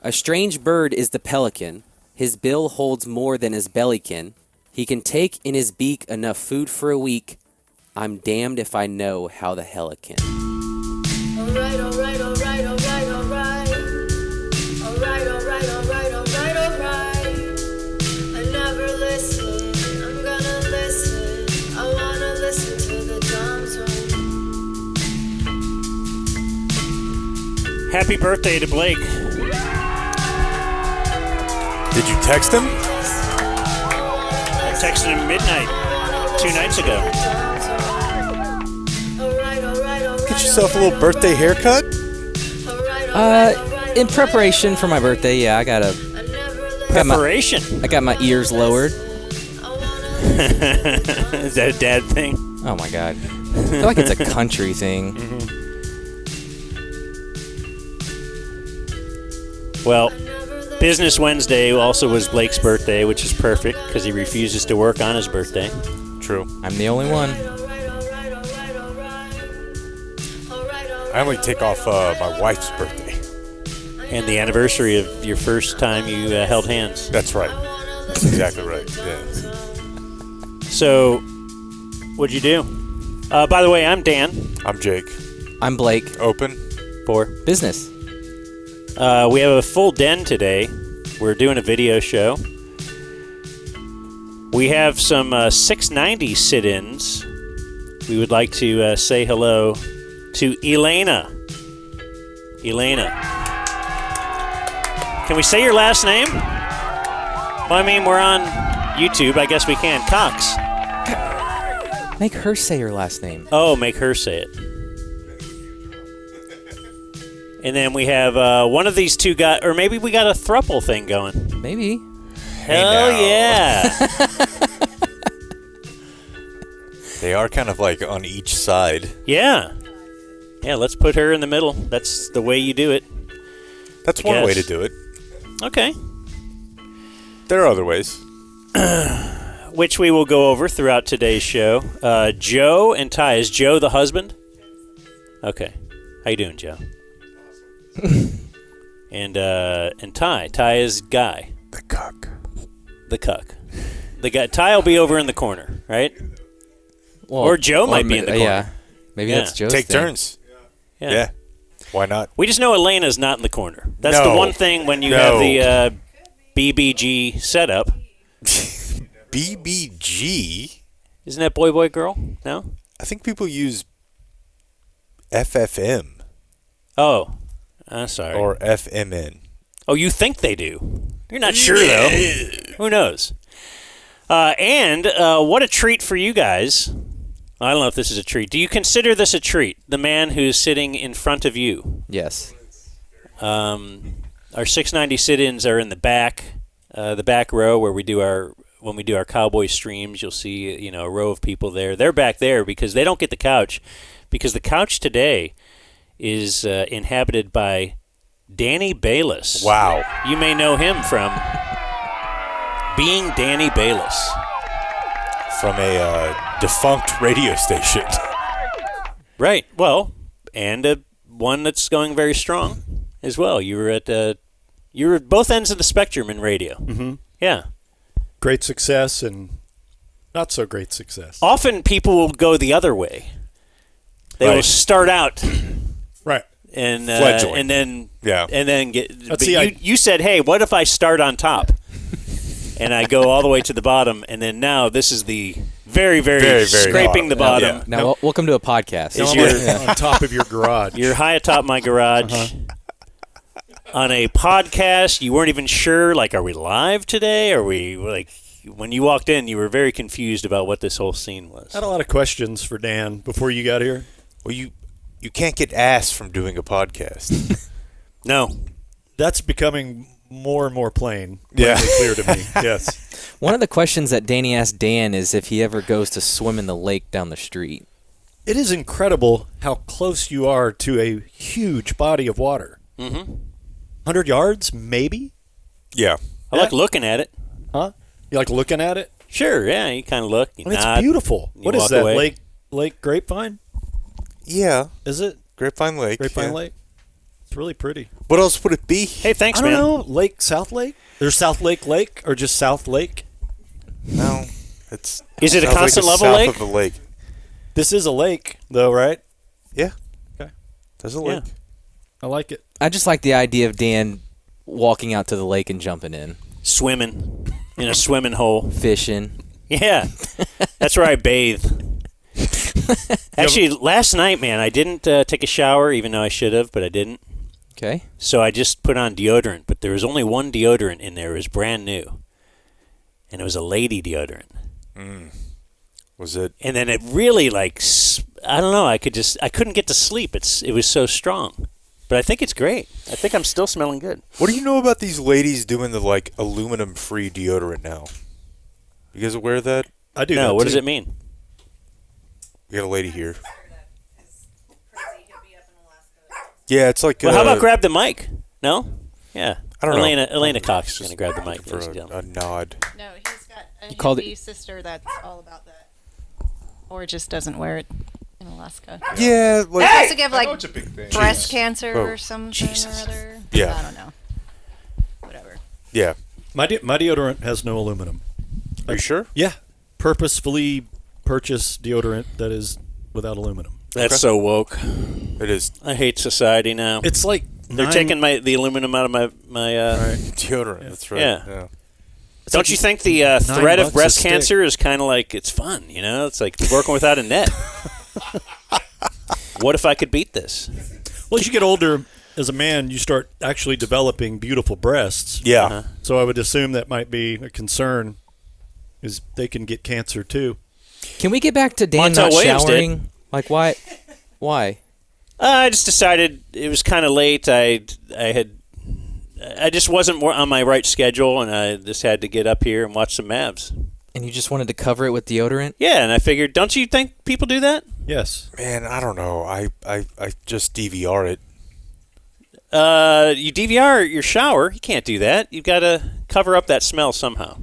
A strange bird is the pelican. His bill holds more than his belly can. He can take in his beak enough food for a week. I'm damned if I know how the hell it can. Alright, alright, alright, alright, alright. Alright, alright, alright, alright, alright. I never listen, I'm gonna listen. I wanna listen to the Dumb Zone. Happy birthday to Blake. Did you text him? I texted him midnight 2 nights ago. Get yourself a little birthday haircut? In preparation for my birthday, yeah, I got Preparation? I got my ears lowered. Is that a dad thing? Oh my god. I feel like it's a country thing. Mm-hmm. Well, Business Wednesday also was Blake's birthday, which is perfect because he refuses to work on his birthday. True. I'm the only one. I only take off my wife's birthday. And the anniversary of your first time you held hands. That's right. That's exactly right. Yeah. So, what'd you do? By the way, I'm Dan. I'm Jake. I'm Blake. Open. For Business. we have a full den today. We're doing a video show. We have some 690 sit-ins. We would like to say hello to Elena. Elena. Can we say your last name? Well, I mean, we're on YouTube. I guess we can. Cox. Make her say her last name. Oh, make her say it. And then we have one of these two guys, or maybe we got a throuple thing going. Maybe. Hell yeah. They are kind of like on each side. Yeah. Yeah, let's put her in the middle. That's the way you do it. That's one way to do it. Okay. There are other ways. Which we will go over throughout today's show. Joe and Ty. Is Joe the husband? Okay. How you doing, Joe? And Ty. Ty is Guy. The cuck. The cuck. The guy. Ty will be over in the corner, right? Well, or Joe might be in the corner. Yeah. Maybe that's Joe's Take thing. turns. Yeah. Why not? We just know Elena's not in the corner. That's the one thing when you have the BBG setup. BBG? Isn't that boy, boy, girl? No? I think people use FFM. Oh. Sorry. Or FMN. Oh, you think they do. You're not sure, though. Who knows? And what a treat for you guys. I don't know if this is a treat. Do you consider this a treat? The man who's sitting in front of you. Yes. Our 690 sit-ins are in the back row where we do our Cowboys streams. You'll see, a row of people there. They're back there because they don't get the couch, because the couch today is inhabited by Danny Balis. Wow. You may know him from being Danny Balis. From a defunct radio station. Right. Well, and one that's going very strong as well. You were at both ends of the spectrum in radio. Mm-hmm. Yeah. Great success and not so great success. Often people will go the other way. They will start out right and fledgling. and then get. You said, "Hey, what if I start on top?" And I go all the way to the bottom, and then now this is the very, very scraping the bottom. Yeah. Now, welcome to a podcast. On top of your garage. You're high atop my garage. On a podcast, you weren't even sure, are we live today? Are we, when you walked in, you were very confused about what this whole scene was. I had a lot of questions for Dan before you got here. Well, you can't get ass from doing a podcast. No. That's becoming more and more clear to me. Yes. One of the questions that Danny asked Dan is if he ever goes to swim in the lake down the street. It is incredible how close you are to a huge body of water. Mm-hmm. 100 yards, maybe? Yeah. I like looking at it. Huh? You like looking at it? Sure, yeah. You kind of look. You nod, it's beautiful. What is that, away. Lake Grapevine? Yeah. Is it? Grapevine Lake. Grapevine Lake? It's really pretty. What else would it be? Hey, thanks, I don't man. know. Lake, South Lake? There's South Lake or just South Lake? No, it's. Is it a sounds like constant the level south lake? Of the lake. This is a lake, though, right? Yeah. Okay. There's a lake. I like it. I just like the idea of Dan walking out to the lake and jumping in, Swimming in a swimming hole. fishing. Yeah, that's where I bathe. Actually, last night, man, I didn't take a shower, even though I should have, but I didn't. Okay. So I just put on deodorant, but there was only one deodorant in there. It was brand new, and it was a lady deodorant. Was it? And then it really I don't know. I couldn't get to sleep. It was so strong, but I think it's great. I think I'm still smelling good. What do you know about these ladies doing the aluminum-free deodorant now? You guys aware of that? I do. No, that what too. does it mean? We got a lady here. Yeah, it's like. Well, how about grab the mic? No? Yeah. I don't know. Elena Cox is going to grab the mic, for ladies and a gentlemen. nod? No, he's got a called hippie sister that's all about that. Or just doesn't wear it in Alaska. Yeah. Like, Supposed to give like it's a big thing. breast cancer Oh, or something or other. Yeah. I don't know. Whatever. yeah. My deodorant has no aluminum. Are you sure? Yeah. Purposefully purchase deodorant that is without aluminum. That's so woke. It is I hate society now. It's like They're taking the aluminum out of my deodorant. That's right. Yeah. Don't you think the threat of $9 breast a stick. cancer is kind of like it's fun? You know, it's like working without a net. What if I could beat this? Well, as you get older, as a man, you start actually developing beautiful breasts. Yeah. Uh-huh. So I would assume that might be a concern, is they can get cancer too. Can we get back to Dan Montel not Williams did. showering? Like, why? Why? I just decided it was kind of late. I just wasn't on my right schedule, and I just had to get up here and watch some Mavs. And you just wanted to cover it with deodorant? Yeah, and I figured, don't you think people do that? Yes. Man, I don't know. I just DVR it. You DVR your shower. You can't do that. You've got to cover up that smell somehow.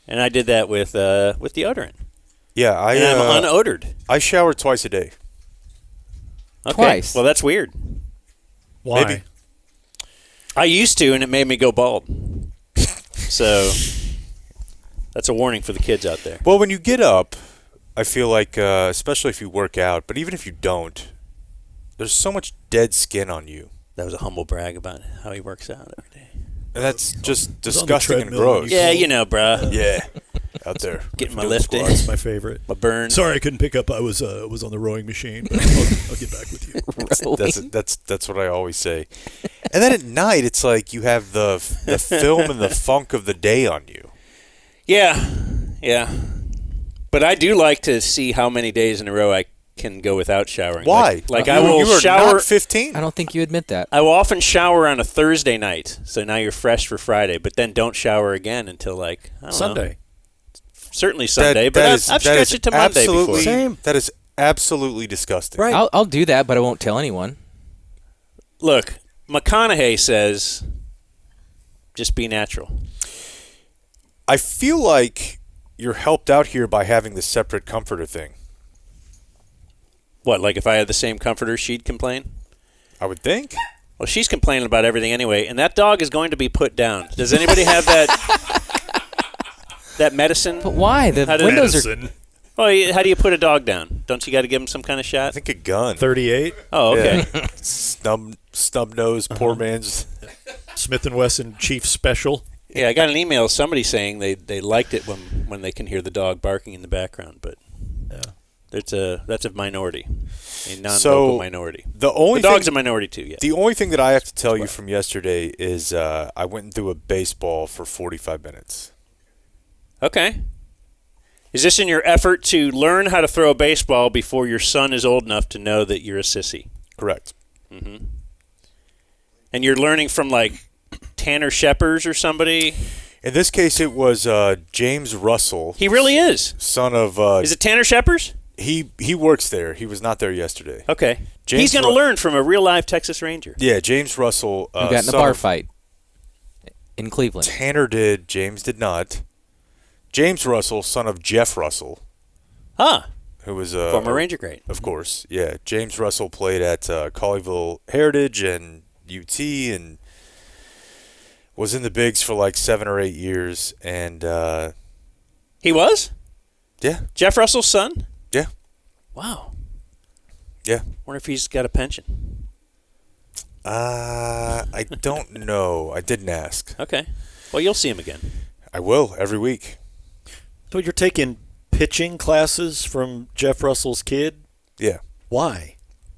And I did that with deodorant. Yeah, And I'm unodored. I shower twice a day. Okay. Twice. Well, that's weird. Why? Maybe. I used to, and it made me go bald. So that's a warning for the kids out there. Well, when you get up, I feel like, especially if you work out, but even if you don't, there's so much dead skin on you. That was a humble brag about how he works out every day. And that's just on the disgusting and treadmill when gross. you Yeah, you know, bruh. Yeah. Out there. Getting my Doing lift in, That's my favorite. my burn. Sorry, I couldn't pick up. I was on the rowing machine. But I'll get back with you. That's what I always say. And then at night, it's like you have the film and the funk of the day on you. Yeah. But I do like to see how many days in a row I can go without showering. Why? Like I will you are shower. not 15. I don't think you admit that. I will often shower on a Thursday night, so now you're fresh for Friday. But then don't shower again until I don't know. Sunday. Certainly Sunday, but I've stretched it to Monday before. Same. That is absolutely disgusting. Right. I'll do that, but I won't tell anyone. Look, McConaughey says, just be natural. I feel like you're helped out here by having the separate comforter thing. What, like if I had the same comforter, she'd complain? I would think. Well, she's complaining about everything anyway, and that dog is going to be put down. Does anybody have that medicine? But why? The How did- windows are. Medicine. Well, how do you put a dog down? Don't you got to give him some kind of I shot? think a gun. 38. Oh, okay. Yeah. Snub nose, poor man's. Smith & Wesson Chief Special. Yeah, I got an email. Somebody saying they liked it when they can hear the dog barking in the background, but that's a minority, a non-vocal minority. The dog's a minority too. Yeah. The only thing that I have to tell you from yesterday is I went and threw a baseball for 45 minutes. Okay. Is this in your effort to learn how to throw a baseball before your son is old enough to know that you're a sissy? Correct. Mm-hmm. And you're learning from like Tanner Sheppers or somebody? In this case, it was James Russell. He really is. Son of. Is it Tanner Sheppers? He works there. He was not there yesterday. Okay. James He's going to learn from a real live Texas Ranger. Yeah, James Russell. You got in a son bar of- fight in Cleveland. Tanner did. James did not. James Russell, son of Jeff Russell, Huh. who was Former Ranger great. of course. Yeah, James Russell played at Colleyville Heritage and UT and was in the bigs for like 7 or 8 years. And He was? yeah, Jeff Russell's son? yeah, Wow. yeah. Wonder if he's got a pension. I don't know. I didn't ask. Okay. Well, you'll see him again. I will every week. So you're taking pitching classes from Jeff Russell's kid? Yeah, Why?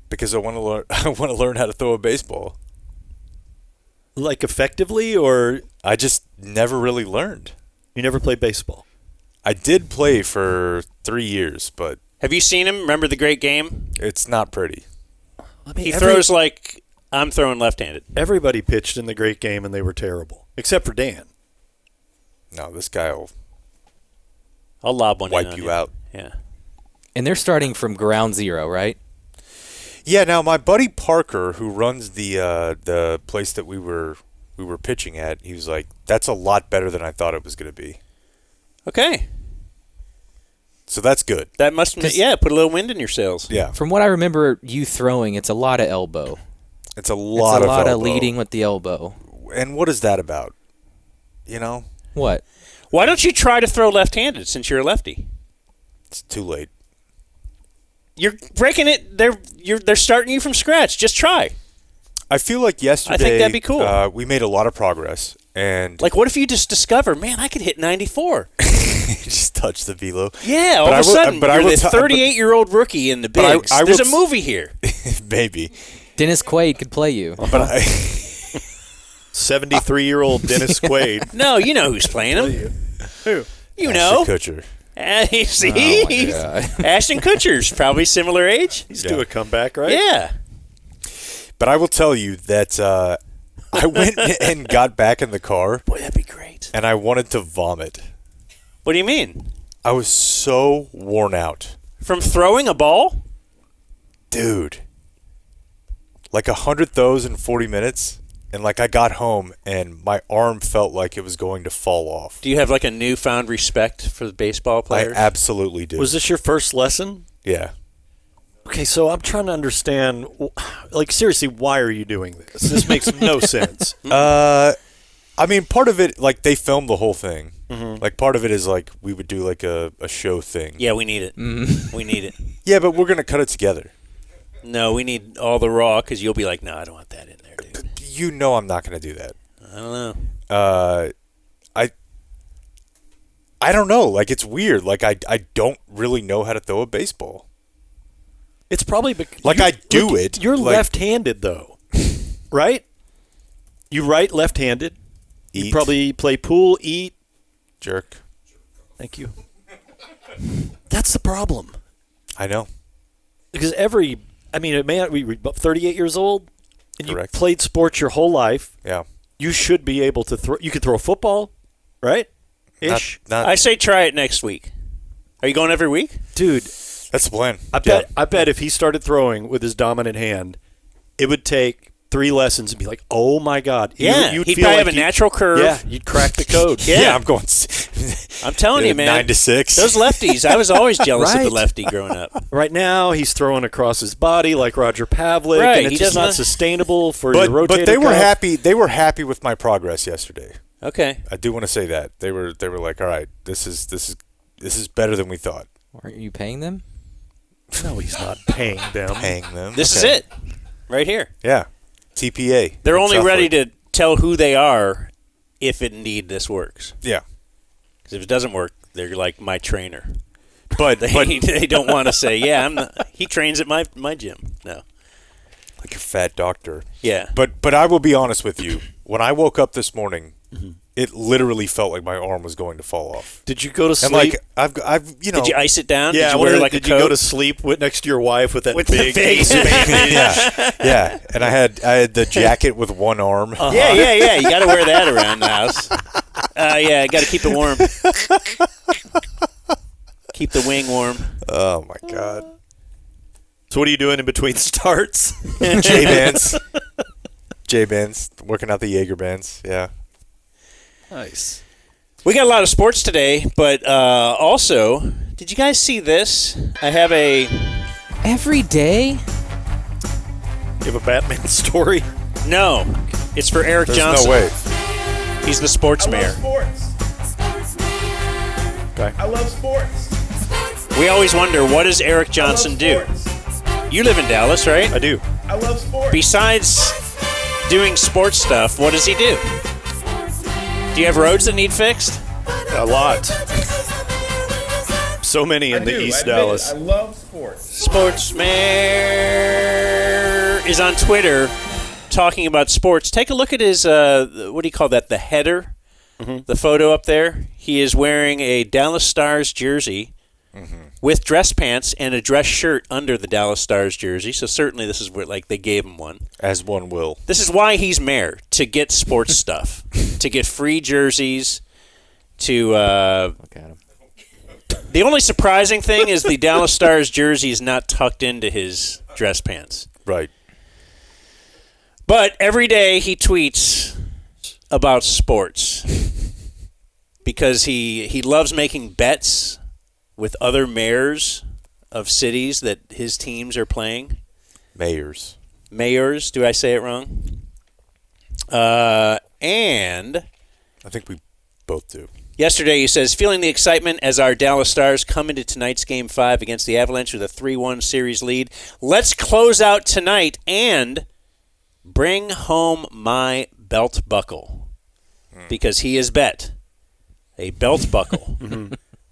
because I want to learn. I want to learn how to throw a baseball. Like effectively, or I just never really learned. you never played baseball? I did play for 3 years, but Have you seen him? Remember the great game? it's not pretty. I mean, He throws like I'm throwing left-handed. Everybody pitched in the great game, and they were terrible, except for Dan. No, this guy will I'll lob one in wipe on you out. Yeah. And they're starting from ground zero, right? Yeah. Now, my buddy Parker, who runs the place that we were pitching at, he was like, "That's a lot better than I thought it was going to be." Okay. So that's good. That must put a little wind in your sails. Yeah, From what I remember you throwing, it's a lot of elbow. it's a lot it's a lot of elbow. leading with the elbow. And what is that about? You know, What? Why don't you try to throw left-handed since you're a lefty? it's too late. You're breaking it. They're starting you from scratch. Just try. I feel like yesterday, I think that'd be cool. We made a lot of progress, and Like, what if you just discover, man, I could hit 94? just touch the velo. Yeah, all But of I a will- sudden, but I you're will the t- 38-year-old rookie in the But I- bigs. I will There's a s- movie here. Maybe, Dennis Quaid could play you. but I, 73-year-old Dennis Quaid. No, you know who's playing him. Who? You know. Ashton Kutcher. See? Oh, my God. Ashton Kutcher's probably similar age. He's Yeah. due a comeback, right? Yeah. But I will tell you that I went and got back in the car, Boy, that'd be great. and I wanted to vomit. What do you mean? I was so worn out. From throwing a ball? Dude. Like 100 throws in 40 minutes, and like I got home, and my arm felt like it was going to fall off. Do you have like a newfound respect for the baseball I players? absolutely do. Was this your first lesson? Yeah. Okay, so I'm trying to understand, like, seriously, why are you doing this? This makes no sense. I mean, part of it, like, they filmed the whole thing. Mm-hmm. Like, part of it is, like, we would do, like, a show thing. Yeah, we need it. We need it. Yeah, but we're going to cut it together. No, we need all the raw because you'll be like, no, I don't want that in there, dude. You know I'm not going to do that. I don't know. I don't know. Like, it's weird. Like, I don't really know how to throw a baseball. It's probably because Like, I do it. You're Like- left-handed, though, right? You write left-handed. You Eat. probably play pool, eat. Jerk. Thank you. That's the problem. I know. Because a man, we were 38 years old, and Correct. you played sports your whole life. Yeah. You should be able to throw. You could throw a football, right? Ish, Not, I say try it next week. Are you going every week? dude. that's the plan. I bet if he started throwing with his dominant hand, it would take 3 lessons and be like, oh my God. Yeah, You'd he'd feel probably like have a natural curve. Yeah, you'd crack the code. Yeah. I'm going. I'm telling you, man. 9 to 6. Those lefties, I was always jealous of Right. the lefty growing up. Right now, he's throwing across his body like Roger Pavlik, Right, and he it's just doesn't- not sustainable for your rotator but they were cuff. happy. They were happy with my progress yesterday. Okay. I do want to say that they were like, all right, this is better than we thought. Aren't you paying them? No, he's not paying them. Paying them. This Okay. is it. Right here. Yeah. TPA. They're only Southwood. ready to tell who they are if indeed this works. Yeah. Because if it doesn't work, they're like my trainer. But They don't want to say, yeah, he trains at my gym. No. like a fat doctor. Yeah. But I will be honest with you. When I woke up this morning, Mm-hmm. it literally felt like my arm was going to fall off. Did you go to sleep? And like I've Did you ice it down? yeah, Did you wear like did a you coat? go to sleep next to your wife with that With the big big- Ace of Base? yeah. And I had the jacket with one arm. Yeah. You got to wear that around the house. Yeah, got to keep it warm. Keep the wing warm. Oh my god. So what are you doing in between starts? J bands, working out the Jaeger bands. Yeah. Nice. We got a lot of sports today, but also, did you guys see this? I have a Every day? You have a Batman story? No, it's for Eric There's Johnson. no way. He's the sports I mayor. love sports. Okay. I love sports. We always wonder, what does Eric Johnson do? You live in Dallas, right? I do. I love sports. Besides doing sports stuff, what does he do? Do you have roads that need fixed? A lot. So many in the East Dallas. I love sports. Sports mayor is on Twitter talking about sports. Take a look at his, what do you call that, the header? The photo up there. He is wearing a Dallas Stars jersey with dress pants and a dress shirt under the Dallas Stars jersey. So certainly this is where, like, they gave him one. As one will. This is why he's mayor, to get sports stuff, to get free jerseys, to... Look at him. The only surprising thing is the Dallas Stars jersey is not tucked into his dress pants. Right. But every day he tweets about sports because he loves making bets with other mayors of cities that his teams are playing. Mayors. Mayors, do I say it wrong? And I think we both do. yesterday he says, feeling the excitement as our Dallas Stars come into tonight's Game 5 against the Avalanche with a 3-1 series lead. Let's close out tonight and bring home my belt buckle, because he has bet a belt buckle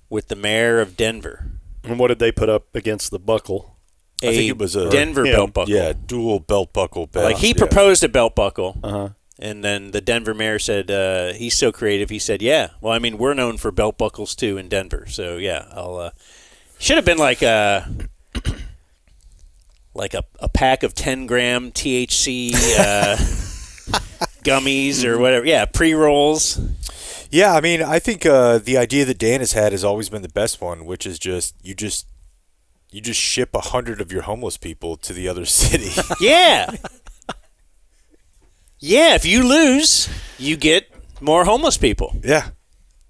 with the mayor of Denver. And what did they put up against the buckle? I think it was a Denver belt buckle. Yeah, dual belt buckle bet. Like, he Yeah. proposed a belt buckle, Uh-huh. and then the Denver mayor said, he's so creative, he said, yeah. Well, I mean, we're known for belt buckles, too, in Denver. So, yeah, I'll... should have been like a pack of 10-gram THC gummies or whatever. Yeah, pre-rolls. Yeah, I mean, I think the idea that Dan has had has always been the best one, which is you just ship 100 of your homeless people to the other city. Yeah. Yeah, if you lose, you get more homeless people. Yeah.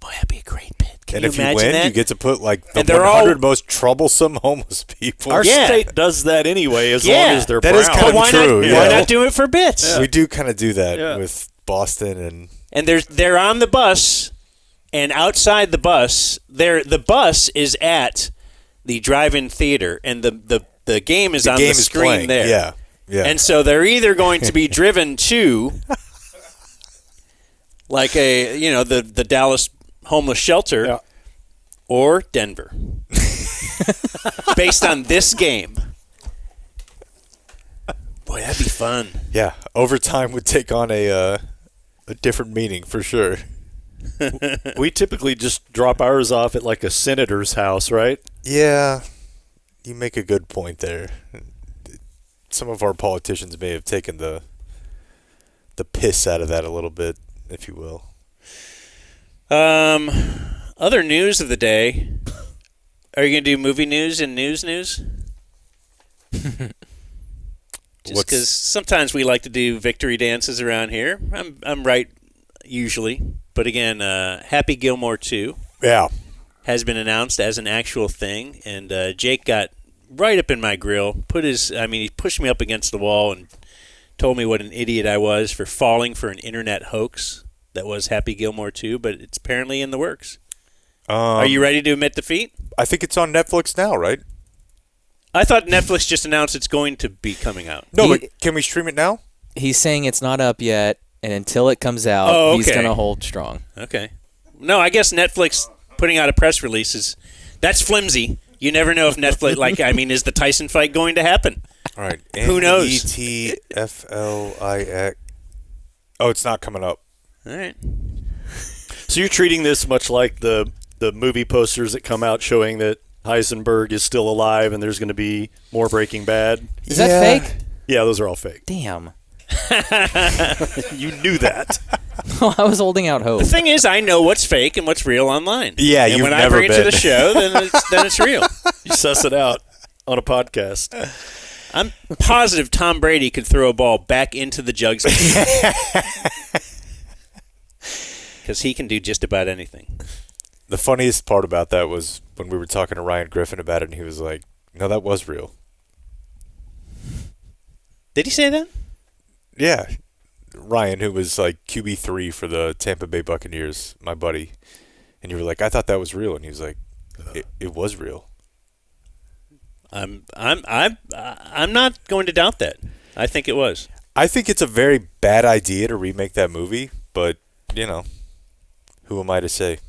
Boy, that'd be a great bit. Can And you if you imagine win, that? you get to put like the And they're 100 all- most troublesome homeless people. Our Yeah. state does that anyway, as Yeah. long as they're That brown. is kind But of why true, not? yeah. Why not do it for bits? We do kind of do that Yeah. with Boston And they're on the bus, and outside the bus, the bus is at the drive-in theater, and the game is the on game the is screen playing. there. Yeah. Yeah. And so they're either going to be driven to, like the Dallas homeless shelter, Yeah. or Denver, based on this game. Boy, that'd be fun. yeah, overtime would take on a different meaning for sure. We typically just drop ours off at like a senator's house, right? Yeah, you make a good point there. Some of our politicians may have taken the piss out of that a little bit, if you will. Other news of the day. Are you going to do movie news and news? Just because sometimes we like to do victory dances around here. I'm right usually, but again, Happy Gilmore 2 Yeah. has been announced as an actual thing, and Jake got right up in my grill. He pushed me up against the wall and told me what an idiot I was for falling for an internet hoax that was Happy Gilmore 2, but it's apparently in the works. Are you ready to admit defeat? I think it's on Netflix now, right? I thought Netflix just announced it's going to be coming out. No, He- but can we stream it now? He's saying it's not up yet, and until it comes out, Oh, he's okay. going to hold strong. Okay. No, I guess Netflix putting out a press release that's flimsy. You never know if Netflix, is the Tyson fight going to happen? All right. Who knows? NETFLIX. Oh, it's not coming up. All right. So you're treating this much like the movie posters that come out showing that Heisenberg is still alive and there's going to be more Breaking Bad. Is that fake? Yeah, those are all fake. Damn. You knew that. I was holding out hope. The thing is, I know what's fake and what's real online. Yeah, and you've when never I bring it to been. the show, then it's real. You suss it out on a podcast. I'm positive Tom Brady could throw a ball back into the jugs because he can do just about anything. The funniest part about that was when we were talking to Ryan Griffin about it, and he was like, "No, that was real." Did he say that? Yeah, Ryan, who was like QB3 for the Tampa Bay Buccaneers, my buddy, and you were like, I thought that was real, and he was like, it was real. I'm not going to doubt that. I think it was. I think it's a very bad idea to remake that movie, but you know, who am I to say?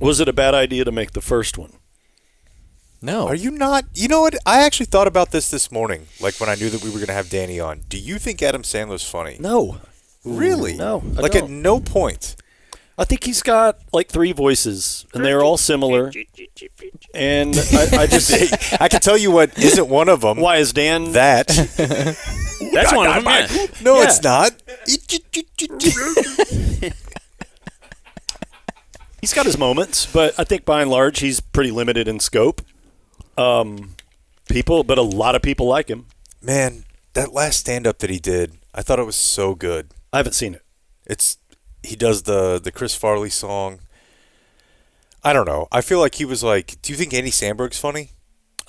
Was it a bad idea to make the first one? No. Are you not? You know what? I actually thought about this morning, like when I knew that we were going to have Danny on. Do you think Adam Sandler's funny? No. Really? No, I Like don't. at no point. I think he's got like 3 voices, and they're all similar. And I just I can tell you what isn't one of them. why is Dan That. That's one of them. Yeah. No, Yeah. it's not. He's got his moments, but I think by and large he's pretty limited in scope. But a lot of people like him. Man, that last stand-up that he did, I thought it was so good. I haven't seen it. He does the Chris Farley song. I don't know. I feel like he was like, do you think Andy Samberg's funny?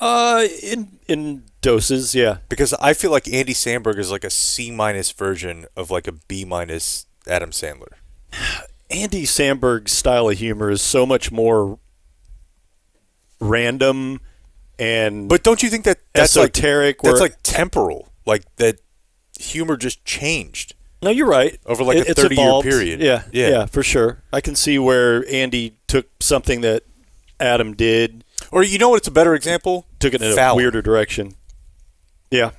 In doses, yeah. Because I feel like Andy Samberg is like a C- version of like a B- Adam Sandler. Andy Samberg's style of humor is so much more random and But don't you think that that's esoteric. that's where- like temporal? Like that humor just changed. No, you're right. Over like a It's 30-year evolved. period. Yeah, Yeah. yeah, for sure. I can see where Andy took something that Adam did, Or you know what's a better example? took it in a Fallon. weirder direction. Yeah.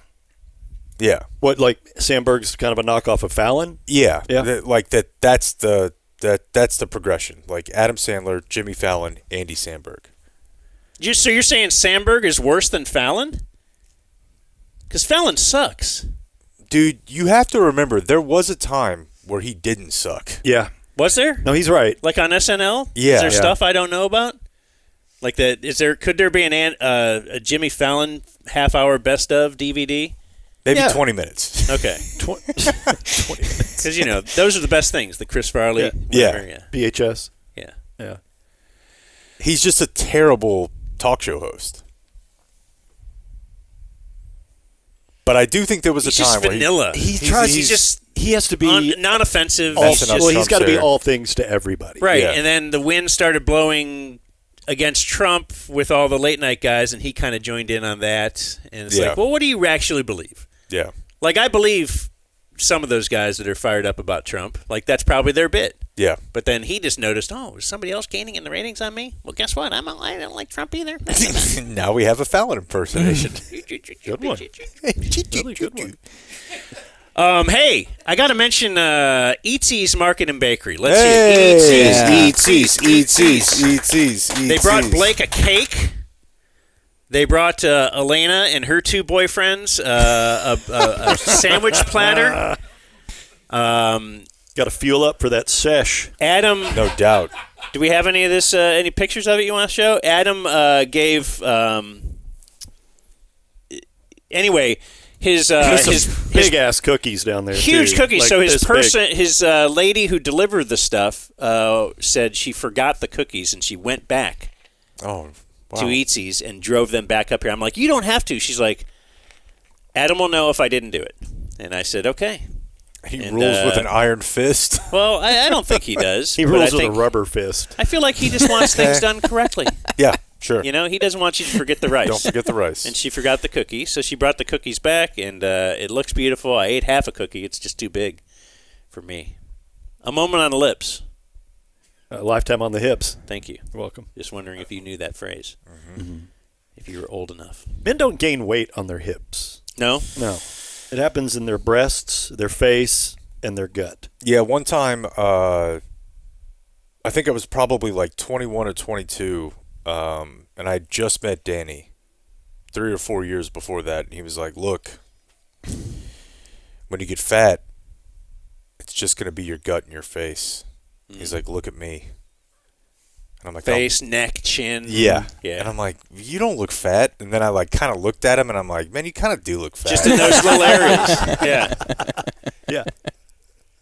Yeah. What, like Sandberg's kind of a knockoff of Fallon? Yeah. Yeah. Like that's the progression. Like Adam Sandler, Jimmy Fallon, Andy Samberg. So you're saying Sandberg is worse than Fallon? Because Fallon sucks. Dude, you have to remember there was a time where he didn't suck. Yeah. Was there? No, he's right. Like on SNL? Yeah. Is there Yeah. stuff I don't know about? Like that? Could there be a Jimmy Fallon half-hour best of DVD? Maybe Yeah. 20 minutes. Okay. 20 minutes. Because those are the best things. The Chris Farley. Yeah. whatever, yeah. VHS. Yeah. Yeah. He's just a terrible talk show host. But I do think there was He's a time just where vanilla. He tries. He's just He has to be non-offensive. all, He's That's just- enough. well, he's got to be Trump's all things to everybody. Right, Yeah. and then the wind started blowing against Trump with all the late night guys, and he kind of joined in on that. And it's Yeah. like, well, what do you actually believe? Yeah. Like, I believe some of those guys that are fired up about Trump. Like, that's probably their bit. Yeah. But then he just noticed, oh, is somebody else gaining in the ratings on me? Well, guess what? I don't like Trump either. Now we have a Fallon impersonation. Good one. Really good one. Hey, I got to mention Eatsy's Market and Bakery. Let's Hey! see. Eatsy's. They brought Blake a cake. They brought Elena and her 2 boyfriends a sandwich platter. Got to fuel up for that sesh. Adam, No doubt. do we have any of this? Any pictures of it you want to show? Adam gave. Anyway, his Big ass cookies down there. huge too. cookies. Like So his this person, big. his lady who delivered the stuff, said she forgot the cookies and she went back Oh, wow. to Eatsy's and drove them back up here. I'm like, you don't have to. She's like, Adam will know if I didn't do it. And I said, okay. He And, rules with an iron fist. Well, I don't think he does. He but rules I with a think, rubber fist. I feel like he just wants things done correctly. Yeah, sure. You know, he doesn't want you to forget the rice. Don't forget the rice. And she forgot the cookie, so she brought the cookies back, and it looks beautiful. I ate half a cookie. It's just too big for me. A moment on the lips. Lifetime on the hips. Thank you. You're welcome. Just wondering if you knew that phrase. Mm-hmm. If you were old enough. Men don't gain weight on their hips. No? No. It happens in their breasts, their face, and their gut. Yeah, one time, I think I was probably like 21 or 22, and I just met Danny 3 or 4 years before that, and he was like, look, when you get fat, it's just going to be your gut and your face. He's like, look at me. And I'm like, Face, neck, chin. yeah. Yeah. And I'm like, you don't look fat. And then I like kind of looked at him, and I'm like, man, you kind of do look fat. Just in those little areas. Yeah. Yeah.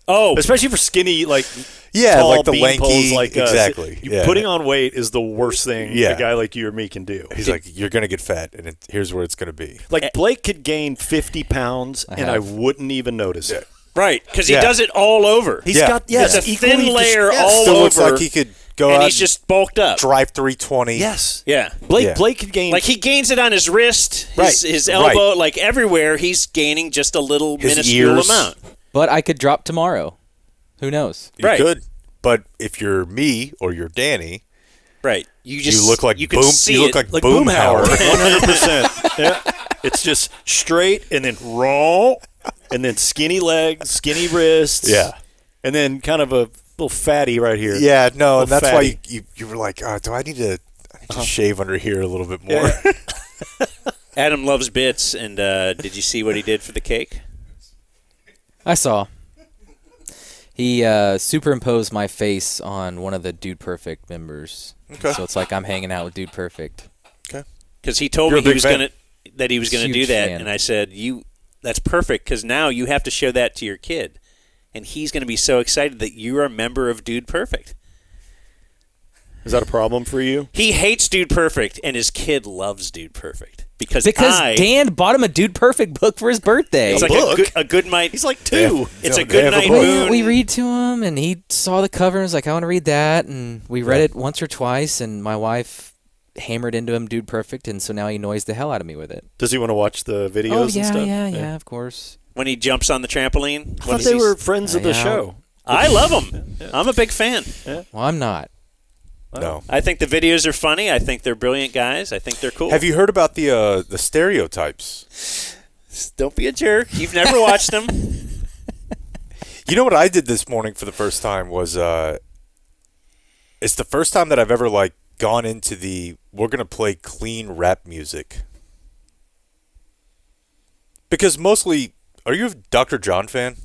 Oh, Especially for skinny, like Yeah, tall like the beanpoles lanky- like us. exactly, yeah. Putting on weight is the worst thing Yeah. a guy like you or me can do. He's like, you're going to get fat, and here's where it's going to be. Like Blake could gain 50 pounds, and I have. wouldn't even notice it. Right, because he Yeah. does it all over. He's Yeah. got There's a thin layer all Still over. looks like he could go and out he's just bulked up. drive 320. Yes. Yeah. Blake Yeah. could gain. Like he gains it on his wrist, Right. his elbow, like everywhere. He's gaining just a little His minuscule ears. amount. But I could drop tomorrow. Who knows? You Right. could. But if you're me or you're Danny, Right. You just you look like you can Boom. see You look it. like Boomhauer. 100%. Yeah. It's just straight and then raw, and then skinny legs, skinny wrists. Yeah. And then kind of a little fatty right here. Yeah, no, and Little that's why fatty. you were like, do I need to shave under here a little bit more? Adam loves bits, and did you see what he did for the cake? I saw. He superimposed my face on one of the Dude Perfect members. Okay. So it's like I'm hanging out with Dude Perfect. Because he told You're me a big fan. he was gonna do Huge that, fan. and I said, that's perfect because now you have to show that to your kid, and he's gonna be so excited that you're a member of Dude Perfect. Is that a problem for you? He hates Dude Perfect, and his kid loves Dude Perfect because Dan bought him a Dude Perfect book for his birthday. it's like a good night. He's like 2. It's a They have good a night book. moon. We read to him, and he saw the cover and was like, I want to read that. And we read it once or twice, and my wife hammered into him Dude Perfect, and so now he annoys the hell out of me with it. Does he want to watch the videos Oh, and yeah, stuff? yeah, of course. when he jumps on the trampoline. I thought they were friends of the Yeah. show. I love him. I'm a big fan. Well, I'm not. No. I think the videos are funny. I think they're brilliant guys. I think they're cool. Have you heard about the stereotypes? Don't be a jerk. You've never watched them. You know what I did this morning for the first time was it's the first time that I've ever like gone into we're gonna play clean rap music. Because mostly, are you a Dr. John fan?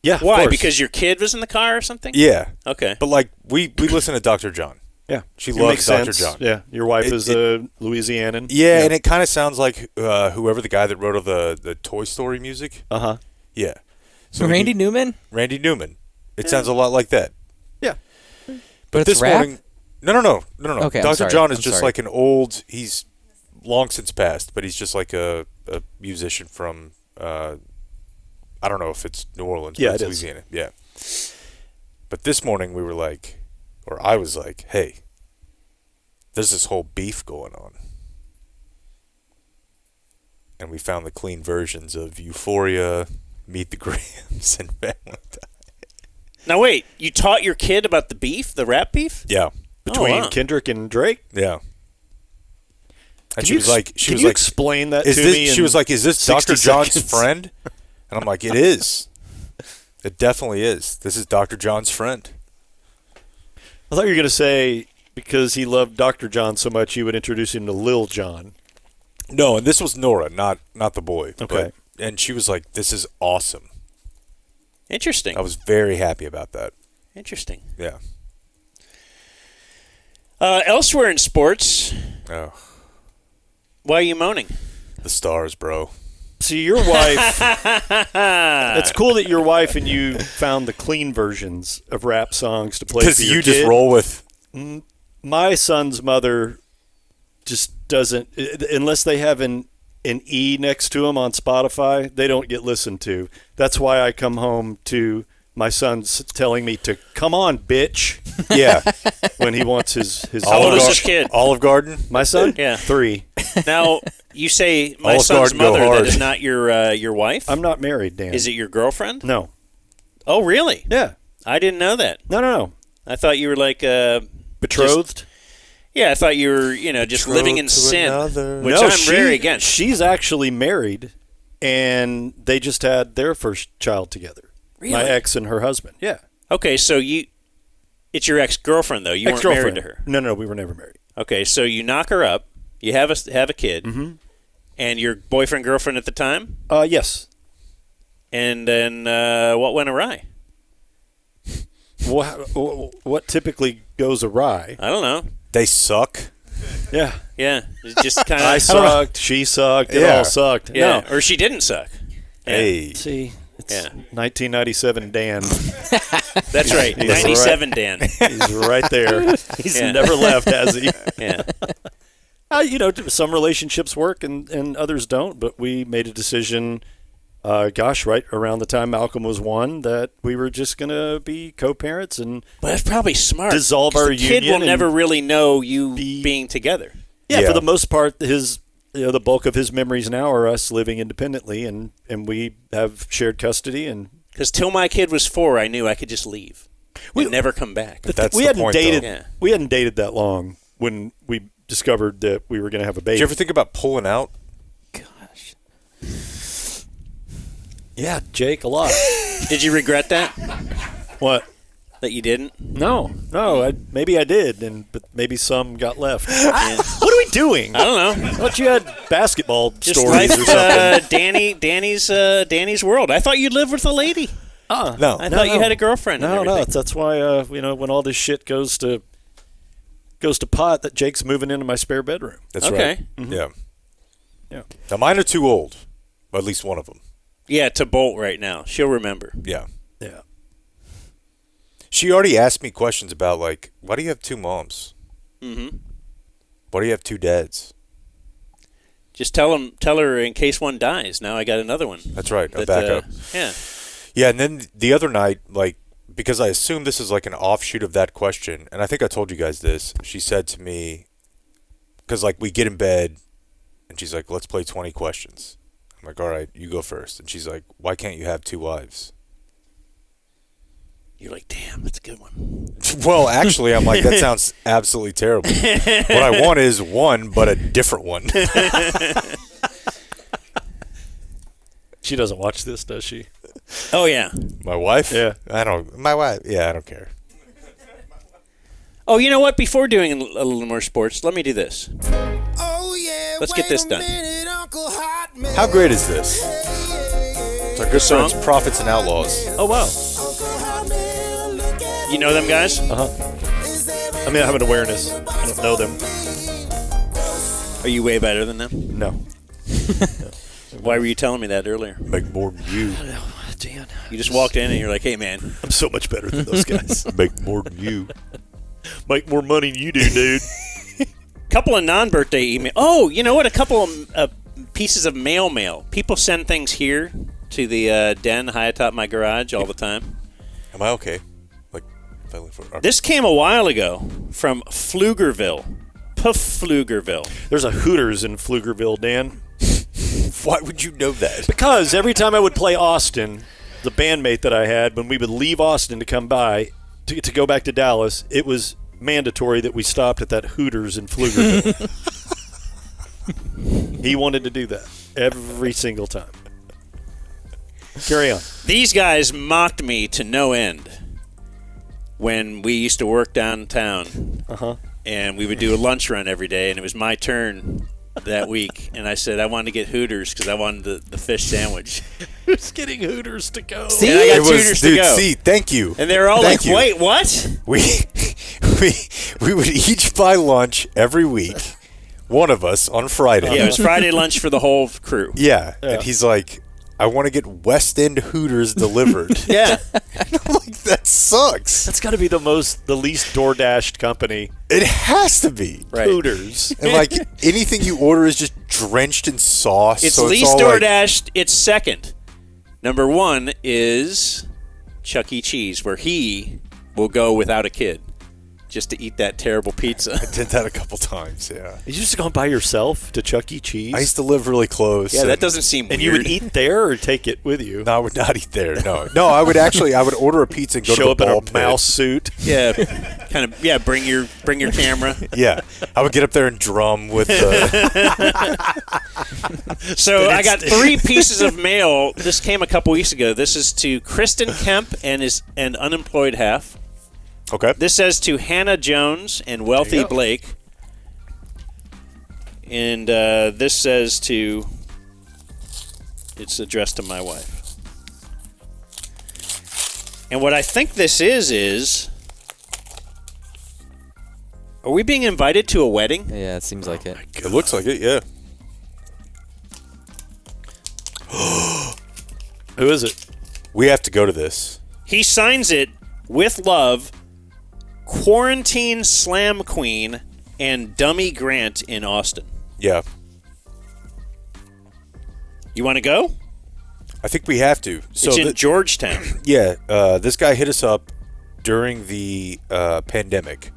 Yeah. of Why? course. Because your kid was in the car or something? Yeah. Okay. But like we listen to Dr. John. Yeah. She It loves makes Dr. sense. John. Yeah. Your wife It- is a Louisianan. Yeah, and it kind of sounds like whoever the guy that wrote all the Toy Story music. Uh-huh. Yeah. So Randy Newman? Randy Newman. It sounds a lot like that. Yeah. But this it's rap? morning, no. Okay, I'm Dr. sorry. John is I'm just sorry. like an old. He's long since passed, but he's just like a musician from. I don't know if it's New Orleans, Yeah, but it it's is. Louisiana. Yeah. But this morning we were like, or I was like, hey, there's this whole beef going on. And we found the clean versions of Euphoria, Meet the Grahams, and Family Tie. Now, wait. You taught your kid about the beef, the rap beef? Yeah, Between wow. Kendrick and Drake? yeah. And Can she you was like, can you explain that is to this, me? she in was like, is this 60 Dr. John's seconds? friend? And I'm like, it is. It definitely is. This is Dr. John's friend. I thought you were going to say because he loved Dr. John so much, you would introduce him to Lil John. No, and this was Nora, not the boy. Okay. And she was like, this is awesome. Interesting. I was very happy about that. Interesting. Yeah. Elsewhere in sports, Oh, why are you moaning? the stars, bro. See, your wife. It's cool that your wife and you found the clean versions of rap songs to play for Because your you just kid. roll with. My son's mother just doesn't, unless they have an E next to them on Spotify, they don't get listened to. That's why I come home to my son's telling me to come on, bitch, Yeah. when he wants his How old is Gar- this kid? Olive Garden. My son? Yeah. 3. Now, you say my Olive son's Garden, go mother, that hard. is not your wife? I'm not married, Dan. Is it your girlfriend? No. Oh, really? Yeah. I didn't know that. No. I thought you were like Betrothed? yeah, I thought you were, just living in to sin, another. which No, I'm very against. She's actually married, and they just had their first child together. Really? My ex and her husband. Yeah. Okay, so it's your ex-girlfriend though. You weren't married to her. No, we were never married. Okay, so you knock her up. You have a kid, and your boyfriend girlfriend at the time, Yes. and then what went awry? What typically goes awry? I don't know. They suck. Yeah. Yeah, it's just kind I of sucked. She sucked. It Yeah. all sucked. yeah, No. or she didn't suck. Yeah. Hey. See, it's Yeah. 1997 Dan. That's right. He's 97 Dan. He's right there. He's Yeah. never left, has he? Yeah. Some relationships work and others don't, but we made a decision right around the time Malcolm was 1, that we were just going to be co-parents and But that's probably smart. dissolve 'cause our the kid union will and never really know you being together. Yeah, Yeah. for the most part, the bulk of his memories now are us living independently, and we have shared custody. And Because till my kid was 4, I knew I could just leave and never come back. That's we the hadn't point, dated. though. Yeah. We hadn't dated that long when we discovered that we were going to have a baby. Did you ever think about pulling out? Gosh. Yeah, Jake, a lot. Did you regret that? What? That you didn't? No. Maybe I did, but maybe some got left. What are we doing? I don't know. I thought you had basketball Just stories life, or something. Danny's world. I thought you lived with a lady. No. I thought you had a girlfriend. and No, everything. that's why when all this shit goes to pot, that Jake's moving into my spare bedroom. That's Okay. right. Yeah. Yeah. Now, mine are too old. At least one of them. Yeah, to Bolt right now. She'll remember. Yeah. Yeah. She already asked me questions about, like, why do you have 2 moms? Mm-hmm. Why do you have 2 dads? Just tell her in case one dies. Now I got another one. That's right. A But, backup. Yeah. Yeah, and then the other night, like, because I assume this is like an offshoot of that question, and I think I told you guys this, she said to me, because, like, we get in bed, and she's like, let's play 20 questions. I'm like, all right, you go first. And she's like, why can't you have 2 wives? You're like, damn, that's a good one. Well, actually, I'm like, that sounds absolutely terrible. What I want is one, but a different one. She doesn't watch this, does she? Oh, yeah. My wife? Yeah. My wife? Yeah, I don't care. Oh, you know what? Before doing a little more sports, let me do this. Oh, yeah. Let's get this done. How great is this? It's our good Song? friends, Prophets and Outlaws. Oh, wow. You know them guys? I mean, I have an awareness. I don't know them. Are you way better than them? No. Why were you telling me that earlier? Make more than you. Dan, You just walked in and you're like, hey, man. I'm so much better than those guys. Make more than you. Make more money than you do, dude. Couple of non-birthday email. Oh, you know what? A couple of pieces of mail. People send things here to the den high atop my garage all the time. Am I okay? Like, if I leave for, This came a while ago from Pflugerville. Pflugerville. There's a Hooters in Pflugerville, Dan. why would you know that? Because every time I would play Austin, the bandmate that I had, when we would leave Austin to come by, to go back to Dallas, it was mandatory that we stopped at that Hooters in Pflugerville. He wanted to do that every single time. Carry on. These guys mocked me to no end when we used to work downtown. Uh-huh. And we would do a lunch run every day, and it was my turn that week. And I said I wanted to get Hooters because I wanted the fish sandwich. Who's getting Hooters to go? And I got Hooters to dude, go. see, thank you. And they were all Thank like, you. wait, what? We would each buy lunch every week, one of us on Friday. Yeah, it was Friday lunch for the whole crew. Yeah, and he's like, I want to get West End Hooters delivered. Yeah. I'm like, that sucks. That's got to be the least DoorDashed company. It has to be. Right. Hooters. And like anything you order is just drenched in sauce. It's so least all like- DoorDashed. It's second. Number 1 is Chuck E. Cheese, where he will go without a kid just to eat that terrible pizza. I did that a couple times, yeah. You just gone by yourself to Chuck E. Cheese? I used to live really close. Yeah, that doesn't seem weird. and you would eat there or take it with you? No, I would not eat there. No, I would order a pizza and go Show to up the in ball a pit. mouse suit. Yeah, kind of. Yeah, bring your camera. Yeah, I would get up there and drum with the. So I got 3 pieces of mail. This came a couple weeks ago. This is to Kristen Kemp and unemployed half. Okay. This says to Hannah Jones and Wealthy Blake. And this says to. It's addressed to my wife. And what I think this is. Are we being invited to a wedding? Yeah, it seems like it. It looks like it, yeah. Who is it? We have to go to this. He signs it with love, Quarantine Slam Queen, and Dummy Grant in Austin. Yeah. You want to go? I think we have to. So It's in Georgetown. yeah, this guy hit us up during the pandemic,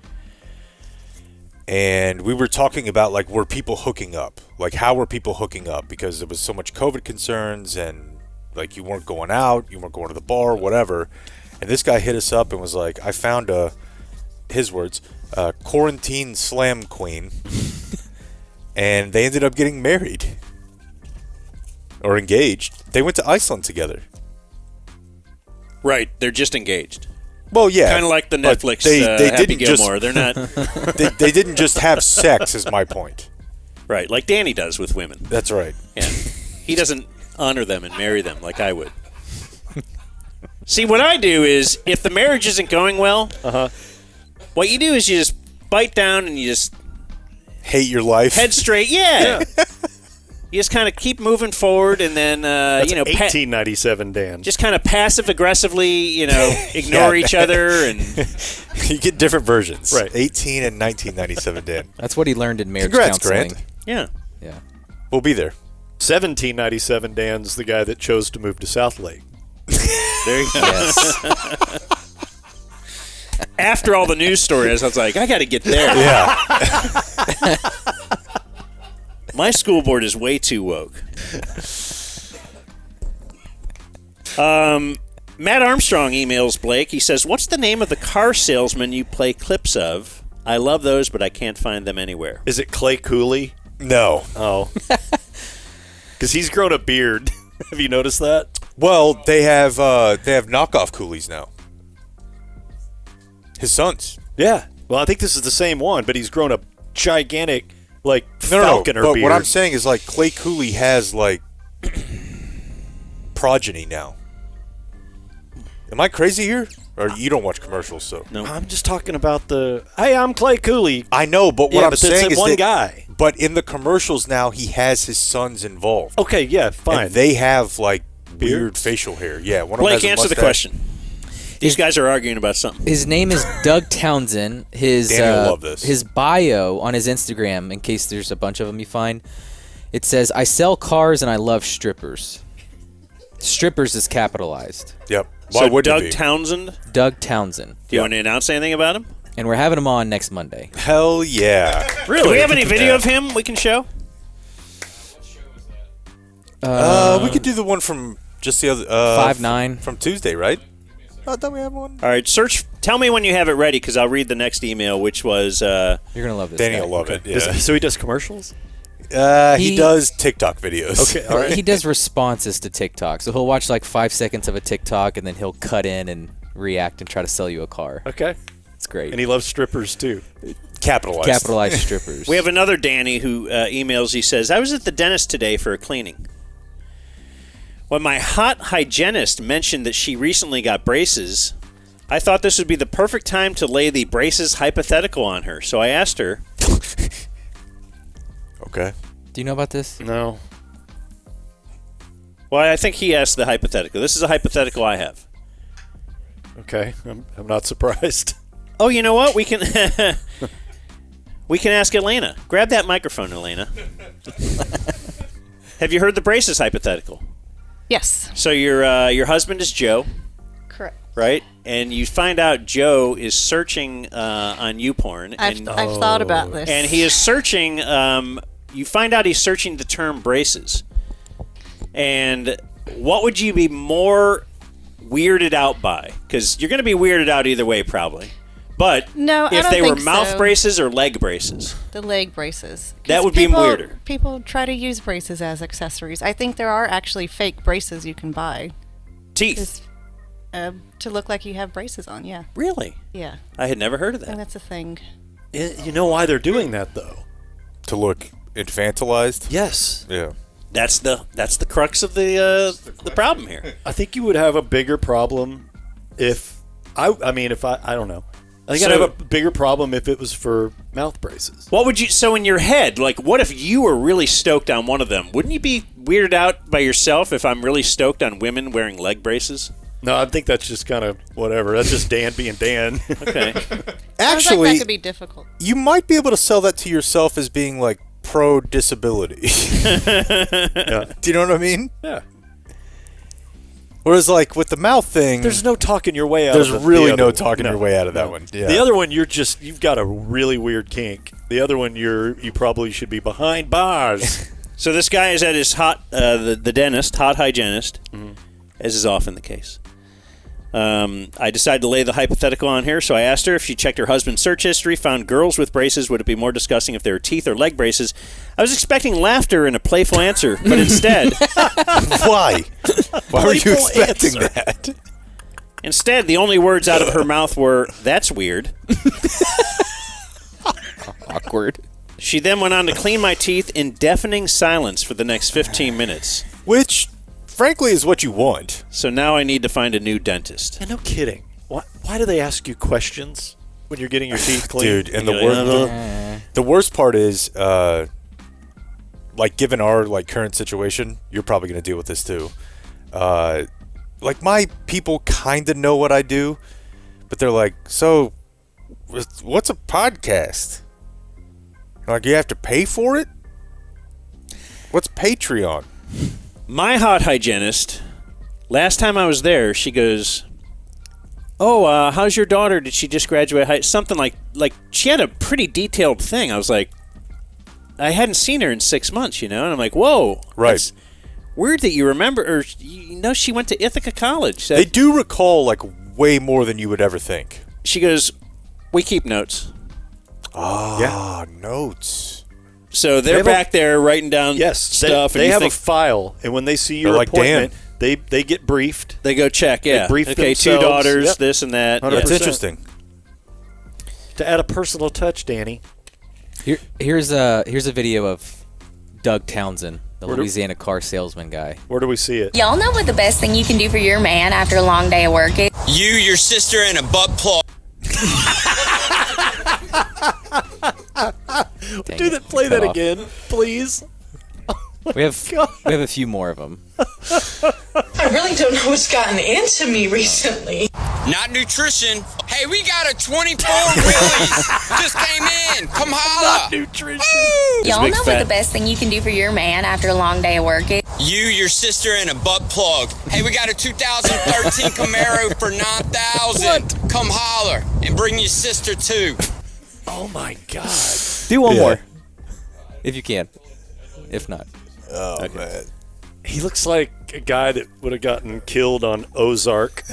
and we were talking about like were people hooking up, like how were people hooking up, because there was so much COVID concerns and like you weren't going out, you weren't going to the bar, whatever. And this guy hit us up and was like, I found his words, quarantine slam queen, and they ended up getting married or engaged. They went to Iceland together. Right. They're just engaged. Well, yeah, Kind of like the but Netflix They Happy didn't just Gilmore. They're not they didn't just have sex. Is my point. right, like Danny does with women. That's right. Yeah. He doesn't honor them and marry them like I would. See, what I do is, if the marriage isn't going well, what you do is you just bite down and you just Hate your life. head straight. Yeah. You just kind of keep moving forward, and then That's you know, 1897, Dan. just kind of passive aggressively, you know, ignore each other, and You get different versions. Right. 18 and 1997, Dan. That's what he learned in marriage Congrats, counseling. Grant. yeah. Yeah. We'll be there. 1797, Dan's the guy that chose to move to South Lake. There you go. Yes. After all the news stories, I was like, I got to get there. Yeah. My school board is way too woke. Matt Armstrong emails Blake. He says, "What's the name of the car salesman you play clips of? I love those, but I can't find them anywhere." Is it Clay Cooley? No. Oh. Because he's grown a beard. Have you noticed that? Well, they have knockoff coolies now. His sons. Yeah. Well, I think this is the same one, but he's grown a gigantic, like, No, falconer but beard. what I'm saying is like Clay Cooley has like progeny now. Am I crazy here? Or you don't watch commercials, so No. I'm just talking about the. Hey, I'm Clay Cooley. I know, but what Yeah, I'm but that's saying is one that, guy. But in the commercials now, he has his sons involved. Okay, yeah, fine. And they have like weird Beards? facial hair. Yeah, one of them Blake, has a answer the mustache. question. These guys are arguing about something. His name is Doug Townsend. His Danny will love this. His bio on his Instagram, in case there's a bunch of them you find, it says, "I sell cars and I love strippers." Strippers is capitalized. Yep. Why So wouldn't Doug it be? Townsend, Doug Townsend. do you want to announce anything about him? And we're having him on next Monday. Hell yeah. Really? Do we have any video of him we can show? We could do the one from just the other 5'9". from Tuesday, right? I thought we had one. All right, search. Tell me when you have it ready, because I'll read the next email, which was You're gonna love this. Danny guy. will love it. Yeah. So he does commercials? He He- does TikTok videos. Okay, all right. He does responses to TikTok, so he'll watch like 5 seconds of a TikTok and then he'll cut in and react and try to sell you a car. Okay. It's great. And he loves strippers, too. Capitalized. Capitalized strippers. We have another Danny who emails. He says, "I was at the dentist today for a cleaning. When my hot hygienist mentioned that she recently got braces, I thought this would be the perfect time to lay the braces hypothetical on her. So I asked her, Okay. Do you know about this? No. well, I think he asked the hypothetical. This is a hypothetical I have. Okay. I'm not surprised. Oh, you know what? We can we can ask Elena. Grab that microphone, Elena. Have you heard the braces hypothetical? Yes, So your husband is Joe, correct. right? And you find out Joe is searching on YouPorn, I've thought about this. and he is searching. You find out he's searching the term braces. And what would you be more weirded out by? Because you're going to be weirded out either way, probably. But No, I if don't they were think mouth so. braces or leg braces, The leg braces. 'Cause That would be weirder. People try to use braces as accessories. I think there are actually fake braces you can buy teeth. just, to look like you have braces on. Yeah, Really? yeah. I had never heard of I think that. that's a thing. You know why they're doing that, though? To look infantilized. Yes. Yeah. That's the crux of the problem here. I think you would have a bigger problem if I don't know. I think I'd So- have a bigger problem if it was for mouth braces. What would you? So in your head, like, what if you were really stoked on one of them? Wouldn't you be weirded out by yourself if I'm really stoked on women wearing leg braces? No, I think that's just kind of whatever. That's just Dan being Dan. Okay. Sounds like Actually, that could be difficult. you might be able to sell that to yourself as being like pro disability. Yeah. Do you know what I mean? Yeah. Whereas, like, with the mouth thing, There's no talking your way out there's of the really other no one. talking your way out of that one. Yeah. The other one, you've got a really weird kink. The other one, you probably should be behind bars. So this guy is at his the dentist, hot hygienist, as is often the case. I decided to lay the hypothetical on here, so I asked her if she checked her husband's search history, found girls with braces. Would it be more disgusting if they were teeth or leg braces? I was expecting laughter and a playful answer, but instead... Why? Why were you Playful expecting answer. that? Instead, the only words out of her mouth were, "That's weird." Awkward. She then went on to clean my teeth in deafening silence for the next 15 minutes. Which, frankly, is what you want. So now I need to find a new dentist. And no kidding. Why do they ask you questions when you're getting your teeth cleaned? Dude, and the worst part is, like, given our, like, current situation, you're probably going to deal with this too. Like, my people kind of know what I do, but they're like, so, what's a podcast? Like, you have to pay for it? What's Patreon? My hot hygienist, last time I was there, she goes, "Oh, how's your daughter? Did she just graduate something like she had a pretty detailed thing." I was like, I hadn't seen her in 6 months, and I'm like, whoa. Right. That's weird that you remember, or she went to Ithaca College. They do recall, like, way more than you would ever think. She goes, "We keep notes." Ah, notes. So they're back there writing down stuff. They and have a file, and when they see your like appointment, they get briefed. They go check, yeah. brief Okay, themselves. 2 daughters, Yep. this and that. 100%. That's interesting. To add a personal touch, Danny. Here's a video of Doug Townsend, the Where do- Louisiana car salesman guy. Where do we see it? Y'all know what the best thing you can do for your man after a long day of work is? You, your sister, and a butt plug. Play that again, please. We have a few more of them. I really don't know what's gotten into me recently. Not nutrition. Hey, we got a 24 Willys. Just came in. Come holla. Nutrition. Y'all big know what fat- the best thing you can do for your man after a long day of work is? You, your sister, and a butt plug. Hey, we got a 2013 Camaro for 9,000. Come holler and bring your sister too. Oh my God. Do one Yeah. more, if you can. If not, Oh, man. He looks like a guy that would have gotten killed on Ozark.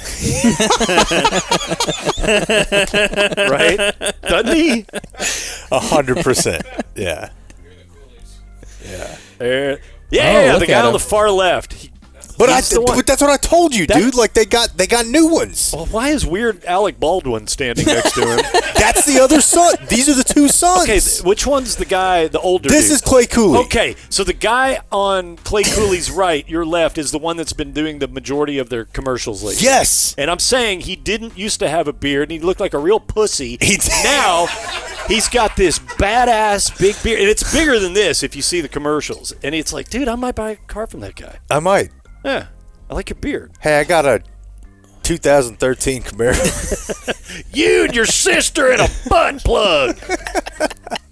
Right? Doesn't he? 100%. Yeah. The look guy at on him. the far left. But But that's what I told you, dude. Like, they got new ones. Well, why is weird Alec Baldwin standing next to him? That's the other son. These are the 2 sons. Okay, which one's the guy, the older This dude? is Clay Cooley. Okay, so the guy on Clay Cooley's right, your left, is the one that's been doing the majority of their commercials lately. Yes. And I'm saying he didn't used to have a beard, and he looked like a real pussy. He did. Now, he's got this badass big beard, and it's bigger than this if you see the commercials. And it's like, dude, I might buy a car from that guy. I might. Yeah, I like your beard. Hey, I got a 2013 Camaro. You and your sister and a butt plug.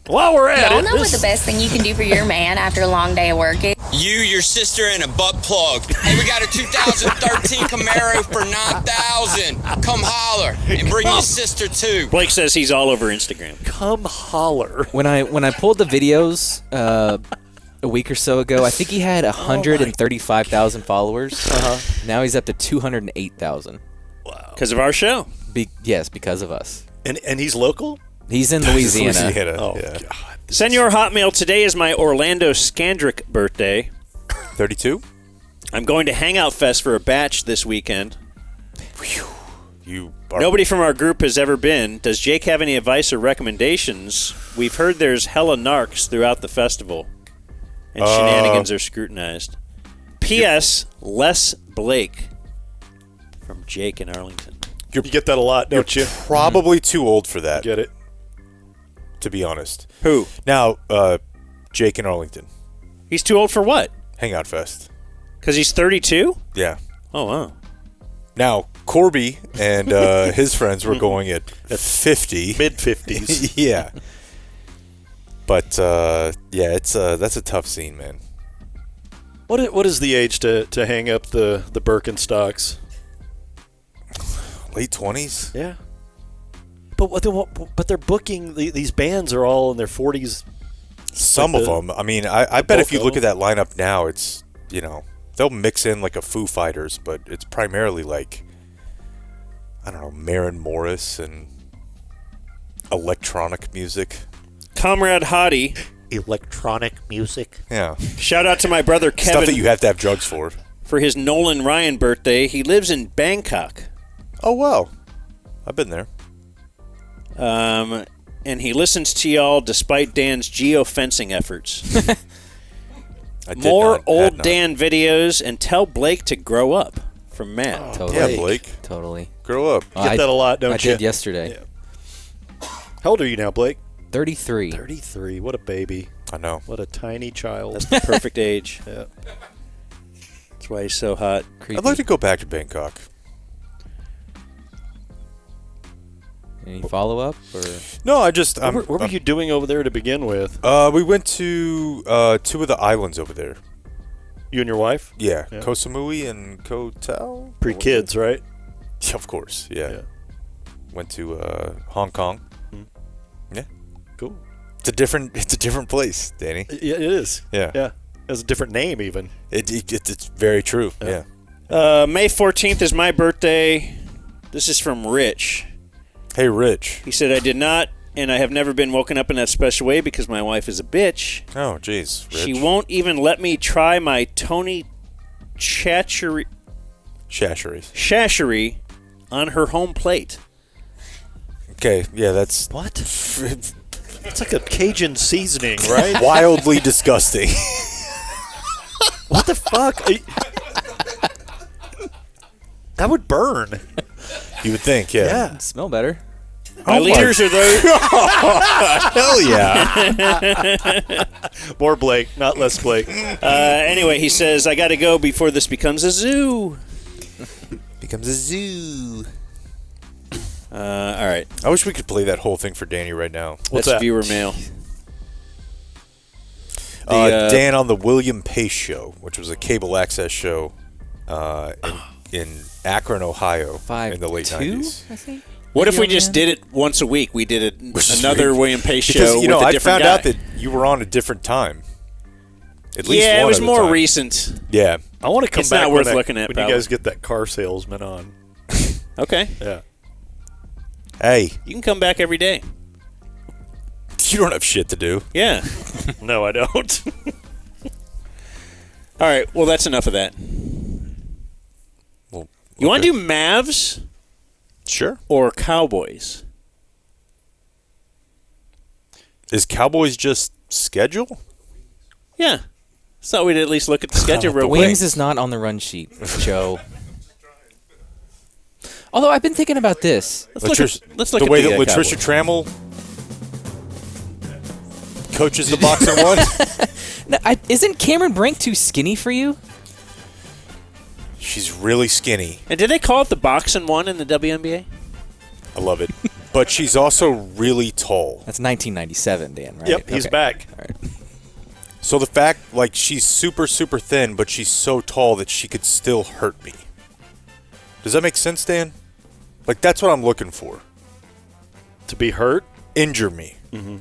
While we're at Y'all it, know what the best thing you can do for your man after a long day of work is? You, your sister, and a butt plug. Hey, we got a 2013 Camaro for 9,000. Come holler and bring your sister too. Blake says he's all over Instagram. come holler. when I pulled the videos a week or so ago, I think he had 135,000 followers. Now he's up to 208,000. Because of our show. Yes, because of us. And he's local? He's in Louisiana. Oh, Yeah. God. Send your hot mail. Today is my Orlando Skandrick birthday. 32? I'm going to Hangout Fest for a batch this weekend. You are Nobody from our group has ever been. Does Jake have any advice or recommendations? We've heard there's hella narcs throughout the festival, and shenanigans are scrutinized. P.S. Les Blake from Jake in Arlington. You get that a lot, don't you? probably too old for that, Get it? to be honest. Who? Now, Jake in Arlington. He's too old for what? Hangout Fest. Because he's 32? Yeah. Oh, wow. Now, Corby and his friends were going at 50. Mid-50s. Yeah. But, yeah, it's that's a tough scene, man. What is the age to hang up the Birkenstocks? Late 20s? Yeah. But they're booking these bands are all in their 40s. Some of them. I mean, I bet if you look at that lineup now, it's, they'll mix in like a Foo Fighters, but it's primarily like, I don't know, Maren Morris and electronic music. Comrade Hottie. Electronic music. Yeah. Shout out to my brother Kevin. Stuff that you have to have drugs for. For his Nolan Ryan birthday. He lives in Bangkok. Oh, wow. I've been there. And he listens to y'all despite Dan's geofencing efforts. More old Dan videos and tell Blake to grow up. From Matt. Totally. Yeah, Blake. Totally. Grow up. You get that a lot, don't you? I did yesterday. Yeah. How old are you now, Blake? 33. 33. What a baby. I know. What a tiny child. That's the perfect age. Yeah. That's why he's so hot. Creepy. I'd like to go back to Bangkok. Any follow-up? Or? No, I just... what were you doing over there to begin with? We went to 2 of the islands over there. You and your wife? Yeah. Koh Samui and Koh Tao. Pre-kids, right? Yeah, of course. Yeah. Went to Hong Kong. Yeah. Cool. It's a different place, Danny. Yeah, it is. Yeah. Yeah. It has a different name, even. It's very true. Yeah. May 14th is my birthday. This is from Rich. Hey, Rich. He said, I did not, and I have never been woken up in that special way because my wife is a bitch. Oh, jeez, Rich. She won't even let me try my Tony Chashery on her home plate. Okay, yeah, that's... What? It's like a Cajun seasoning, right? Wildly disgusting. What the fuck? That would burn. You would think, yeah. Yeah. It'd smell better. My leaders are those... Hell yeah. More Blake, not less Blake. Anyway, he says, I got to go before this becomes a zoo. Becomes a zoo. All right. I wish we could play that whole thing for Danny right now. What's That's that? viewer mail. Dan on the William Pace Show, which was a cable access show in Akron, Ohio, in the late 90s. I think. What if we just did it once a week? We did another William Pace show Because, with a I different found guy. out that you were on a different time. At least Yeah, one it was at a more time. recent. Yeah. I want to come It's back not when worth looking at, when pal. you guys get that car salesman on. Okay. Yeah. Hey, You can come back every day. you don't have shit to do. Yeah. No, I don't. All right. Well, that's enough of that. Well, You want to do Mavs Sure. or Cowboys? Is Cowboys just schedule? Yeah. So we'd at least look at the schedule real quick. Wings is not on the run sheet, Joe. Although I've been thinking about this. Let's look the at way the that Latricia Trammell coaches the boxing one. No, isn't Cameron Brink too skinny for you? She's really skinny. And did they call it the boxing one in the WNBA? I love it. But she's also really tall. That's 1997, Dan, right? Yep, he's back. All right. So the fact, she's super, super thin, but she's so tall that she could still hurt me. Does that make sense, Dan? That's what I'm looking for. To be hurt? Injure me. Mm-hmm.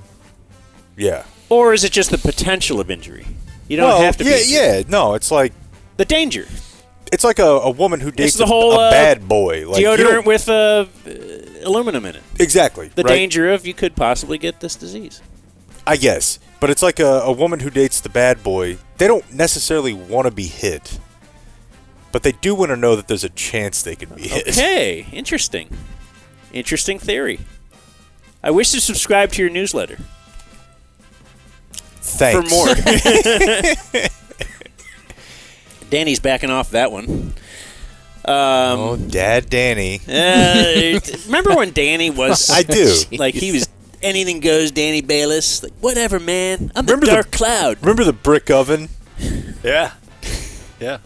Yeah. Or is it just the potential of injury? You don't have to be. Yeah. No, it's like... The danger. It's like a woman who dates the whole, a bad boy. Deodorant with aluminum in it. Exactly. The right? danger of you could possibly get this disease. I guess. But it's like a woman who dates the bad boy. They don't necessarily want to be hit. But they do want to know that there's a chance they can be hit. Okay. Interesting. Interesting theory. I wish to subscribe to your newsletter. Thanks. For more. Danny's backing off that one. Dad Danny. Remember when Danny was... I do. He was anything goes Danny Balis. Whatever, man. I'm the dark cloud. Remember the brick oven? Yeah. Yeah.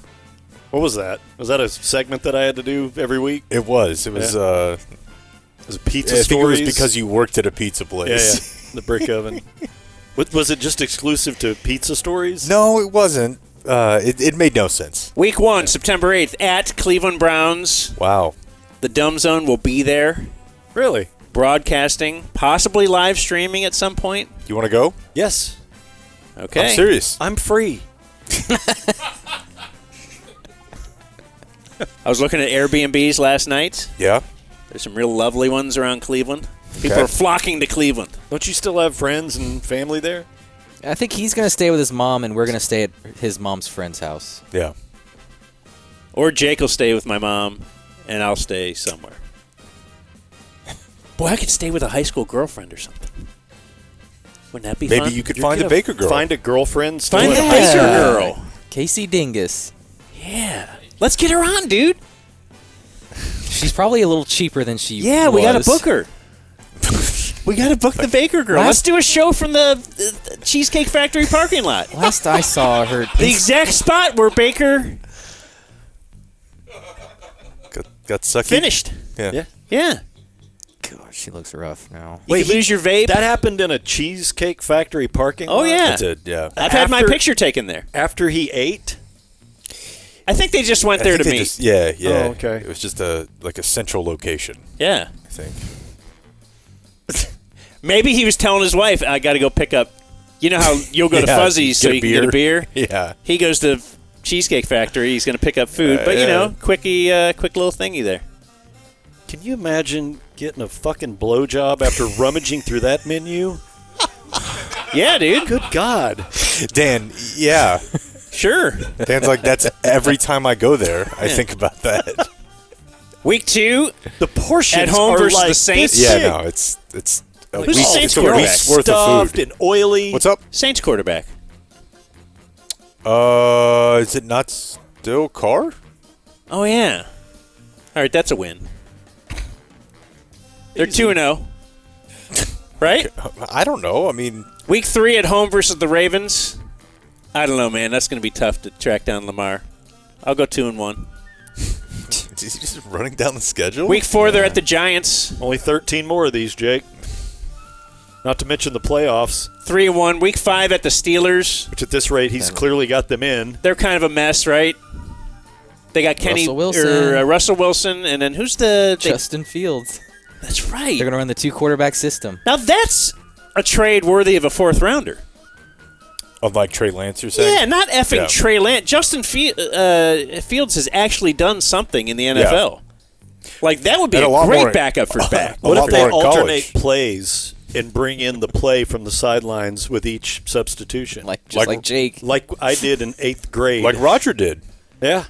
What was that? Was that a segment that I had to do every week? It was. It was, It was pizza I think stories. it was because you worked at a pizza place. Yeah. The brick oven. Was it just exclusive to pizza stories? No, it wasn't. It made no sense. Week 1, September 8th, at Cleveland Browns. Wow. The Dumb Zone will be there. Really? Broadcasting, possibly live streaming at some point. You want to go? Yes. Okay. I'm serious. I'm free. I was looking at Airbnbs last night. Yeah. There's some real lovely ones around Cleveland. People Okay. are flocking to Cleveland. Don't you still have friends and family there? I think he's going to stay with his mom, and we're going to stay at his mom's friend's house. Yeah. Or Jake will stay with my mom, and I'll stay somewhere. Boy, I could stay with a high school girlfriend or something. Wouldn't that be fun? Maybe you could find a Baker girl. Find a girlfriend. Still Find in a high Baker school. girl. Casey Dingus. Yeah. Let's get her on, dude. She's probably a little cheaper than she Yeah, was. we got to book her. We got to book the Baker girl. Let's do a show from the Cheesecake Factory parking lot. Last I saw her... The exact spot where Baker Got sucky. finished. Yeah. Yeah. God, she looks rough now. You could lose your vape. That happened in a Cheesecake Factory parking lot? Oh, yeah. That's it. Yeah. I've had my After- picture taken there. After he ate? I think they just went there to meet. Yeah. Oh, okay. It was just a central location, Yeah. I think. Maybe he was telling his wife, I got to go pick up. You know how you'll go to Yeah, Fuzzy's so get a you can get a beer? Yeah. He goes to Cheesecake Factory. He's going to pick up food. But, you know, quick little thingy there. Can you imagine getting a fucking blowjob after rummaging through that menu? Yeah, dude. Good God. Dan, yeah. Sure. Dan's like, that's every time I go there, I think about that. Week 2, The portions at home are versus like the Saints. this Yeah, big. no, it's a Who's the Saints it's a quarterback? week's worth of Stuffed food. and oily. What's up? Saints quarterback. Is it not still Carr? Oh, yeah. All right, that's a win. They're 2-0. Right? I don't know. I mean, Week 3 at home versus the Ravens. I don't know, man. That's going to be tough to track down Lamar. I'll go 2-1. is he just running down the schedule? Week 4, they're at the Giants. Only 13 more of these, Jake. Not to mention the playoffs, 3-1. Week 5 at the Steelers. which at this rate, he's clearly got them in. They're kind of a mess, right? They got Kenny Russell Wilson. Russell Wilson, and then who's the Justin Fields. That's right. They're going to run the 2-quarterback system. Now that's a trade worthy of a 4th rounder. Of like Trey Lance, you're saying? Yeah, not effing Yeah. Trey Lance. Justin Fields has actually done something in the NFL. Like that would be And a a lot great more- backup for his back. A What lot if they more in alternate college. plays and bring in the play from the sidelines with each substitution? Like Jake. Like I did in 8th grade. Like Roger did. yeah.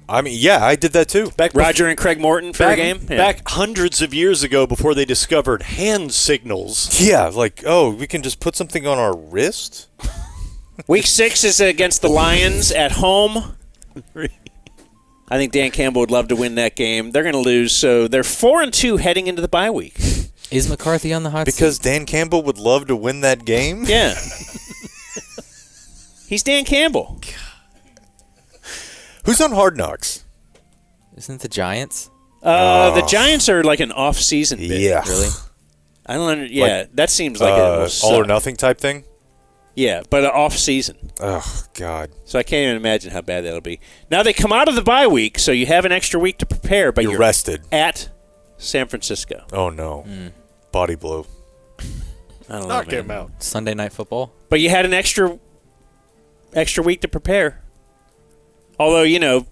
I mean, yeah, I did that too. Back Roger and Craig Morton for a game. Yeah. Back hundreds of years ago before they discovered hand signals. Yeah, like, oh, we can just put something on our wrist? Week 6 is against the Lions at home. I think Dan Campbell would love to win that game. They're going to lose, so they're 4-2 heading into the bye week. Is McCarthy on the hot Because seat? Dan Campbell would love to win that game? Yeah. He's Dan Campbell. Who's on Hard Knocks? Isn't it the Giants? The Giants are like an off-season bid. Yeah. Really? I don't. Yeah, that seems like it will All suck. or nothing type thing? Yeah, but an off-season. Oh, God. So I can't even imagine how bad that'll be. Now they come out of the bye week, so you have an extra week to prepare, but You're rested. at San Francisco. Oh, no. Body blow. I don't Knock know, man. him out. Sunday Night Football? But you had an extra week to prepare. Although, you know,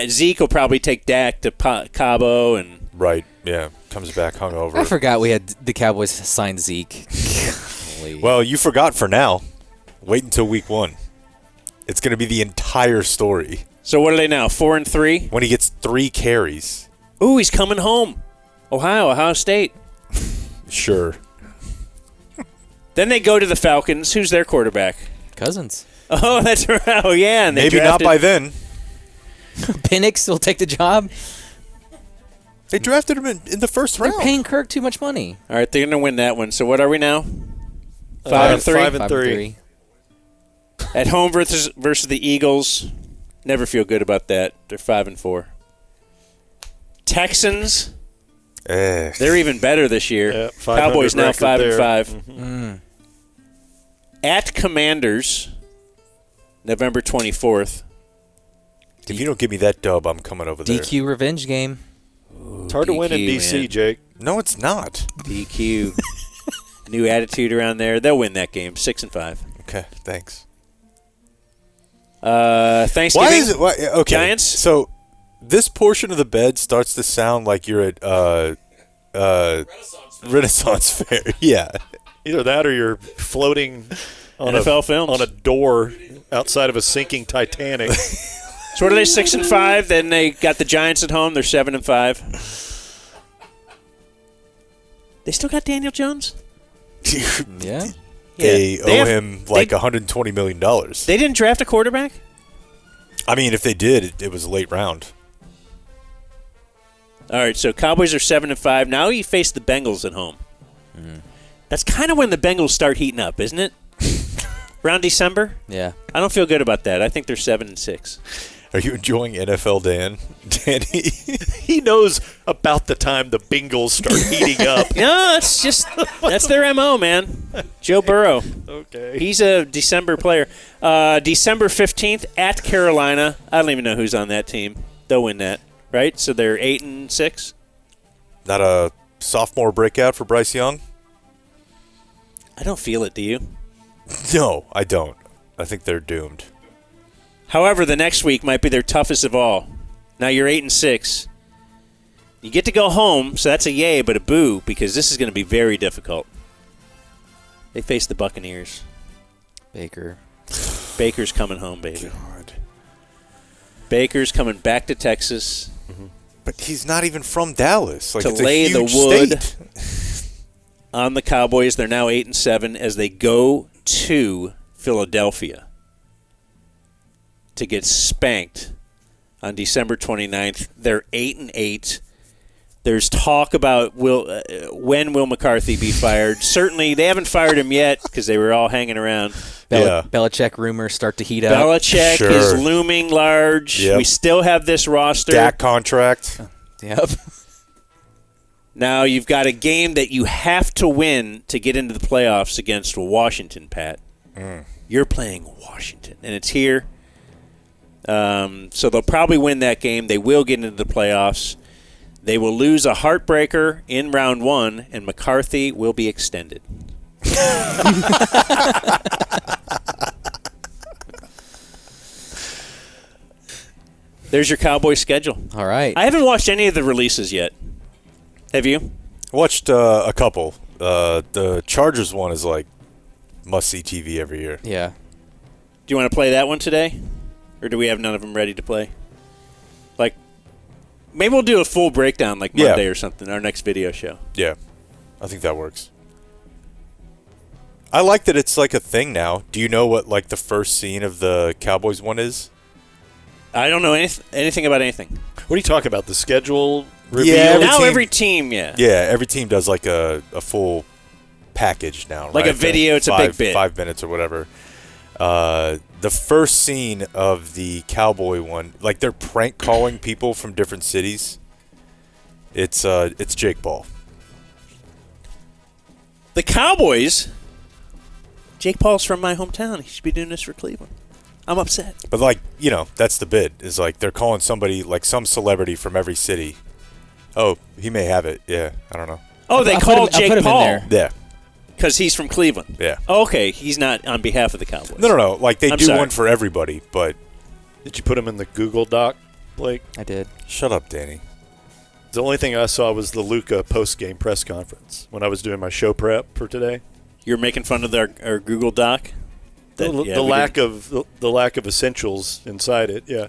Zeke will probably take Dak to Cabo and Right, yeah. Comes back hungover. I forgot we had the Cowboys sign Zeke. Golly. Well, you forgot for now. Wait until week 1. It's going to be the entire story. So what are they now? 4-3? When he gets 3 carries. Ooh, he's coming home. Ohio State. Sure. Then they go to the Falcons. Who's their quarterback? Cousins. Oh, that's right. Oh, yeah. And they Maybe not drafted- by then. Penix will take the job. They drafted him in the first They're round. paying Kirk too much money. All right, they're going to win that one. So what are we now? 5-3? 5-3. At home versus the Eagles. Never feel good about that. They're 5-4. Texans. They're even better this year. Yeah, 500 Cowboys now record there. 5-5. At Commanders. November 24th. If you don't give me that dub, I'm coming over there. DQ revenge game. It's hard to win in DQ, D.C., man. Jake. No, it's not. DQ. New attitude around there. They'll win that game, 6-5. Okay, thanks. Thanksgiving. Why is it? Okay, Giants? So this portion of the bed starts to sound like you're at Renaissance Fair. Yeah. Either that or you're floating on NFL films. on a door outside of a sinking Titanic. So what are they, 6-5? Then they got the Giants at home. They're 7-5. They still got Daniel Jones? Yeah. They owe have- him like $120 million. They didn't draft a quarterback? I mean, if they did, it was a late round. All right, so Cowboys are 7-5. Now you face the Bengals at home. That's kind of when the Bengals start heating up, isn't it? Around December? Yeah. I don't feel good about that. I think they're 7-6. Are you enjoying NFL, Danny? He knows about the time the Bengals start heating up. No, it's just that's their MO, man. Joe Burrow. Okay. He's a December player. December 15th at Carolina. I don't even know who's on that team. They'll win that, right? So they're 8-6. Not a sophomore breakout for Bryce Young? I don't feel it, do you? No, I don't. I think they're doomed. However, the next week might be their toughest of all. Now you're 8-6. You get to go home, so that's a yay, but a boo, because this is going to be very difficult. They face the Buccaneers. Baker's coming home, baby. God. Baker's coming back to Texas. But he's not even from Dallas. Like, To it's lay a the huge wood. state. On the Cowboys, they're now 8-7 as they go to Philadelphia to get spanked on December 29th. They're 8-8. There's talk about when will McCarthy be fired. Certainly, they haven't fired him yet because they were all hanging around. Belichick rumors start to heat up. Belichick Sure. is looming large. Yep. We still have this roster. Dak contract. Yep. Now you've got a game that you have to win to get into the playoffs against Washington, Pat. You're playing Washington, and it's here. So they'll probably win that game. They will get into the playoffs. They will lose a heartbreaker in round one, and McCarthy will be extended. There's your Cowboy schedule. All right. I haven't watched any of the releases yet. Have you? Watched a couple. The Chargers one is like must-see TV every year. Yeah. Do you want to play that one today? Or do we have none of them ready to play? Like, maybe we'll do a full breakdown like Monday or something, our next video show. Yeah, I think that works. I like that it's like a thing now. Do you know what like the first scene of the Cowboys one is? I don't know anything about anything. What are you talking about? The schedule reveal? Yeah, Every team, Yeah, every team does like a full package now. Like right? a video, it's a big bit. 5 minutes or whatever. The first scene of the Cowboy one, like they're prank calling people from different cities. It's Jake Paul. The Cowboys? Jake Paul's from my hometown. He should be doing this for Cleveland. I'm upset. But like, you know, that's the bid. Is like they're calling somebody, like some celebrity from every city. Oh, he may have it. Yeah, I don't know. Oh, they I'll called put him Jake in Paul there. Yeah. because he's from Cleveland. Yeah. Oh, okay, he's not on behalf of the Cowboys. No. Like they I'm do sorry. one for everybody, but Did you put him in the Google Doc, Blake? I did. shut up, Danny. The only thing I saw was the Luka post-game press conference when I was doing my show prep for today. You're making fun of our Google Doc. The lack of essentials inside it. Yeah.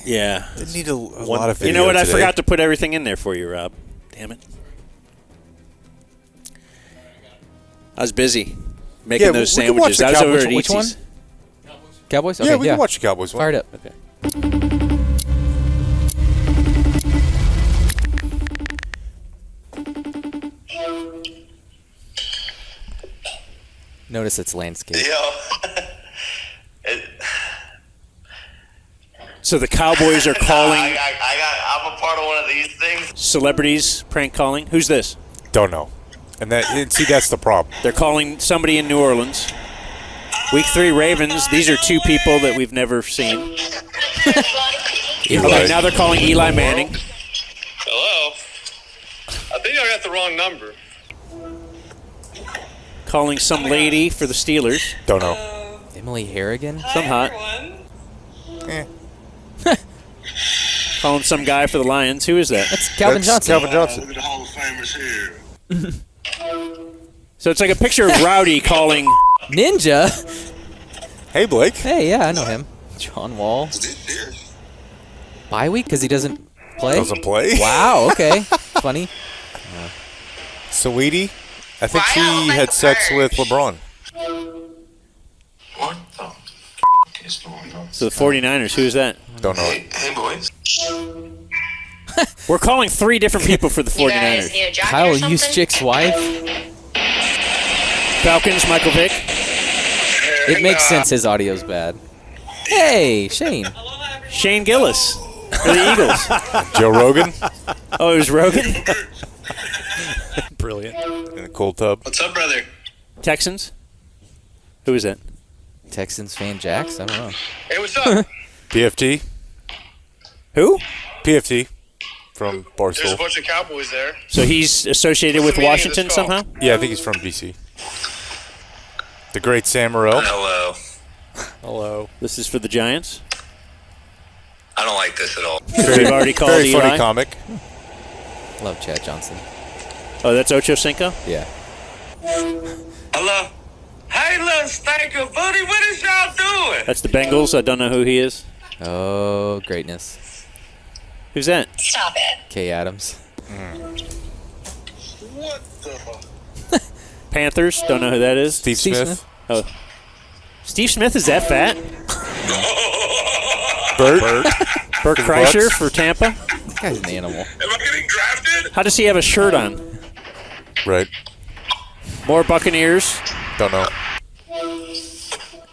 Yeah. Didn't need a lot of video. You know what? I today. forgot to put everything in there for you, Rob. Damn it. I was busy making those we can watch sandwiches. the I was over Cowboys. at Which one? Easy's. Cowboys? Okay, Yeah, we can watch the Cowboys one. Fired up. Okay. Notice it's landscape. So the Cowboys are calling I'm a part of one of these things. celebrities prank calling. Who's this? Don't know. And see, that's the problem. They're calling somebody in New Orleans. Week 3 Ravens. These are two people that we've never seen. Eli. Okay, now they're calling Eli Manning. Hello? I think I got the wrong number. Calling some lady for the Steelers. Don't know. Emily Harrigan? Some hot. Calling some guy for the Lions. Who is that? That's Calvin Johnson. Calvin Johnson. Look at the Hall of Famers here. So it's like a picture of Rowdy calling Ninja? Hey, Blake. Hey, yeah, I know him. John Wall. Bye week because he doesn't play? Doesn't play? Wow, okay. Funny. Saweetie, I think she had sex with LeBron. What the is going on? So the 49ers. Who is that? Don't know. Hey, boys. We're calling 3 different people for the 49ers. Kyle Juszczyk's wife? Falcons, Michael Vick. It makes sense his audio's bad. Hey, Shane. Shane Gillis for the Eagles. Joe Rogan Oh, it was Rogan. Brilliant. in a cold tub. What's up, brother? Texans. Who is that? Texans fan Jax? I don't know. Hey, what's up? PFT. Who? PFT from There's a Barstool. bunch of Cowboys there. So he's associated with What's the meaning of Washington this call? somehow? Yeah, I think he's from BC. The great Sam Morril. Hello. Hello. This is for the Giants. I don't like this at all. We've already called Very Eli. funny comic. Love Chad Johnson. Oh, that's Ocho Cinco? Yeah. Hello. Hey, little stinker booty, what is y'all doing? That's the Bengals. I don't know who he is. Oh, greatness. Who's that? Stop it. Kay Adams. What the? Panthers. Don't know who that is. Steve Steve Smith. Oh. Steve Smith is that fat? Bert. Burt the Kreischer Bucks. for Tampa? That guy's an animal. Am I getting drafted? How does he have a shirt on? Right. More Buccaneers. Don't know.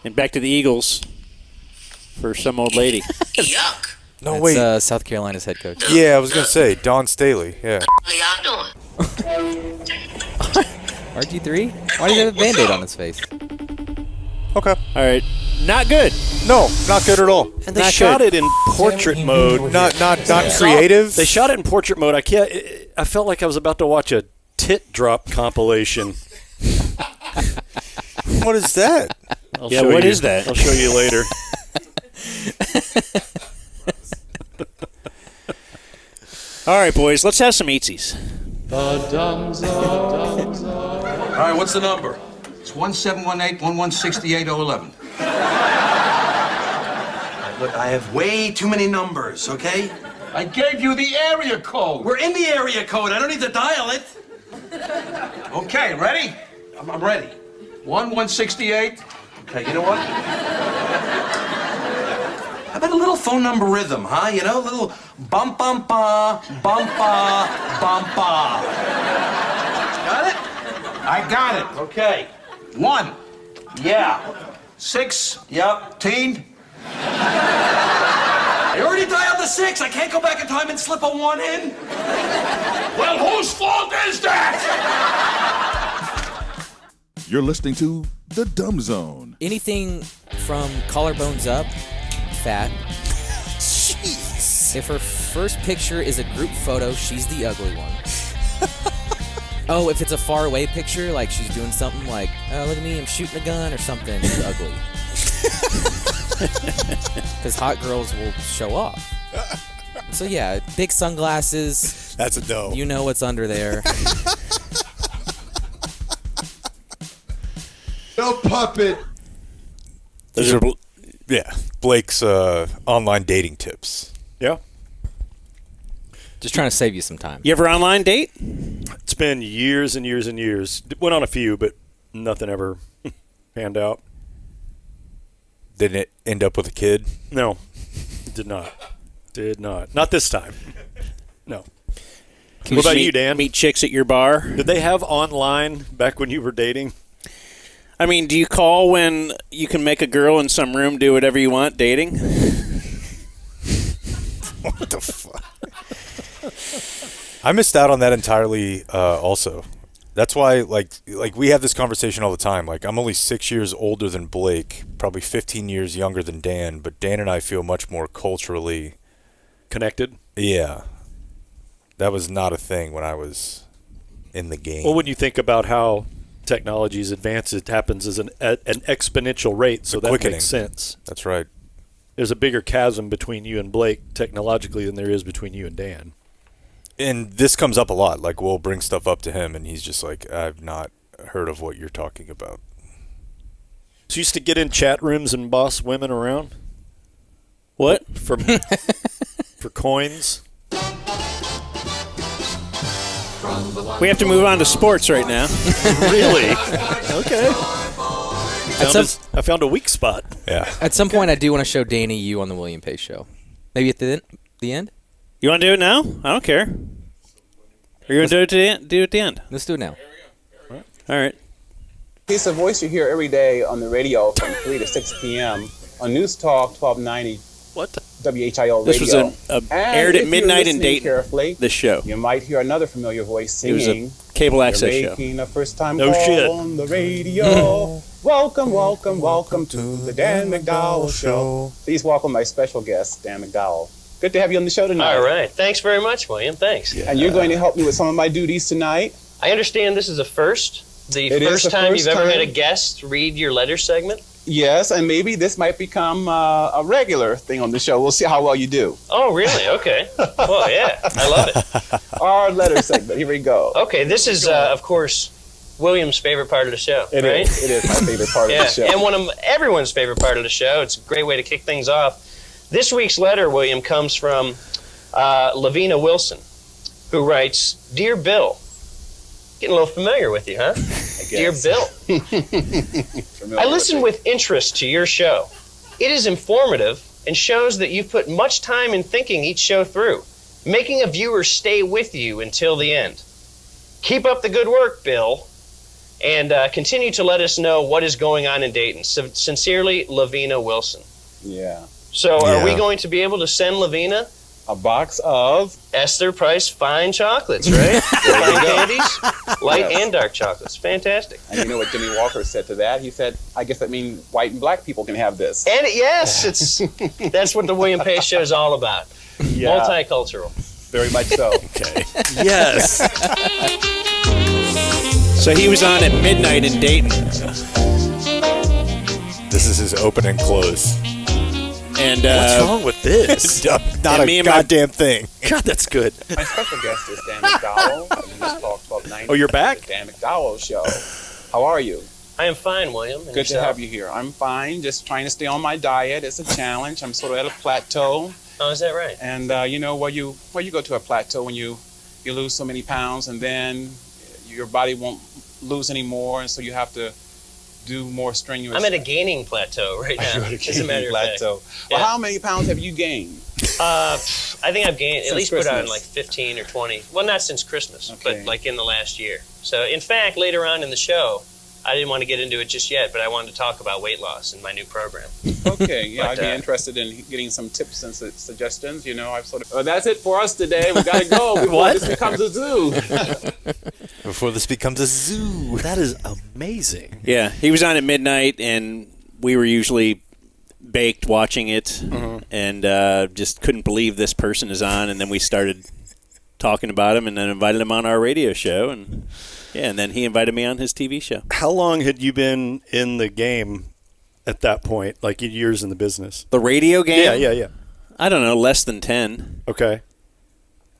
And back to the Eagles for some old lady. Yuck. No, That's wait. South Carolina's head coach. Yeah, I was going to say Don Staley. Yeah. How y'all doing? RG3? Why do you have a Band-Aid on his face? Okay. All right. Not good. No, not good at all. And they Not shot good. it in portrait mode. Not creative. They shot it in portrait mode. I felt like I was about to watch a tit drop compilation. What is that? I'll Yeah, show what you. is that? I'll show you later. All right, boys. Let's have some eatsies. All right, what's the number? It's 1718-1168-011. Look, I have way too many numbers, okay? I gave you the area code. We're in the area code. I don't need to dial it. Okay, ready? I'm ready. 1168. Okay, you know what? How about a little phone number rhythm, huh? You know, a little bum bum ba, bum ba, bum ba. Got it? I got it. Okay. 1, Yeah. 16. I already dialed the 6. I can't go back in time and slip a 1 in. Well, whose fault is that? You're listening to The Dumb Zone. Anything from collarbones up, fat. Jeez. If her first picture is a group photo, she's the ugly one. Oh, if it's a far away picture, like she's doing something like, oh, look at me, I'm shooting a gun or something, she's ugly. Because hot girls will show off. So yeah, big sunglasses. That's a no. You know what's under there. No puppet. These are, yeah, Blake's online dating tips. Yeah. Just trying to save you some time. You ever online date? It's been years and years and years. Went on a few, but nothing ever panned out. Didn't it end up with a kid? No, did not. Did not. Not this time. No. What about you, Dan? Meet chicks at your bar? Did they have online back when you were dating? I mean, do you call when you can make a girl in some room do whatever you want dating? What the fuck? I missed out on that entirely also. That's why, like we have this conversation all the time. Like, I'm only 6 years older than Blake, probably 15 years younger than Dan, but Dan and I feel much more culturally connected. Yeah. That was not a thing when I was in the game. Well, when you think about how technology's advanced, it happens as an exponential rate, so that quickening. makes sense. That's right. There's a bigger chasm between you and Blake technologically than there is between you and Dan. And this comes up a lot. Like, we'll bring stuff up to him, and he's just like, I've not heard of what you're talking about. So you used to get in chat rooms and boss women around? What? For coins? We have to move on to sports right now. Really? Okay. I found a weak spot. Yeah. At some point, I do want to show Danny you on the William Pace show. Maybe at the end? You want to do it now? I don't care. Are you going to do it at the end? Let's do it now. All right. Piece of voice you hear every day on the radio from 3 to 6 p.m. on News Talk 1290. What? WHIO radio. This was aired at midnight in Dayton. Carefully, this show. You might hear another familiar voice singing. It was a cable access show. Making a first-time No call shit. on the radio. Welcome, welcome, welcome to the Dan McDowell Show. Please welcome my special guest, Dan McDowell. Good to have you on the show tonight. All right. Thanks very much, William. Thanks. And you're going to help me with some of my duties tonight. I understand this is a first. The first time you've ever had a guest read your letter segment? Yes, and maybe this might become a regular thing on the show. We'll see how well you do. Oh, really? Okay. Well, yeah. I love it. Our letter segment. Here we go. Okay. This is, of course, William's favorite part of the show, right? It is my favorite part of the show. And one of everyone's favorite part of the show. It's a great way to kick things off. This week's letter, William, comes from Lavina Wilson, who writes, Dear Bill. Getting a little familiar with you, huh? Dear Bill. I listen with interest to your show. It is informative and shows that you've put much time in thinking each show through, making a viewer stay with you until the end. Keep up the good work, Bill, and continue to let us know what is going on in Dayton. Sincerely, Lavina Wilson. Yeah. So are we going to be able to send Lavina a box of Esther Price fine chocolates, right? Fine candies, light and dark chocolates. Fantastic. And you know what Jimmy Walker said to that? He said, I guess that means white and black people can have this. And yes, that's what the William Pace show is all about. Yeah. Multicultural. Very much so. Okay. Yes. So he was on at midnight in Dayton. This is his open and close. And what's wrong with this? Not a goddamn thing. God, that's good. My special guest is Dan McDowell. Of News Talk 1290. Oh, you're back? The Dan McDowell Show. How are you? I am fine, William. And Good to have you here. I'm fine. Just trying to stay on my diet. It's a challenge. I'm sort of at a plateau. Oh, is that right? And you know, where you go to a plateau when you lose so many pounds, and then your body won't lose any more, and so you have to do more strenuous. I'm at a gaining plateau right now. As a matter of fact. Well, Yeah. how many pounds have you gained? I think I've gained Since at least put on Christmas. like 15 or 20. Well, not since Christmas, Okay. but like in the last year. So, in fact, later on in the show, I didn't want to get into it just yet, but I wanted to talk about weight loss in my new program. Okay, yeah, But, I'd be interested in getting some tips and suggestions. You know, I've sort of. That's it for us today. We got to go before this becomes a zoo. Before this becomes a zoo. That is amazing. Yeah, he was on at midnight, and we were usually baked watching it, and just couldn't believe this person is on. And then we started talking about him, and then invited him on our radio show, and then he invited me on his TV show. How long had you been in the game at that point, like years in the business? The radio game? Yeah. I don't know, less than 10. Okay.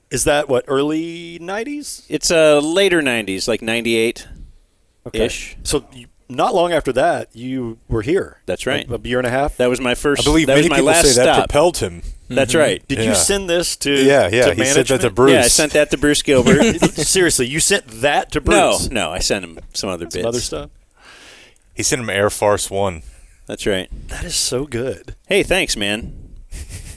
Is that what, early 90s? It's later 90s, like 98-ish. So not long after that, you were here. That's right. A year and a half? That was my first. I believe that many was my people last say that stop. propelled him. That's right. Did you send this to Yeah, to he management? said that to Bruce. Yeah, I sent that to Bruce Gilbert. Seriously, you sent that to Bruce? No, I sent him some other bits. Some other stuff? He sent him Air Farce 1. That's right. That is so good. Hey, thanks, man.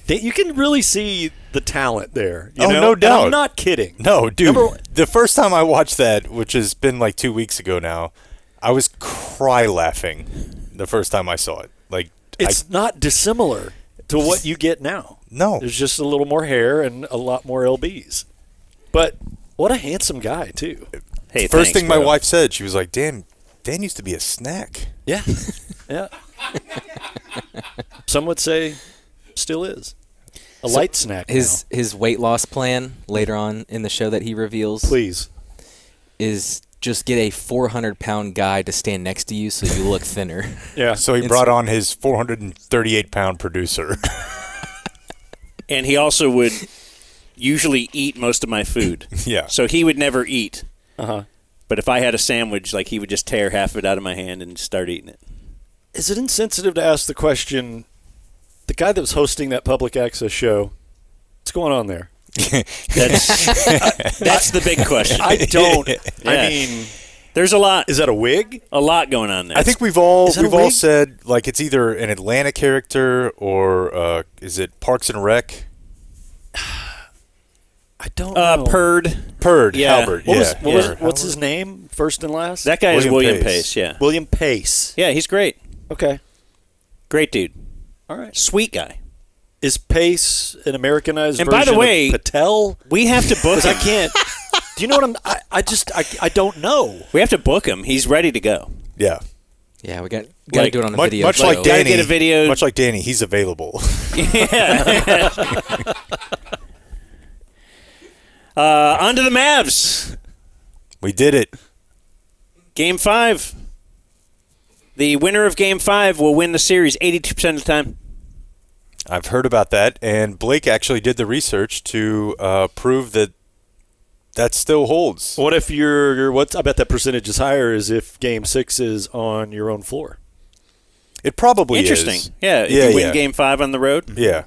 You can really see the talent there. You Oh, know? no And doubt. I'm not kidding. No, dude. Number- The first time I watched that, which has been like 2 weeks ago now, I was cry laughing the first time I saw it. Like, It's not dissimilar to what you get now. No. There's just a little more hair and a lot more LBs. But what a handsome guy, too. Hey, First thanks, thing my bro. wife said, she was like, Dan used to be a snack. Yeah. Yeah. Some would say still is. A light snack His weight loss plan later on in the show that he reveals, please, is just get a 400-pound guy to stand next to you so you look thinner. Yeah. So he brought on his 438-pound producer. And he also would usually eat most of my food. Yeah. So he would never eat. Uh-huh. But if I had a sandwich, like, he would just tear half of it out of my hand and start eating it. Is it insensitive to ask the question, the guy that was hosting that public access show, what's going on there? That's the big question. I don't. Yeah. I mean, there's a lot. Is that a wig? A lot going on there. I think we've all Is that a wig? said, like, it's either an Atlanta character or is it Parks and Rec? I don't know. Purd. Yeah. Halbert. What's his name, first and last? That guy is William Pace, yeah. William Pace. Yeah, he's great. Okay. Great dude. All right. Sweet guy. Is Pace an Americanized And version by the way, of Patel? We have to book Because I him. can't. Do you know what I don't know. We have to book him. He's ready to go. Yeah. Yeah, we got to do it on a video. Much like show. Danny, get a video. Much like Danny, he's available. Yeah. On to the Mavs. We did it. Game 5. The winner of Game 5 will win the series 82% of the time. I've heard about that, and Blake actually did the research to prove that still holds. What if I bet that percentage is higher is if Game 6 is on your own floor. It probably Interesting. is. Yeah, if you win Game 5 on the road. Yeah.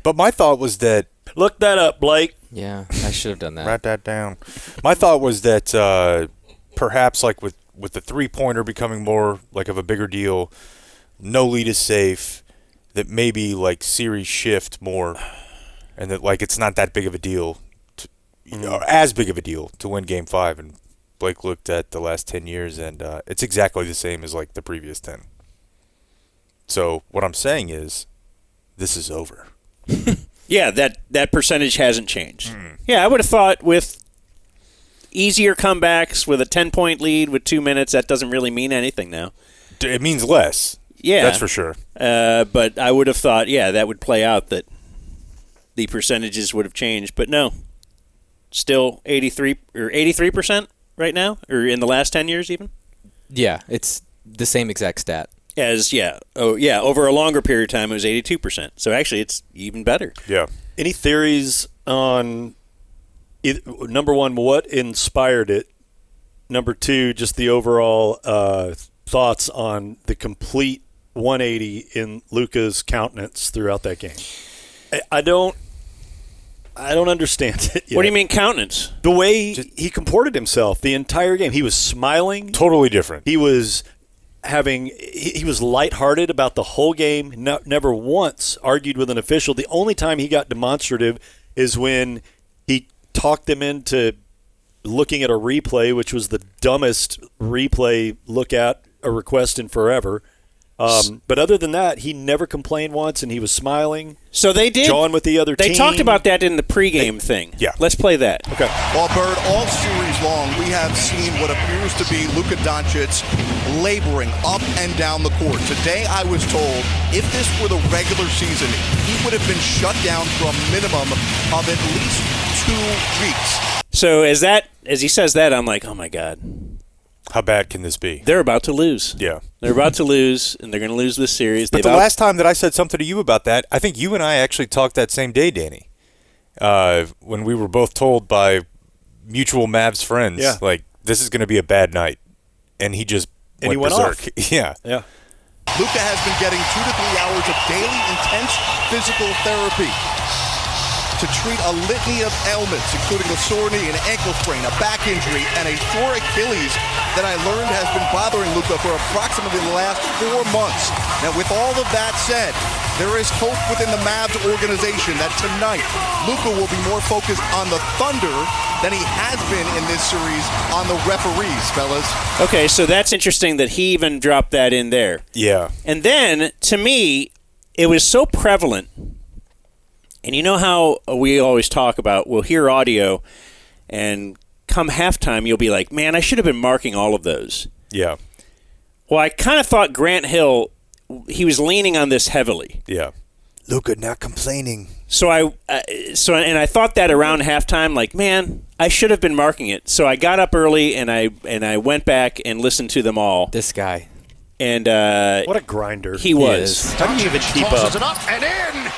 But my thought was that... Look that up, Blake. Yeah, I should have done that. Write that down. My thought was that perhaps like with the three-pointer becoming more like of a bigger deal, no lead is safe, that maybe like series shift more, and that like it's not that big of a deal, as big of a deal to win Game 5. And Blake looked at the last 10 years, and it's exactly the same as like the previous 10. So what I'm saying is, this is over. Yeah, that percentage hasn't changed. Yeah, I would have thought with easier comebacks, with a 10-point lead with 2 minutes, that doesn't really mean anything now. It means less. Yeah. That's for sure. But I would have thought, that would play out, that the percentages would have changed. But no, still 83% right now, or in the last 10 years even? Yeah, it's the same exact stat. Over a longer period of time, it was 82%. So actually, it's even better. Yeah. Any theories on, number one, what inspired it? Number two, just the overall thoughts on the complete 180 in Luka's countenance throughout that game. I don't understand it yet. What do you mean countenance? The way he comported himself the entire game. He was smiling. Totally different. He was he was lighthearted about the whole game. Never once argued with an official. The only time he got demonstrative is when he talked them into looking at a replay, which was the dumbest replay look at a request in forever. But other than that, he never complained once, and he was smiling. So they did. Jawing with the other team. They talked about that in the pregame thing. Yeah. Let's play that. Okay. Well, Bird, all series long, we have seen what appears to be Luka Doncic laboring up and down the court. Today, I was told if this were the regular season, he would have been shut down for a minimum of at least 2 weeks. So as he says that, I'm like, oh my God. How bad can this be? They're about to lose. Yeah. They're about to lose, and they're going to lose this series. But the last time that I said something to you about that, I think you and I actually talked that same day, Danny, when we were both told by mutual Mavs friends, like, this is going to be a bad night. And he just went berserk. Yeah. Yeah. Luka has been getting 2 to 3 hours of daily intense physical therapy to treat a litany of ailments, including a sore knee, an ankle sprain, a back injury, and a sore Achilles that I learned has been bothering Luka for approximately the last 4 months. Now, with all of that said, there is hope within the Mavs organization that tonight Luka will be more focused on the Thunder than he has been in this series on the referees, fellas. Okay, so that's interesting that he even dropped that in there. Yeah. And then, to me, it was so prevalent. And you know how we always talk about, we'll hear audio and come halftime, you'll be like, man, I should have been marking all of those. Yeah. Well, I kind of thought Grant Hill, he was leaning on this heavily. Yeah. Luka not complaining. So I thought that around halftime, like, man, I should have been marking it. So I got up early and I went back and listened to them all. This guy. And what a grinder he was. How do you even keep tosses up? it up and in.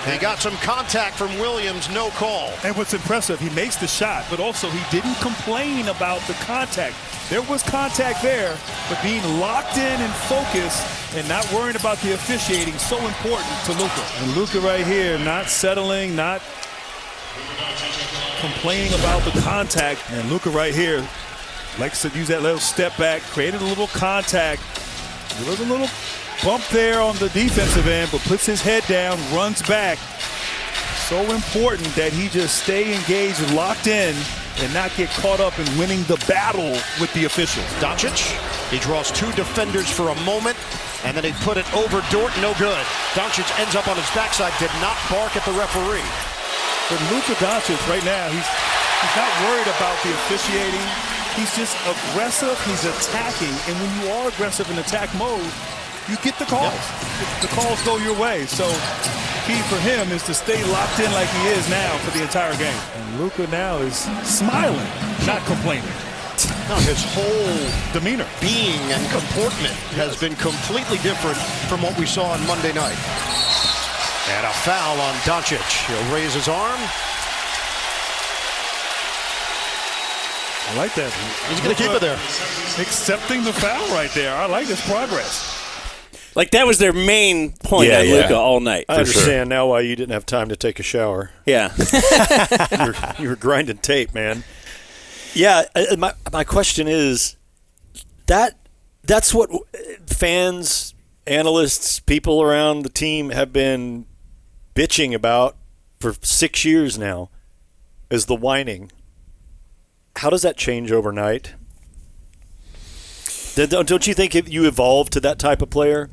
He got some contact from Williams, no call. And what's impressive, he makes the shot, but also he didn't complain about the contact. There was contact there, but being locked in and focused and not worrying about the officiating, so important to Luka. And Luka right here, not settling, not complaining about the contact. And Luka right here likes to use that little step back, created a little contact. There was a little bump there on the defensive end, but puts his head down, runs back. So important that he just stay engaged, locked in, and not get caught up in winning the battle with the officials. Doncic, he draws two defenders for a moment, and then he put it over Dort, no good. Doncic ends up on his backside, did not bark at the referee. But Luka Doncic right now, he's not worried about the officiating. He's just aggressive, he's attacking, and when you are aggressive in attack mode, you get the calls. Yep. The calls go your way. So key for him is to stay locked in like he is now for the entire game. And Luka now is smiling, not complaining. No, his whole demeanor, being and comportment has been completely different from what we saw on Monday night. And a foul on Doncic. He'll raise his arm. I like that. He's going to keep it there. Accepting the foul right there. I like this progress. Like, that was their main point on Luka all night. I understand now why you didn't have time to take a shower. Yeah. you were grinding tape, man. Yeah, my question is, that's what fans, analysts, people around the team have been bitching about for 6 years now, is the whining. How does that change overnight? Don't you think you evolved to that type of player?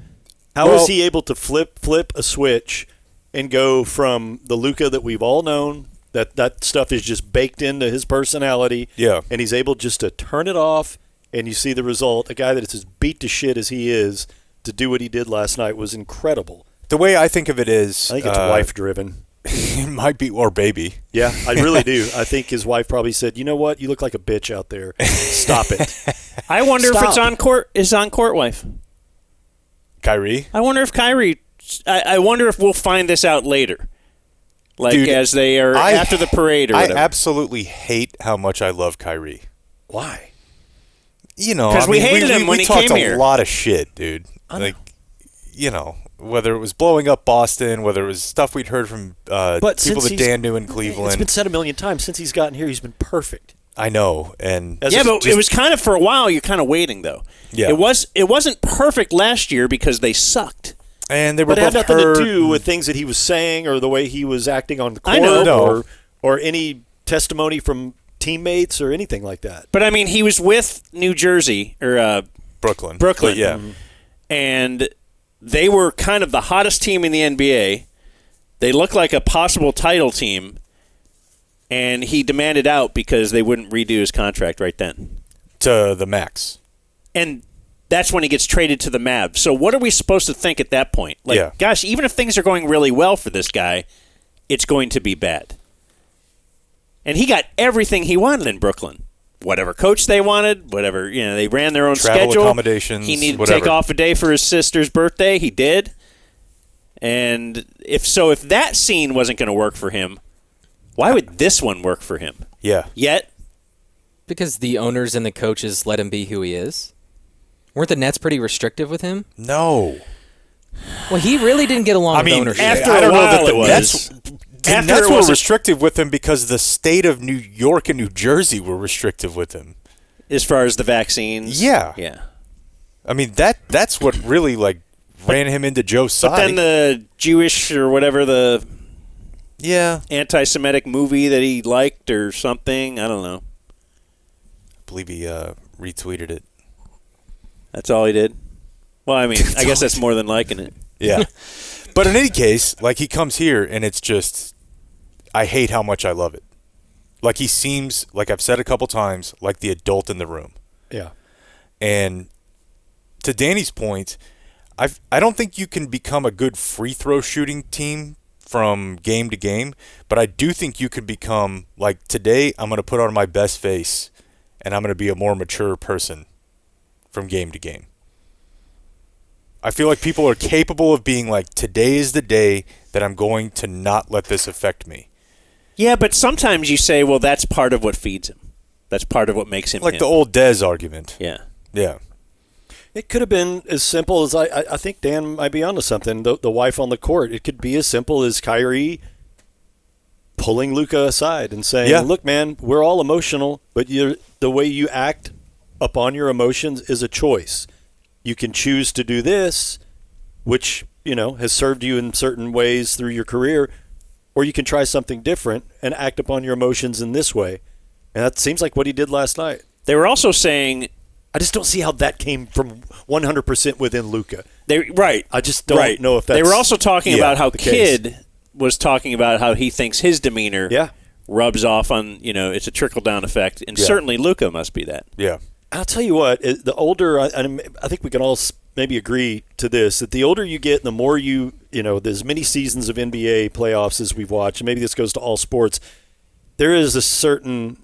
How is he able to flip a switch and go from the Luka that we've all known, that stuff is just baked into his personality, and he's able just to turn it off, and you see the result. A guy that is as beat to shit as he is, to do what he did last night was incredible. The way I think of it is, I think it's wife-driven. It might be, or baby. Yeah, I really do. I think his wife probably said, "You know what? You look like a bitch out there. Stop it." I wonder if it's on court. Is on court wife Kyrie? I wonder if Kyrie. I wonder if we'll find this out later, like Dude, as they are after the parade or whatever. I absolutely hate how much I love Kyrie. Why? You know, because we hated him when he came here. We talked a lot of shit, dude. Like, you know. Whether it was blowing up Boston, whether it was stuff we'd heard from people that Dan knew in Cleveland. It's been said a million times. Since he's gotten here, he's been perfect. I know. And but it was kind of, for a while, you're kind of waiting, though. Yeah. It wasn't perfect last year because they sucked. And they were but it had both nothing hurt. to do with things that he was saying or the way he was acting on the court. I know. Or any testimony from teammates or anything like that. But, I mean, he was with New Jersey, or Brooklyn. Brooklyn. But, yeah. And they were kind of the hottest team in the NBA. They looked like a possible title team, and he demanded out because they wouldn't redo his contract right then. To the max. And that's when he gets traded to the Mavs. So what are we supposed to think at that point? Like, gosh, even if things are going really well for this guy, it's going to be bad. And he got everything he wanted in Brooklyn. Whatever coach they wanted, whatever, they ran their own Travel schedule. accommodations, He needed whatever. to take off a day for his sister's birthday. He did. And if that scene wasn't going to work for him, why would this one work for him? Yeah. Yet? Because the owners and the coaches let him be who he is. Weren't the Nets pretty restrictive with him? No. Well, he really didn't get along with ownership. After I a don't know while that it was. The Nets were restrictive with him because the state of New York and New Jersey were restrictive with him. As far as the vaccines? Yeah. Yeah. I mean, that's what really, ran him into Joe's side. But then the Jewish or whatever the anti-Semitic movie that he liked or something, I don't know. I believe he retweeted it. That's all he did? Well, I mean, I guess that's more than liking it. Yeah. But in any case, he comes here and it's just, I hate how much I love it. Like he seems, like I've said a couple times, like the adult in the room. Yeah. And to Danny's point, I don't think you can become a good free throw shooting team from game to game, but I do think you could become, like, today I'm going to put on my best face and I'm going to be a more mature person from game to game. I feel like people are capable of being like, today is the day that I'm going to not let this affect me. Yeah, but sometimes you say, well, that's part of what feeds him. That's part of what makes him like him. the old Dez argument. Yeah. Yeah. It could have been as simple as I think Dan might be onto something. The wife on the court. It could be as simple as Kyrie pulling Luka aside and saying, "Look, man, we're all emotional, but the way you act upon your emotions is a choice. You can choose to do this, which has served you in certain ways through your career, or you can try something different and act upon your emotions in this way." And that seems like what he did last night. They were also saying, I just don't see how that came from 100% within Luka. Right. I just don't know if that's They were also talking about how the case. Kidd was talking about how he thinks his demeanor rubs off on, it's a trickle-down effect. And certainly Luka must be that. Yeah. I'll tell you what, the older, I think we can all maybe agree to this, that the older you get, the more there's many seasons of NBA playoffs as we've watched, and maybe this goes to all sports, there is a certain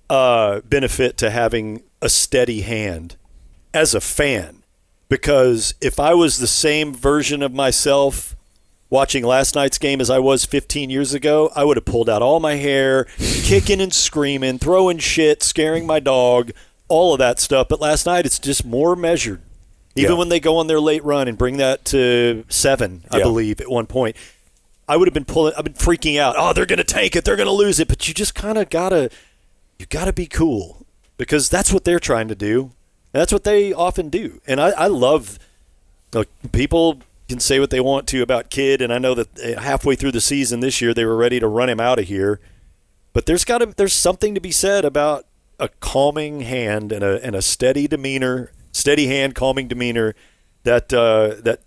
benefit to having a steady hand as a fan. Because if I was the same version of myself watching last night's game as I was 15 years ago, I would have pulled out all my hair, kicking and screaming, throwing shit, scaring my dog, all of that stuff. But last night it's just more measured. Even when they go on their late run and bring that to 7, I believe, at one point, I've been freaking out. Oh, they're going to tank it. They're going to lose it. But you just kind of gotta be cool, because that's what they're trying to do. And that's what they often do. And I love, people can say what they want to about Kidd, and I know that halfway through the season this year they were ready to run him out of here. But there's something to be said about a calming hand and a steady demeanor, steady hand, calming demeanor that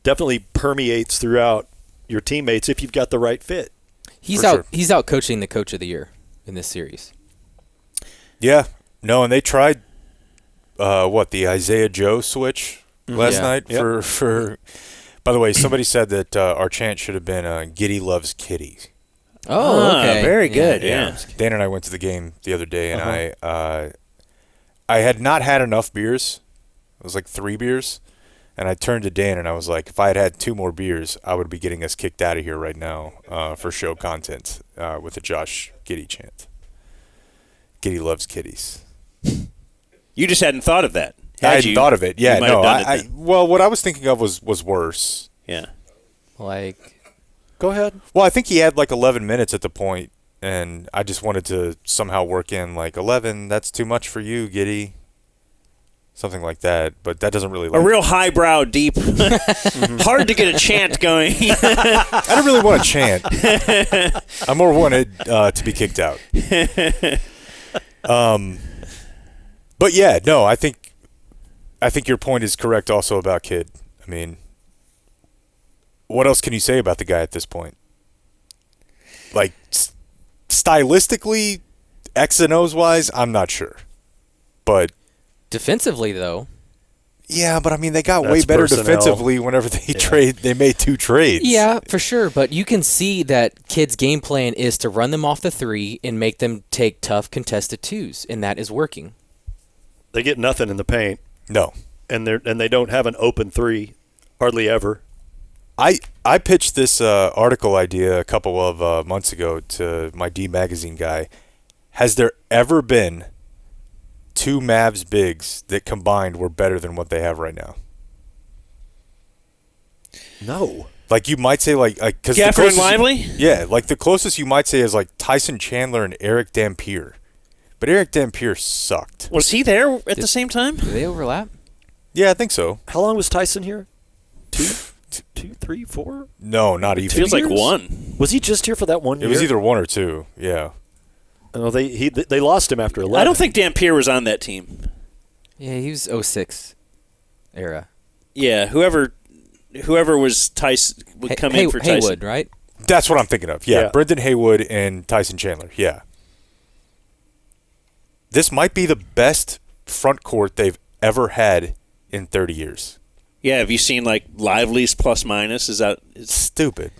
definitely permeates throughout your teammates if you've got the right fit. He's out coaching the coach of the year in this series. Yeah. No, and they tried the Isaiah Joe switch last night for by the way, somebody said that our chant should have been Giddy loves kitties. Oh, okay. Very good. Yeah. Dan and I went to the game the other day, and I had not had enough beers. It was like 3 beers. And I turned to Dan and I was like, if I had had 2 more beers, I would be getting us kicked out of here right now for show content with the Josh Giddey chant. Giddey loves kitties. You just hadn't thought of that. I hadn't thought of it. Yeah, no. Well, what I was thinking of was worse. Yeah. Go ahead. Well, I think he had like 11 minutes at the point, and I just wanted to somehow work in like 11. That's too much for you, Giddey. Something like that, but that doesn't really. A real highbrow, deep, hard to get a chant going. I don't really want to chant. I more wanted to be kicked out. But yeah, no, I think your point is correct also about Kidd. I mean, what else can you say about the guy at this point? Like, stylistically, X and O's wise, I'm not sure. But defensively, though. Yeah, but I mean, they got way better defensively whenever they made 2 trades. Yeah, for sure. But you can see that Kidd's game plan is to run them off the 3 and make them take tough contested 2s, and that is working. They get nothing in the paint. No. And they don't have an open 3 hardly ever. I pitched this article idea a couple of months ago to my D Magazine guy. Has there ever been 2 Mavs bigs that combined were better than what they have right now? No. Like you might say, because Gafford and Lively. Yeah, like the closest you might say is like Tyson Chandler and Eric Dampier, but Eric Dampier sucked. Was he there at the same time? Did they overlap? Yeah, I think so. How long was Tyson here? 2, 3, 4? No, not even. It feels like 1. Was he just here for that 1 year? It was either 1 or 2. Yeah. No, they lost him after 11. I don't think Dampier was on that team. Yeah, he was 06 era. Yeah, whoever was Tyson would come in for Tyson. Haywood, right? That's what I'm thinking of. Yeah, Brendan Haywood and Tyson Chandler. Yeah. this might be the best front court they've ever had in 30 years. Yeah, have you seen like Lively's plus minus? Is that stupid?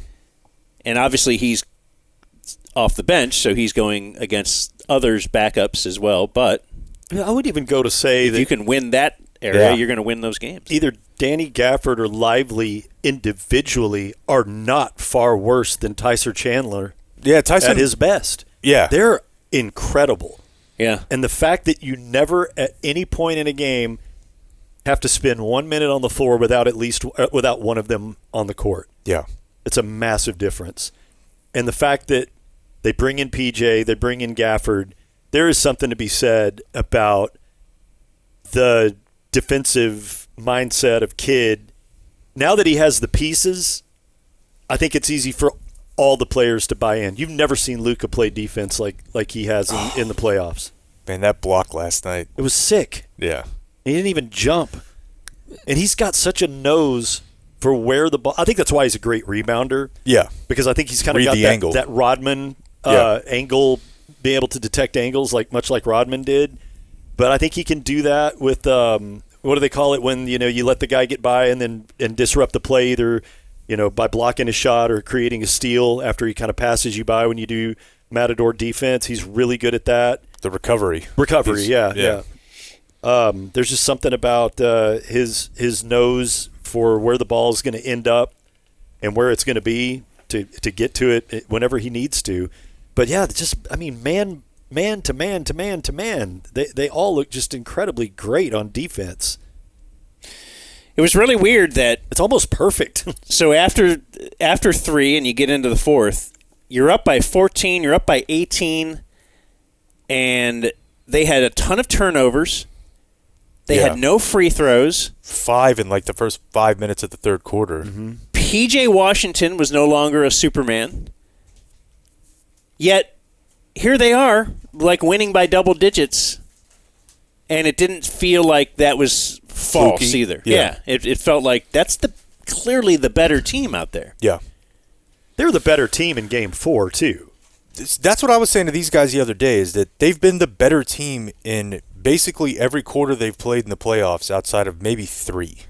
And obviously he's off the bench, so he's going against others' backups as well. But I would even go to say that you can win that area, you're going to win those games. Either Danny Gafford or Lively individually are not far worse than Tyson Chandler. Yeah, Tyson at his best. Yeah, they're incredible. Yeah, and the fact that you never at any point in a game have to spend 1 minute on the floor without one of them on the court. Yeah, it's a massive difference. And the fact that they bring in PJ, they bring in Gafford, there is something to be said about the defensive mindset of Kidd. Now that he has the pieces, I think it's easy for all the players to buy in. You've never seen Luka play defense like he has in the playoffs. Man, that block last night. It was sick. Yeah. He didn't even jump. And he's got such a nose for where the ball. I think that's why he's a great rebounder. Yeah. Because I think he's kind of got that Rodman angle, being able to detect angles much like Rodman did. But I think he can do that with what do they call it when you let the guy get by and disrupt the play either by blocking a shot or creating a steal after he kind of passes you by when you do Matador defense. He's really good at that. The recovery. Yeah. There's just something about his nose for where the ball is going to end up and where it's going to be to get to it whenever he needs to. But yeah, man to man to man to man, they all look just incredibly great on defense. It was really weird that it's almost perfect. So after 3 and you get into the fourth, you're up by 14, you're up by 18, and they had a ton of turnovers. They had no free throws. 5 in the first 5 minutes of the third quarter. Mm-hmm. PJ Washington was no longer a Superman. Yet here they are, winning by double digits, and it didn't feel like that was false fluky either. Yeah. It felt like that's clearly the better team out there. Yeah. They're the better team in Game 4, too. That's what I was saying to these guys the other day, is that they've been the better team in basically every quarter they've played in the playoffs outside of maybe 3.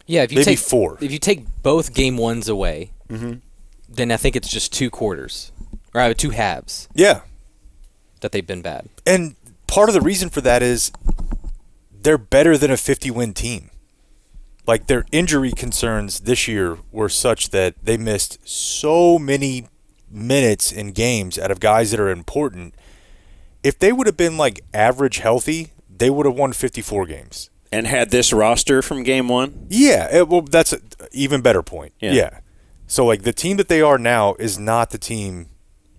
Yeah, if you maybe take 4. If you take both game ones away, then I think it's just 2 quarters. Or 2 halves. Yeah. That they've been bad. And part of the reason for that is they're better than a 50-win team. Their injury concerns this year were such that they missed so many minutes in games out of guys that are important. If they would have been average healthy, they would have won 54 games. And had this roster from Game 1? Yeah, well, that's an even better point. Yeah. So the team that they are now is not the team.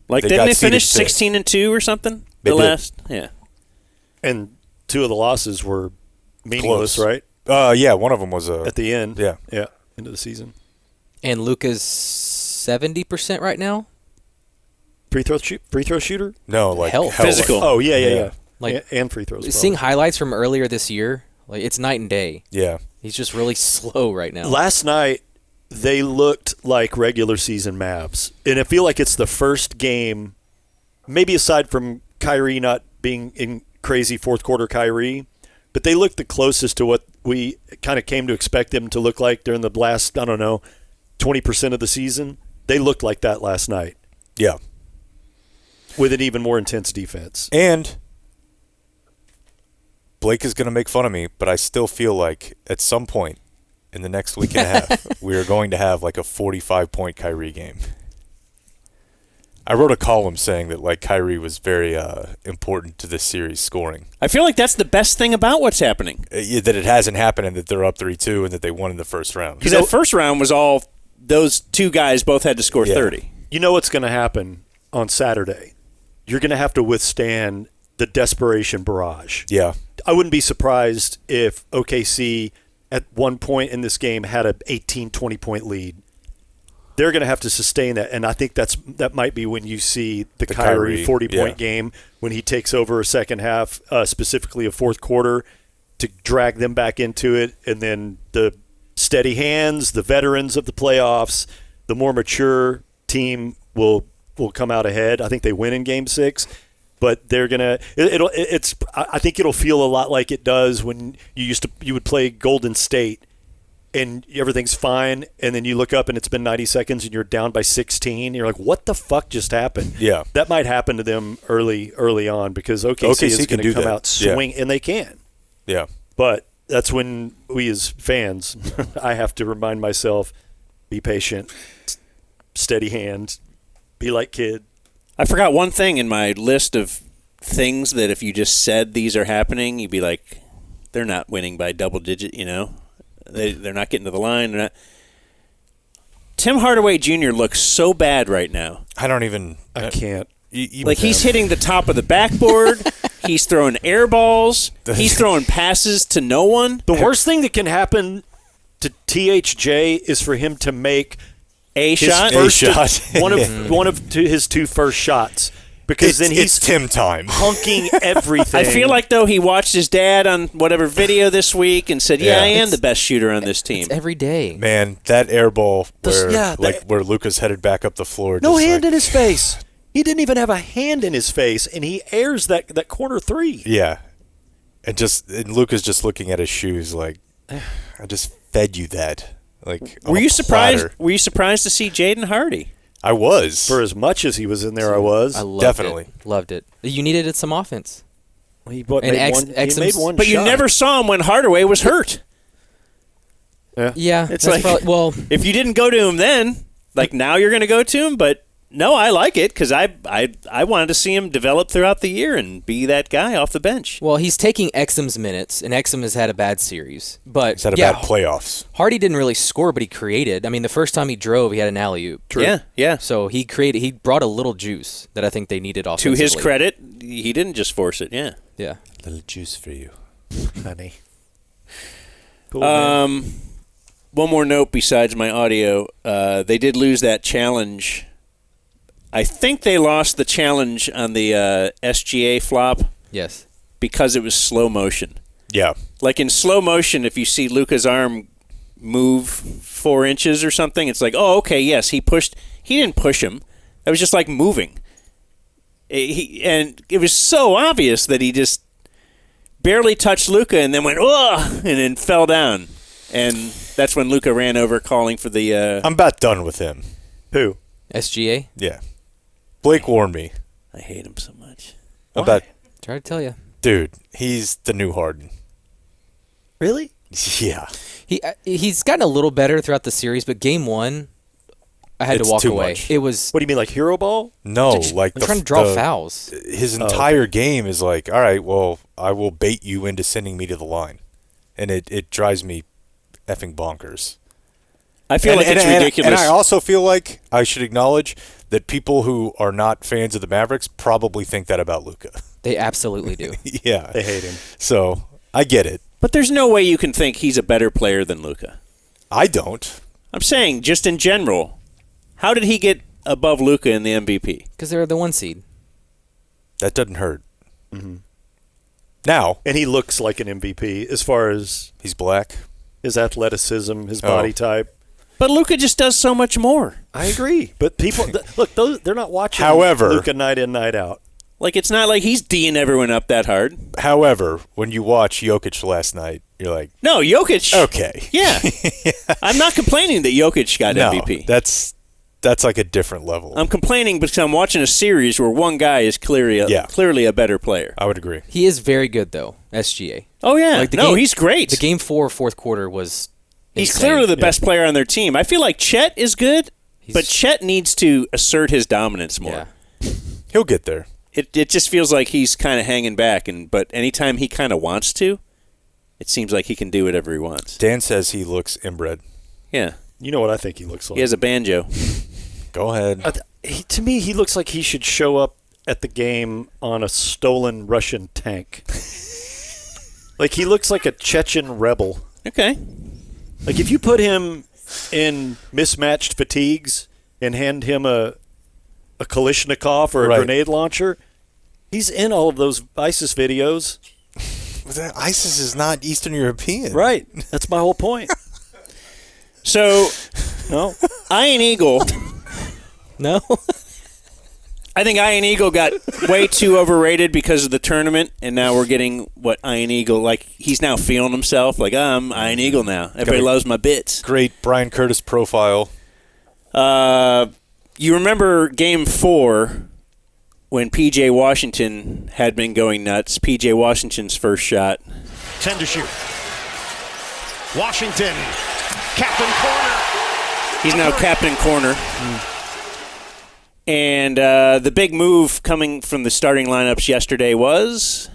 Didn't they finish 16-2 or something? They did. Last, yeah. And 2 of the losses were meaningless, Close. right? Yeah, one of them was at the end. Yeah, end of the season. And Luka's 70% right now. Free throw shooter? No, health. Physical. Oh yeah. And free throws. Seeing highlights from earlier this year, it's night and day. Yeah, he's just really slow right now. Last night they looked like regular season Mavs, and I feel like it's the first game, maybe aside from Kyrie not being in crazy fourth quarter Kyrie, but they looked the closest to what we kind of came to expect them to look like during the last 20% of the season. They looked like that last night. Yeah. With an even more intense defense. And Blake is going to make fun of me, but I still feel like at some point in the next week and a half, we are going to have a 45-point Kyrie game. I wrote a column saying that Kyrie was very important to this series scoring. I feel like that's the best thing about what's happening. That it hasn't happened and that they're up 3-2 and that they won in the first round. Because that first round was all those 2 guys both had to score 30. You know what's going to happen on Saturday? You're going to have to withstand the desperation barrage. Yeah. I wouldn't be surprised if OKC at one point in this game had an 18, 20-point lead. They're going to have to sustain that, and I think that might be when you see the Kyrie 40-point game when he takes over a second half, specifically a fourth quarter, to drag them back into it, and then the steady hands, the veterans of the playoffs, the more mature team will come out ahead. I think they win in Game 6. But they're gonna. I think it'll feel a lot like it does when you would play Golden State, and everything's fine, and then you look up and it's been 90 seconds and you're down by 16. You're like, what the fuck just happened? Yeah, that might happen to them early on because OKC is going to come out swing, and they can. Yeah, but that's when we as fans, I have to remind myself, be patient, steady hand, be like kid. I forgot one thing in my list of things that if you just said these are happening, you'd be like, they're not winning by double digit, They're not getting to the line. They're not. Tim Hardaway Jr. looks so bad right now. I can't. He's hitting the top of the backboard. He's throwing air balls. He's throwing passes to no one. The worst thing that can happen to THJ is for him to make a shot. One of his two first shots. Because then he's Tim time. Hunking everything. I feel like, though, he watched his dad on whatever video this week and said, I am the best shooter on this team. It's every day. Man, that air ball where Luka's headed back up the floor. No hand in his face. He didn't even have a hand in his face, and he airs that corner three. Yeah. And Luka's just looking at his shoes like, I just fed you that. Like, were you surprised? Were you surprised to see Jaden Hardy? I was. For as much as he was in there, I was. I loved Definitely. it. Loved it. You needed some offense. He made one but shot. you never saw him when Hardaway was hurt. Yeah. It's like, if you didn't go to him then, like now you're going to go to him, but no, I like it because I wanted to see him develop throughout the year and be that guy off the bench. Well, he's taking Exum's minutes, and Exum has had a bad series. But he's had a bad playoffs. Hardy didn't really score, but he created. I mean, the first time he drove, he had an alley-oop. True. Yeah. So he brought a little juice that I think they needed offensively. To his credit, he didn't just force it, yeah. Yeah. A little juice for you, honey. Cool, one more note besides my audio. They did lose that challenge. I think they lost the challenge on the SGA flop. Yes. Because it was slow motion. Yeah. Like in slow motion, if you see Luka's arm move 4 inches or something, it's like, oh, okay, yes, he didn't push him. That was just like moving. And it was so obvious that he just barely touched Luka and then went, oh, and then fell down. And that's when Luka ran over calling for the... I'm about done with him. Who? SGA? Yeah. Blake warned me. I hate him so much. About, try to tell you. Dude, he's the new Harden. Really? Yeah. He's gotten a little better throughout the series, but game one, I had to walk away. Much. It was. What do you mean, like hero ball? No, like trying to draw fouls. His entire game is like, all right, well, I will bait you into sending me to the line, and it drives me effing bonkers. I feel like it's ridiculous. And I also feel like I should acknowledge that people who are not fans of the Mavericks probably think that about Luka. They absolutely do. Yeah. They hate him. So I get it. But there's no way you can think he's a better player than Luka. I don't. I'm saying, just in general, how did he get above Luka in the MVP? Because they're the 1 seed. That doesn't hurt. Mm-hmm. Now. And he looks like an MVP as far as... He's black. His athleticism, his body type. But Luka just does so much more. I agree. But people, look, they're not watching Luka night in, night out. Like, it's not like he's D'ing everyone up that hard. However, when you watch Jokic last night, you're like... No, Jokic... Okay. Yeah. I'm not complaining that Jokic got MVP. That's like a different level. I'm complaining because I'm watching a series where one guy is clearly a better player. I would agree. He is very good, though, SGA. Oh, yeah. He's great. The game 4 fourth quarter was... He's insane. clearly the best player on their team. I feel like Chet is good, but Chet needs to assert his dominance more. Yeah. He'll get there. It just feels like he's kind of hanging back, but anytime he kind of wants to, it seems like he can do whatever he wants. Dan says he looks inbred. Yeah. You know what I think he looks like? He has a banjo. Go ahead. To me, he looks like he should show up at the game on a stolen Russian tank. Like, he looks like a Chechen rebel. Okay. Like, if you put him in mismatched fatigues and hand him a Kalashnikov or a grenade launcher, he's in all of those ISIS videos. ISIS is not Eastern European. Right. That's my whole point. So, no. Iron Eagle. No. I think Iron Eagle got way too overrated because of the tournament, and now we're getting what Iron Eagle, like, he's now feeling himself. Like, I'm Iron Eagle now. Everybody loves my bits. Great Brian Curtis profile. You remember Game 4 when P.J. Washington had been going nuts? P.J. Washington's first shot. 10 to shoot. Washington, captain corner. He's now captain corner. And the big move coming from the starting lineups yesterday was?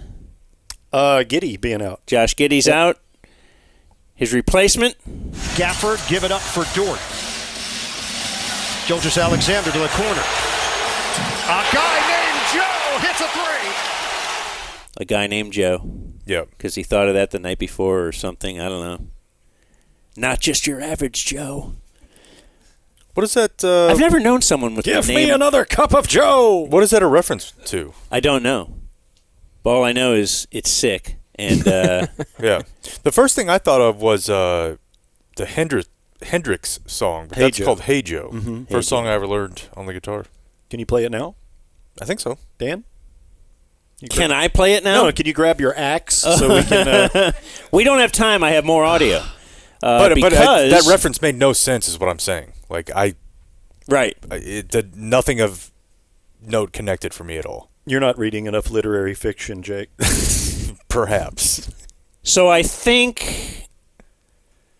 Giddey being out. Josh Giddey's out. His replacement? Gafford, give it up for Dort. Gilgeous Alexander to the corner. A guy named Joe hits a three. A guy named Joe. Yeah. Because he thought of that the night before or something. I don't know. Not just your average Joe. What is that? I've never known someone with Give the name. me another cup of Joe. What is that a reference to? I don't know. All I know is it's sick. And yeah. The first thing I thought of was the Hendrix song, but Hey that's Joe. called Hey Joe. Mhm. First Hey song Joe. I ever learned on the guitar. Can you play it now? I think so. Dan? Can I play it now? No, can you grab your axe so we can... We don't have time. I have more audio. But because that reference made no sense is what I'm saying. Like, Right. It did nothing of note connected for me at all. You're not reading enough literary fiction, Jake. Perhaps. So I think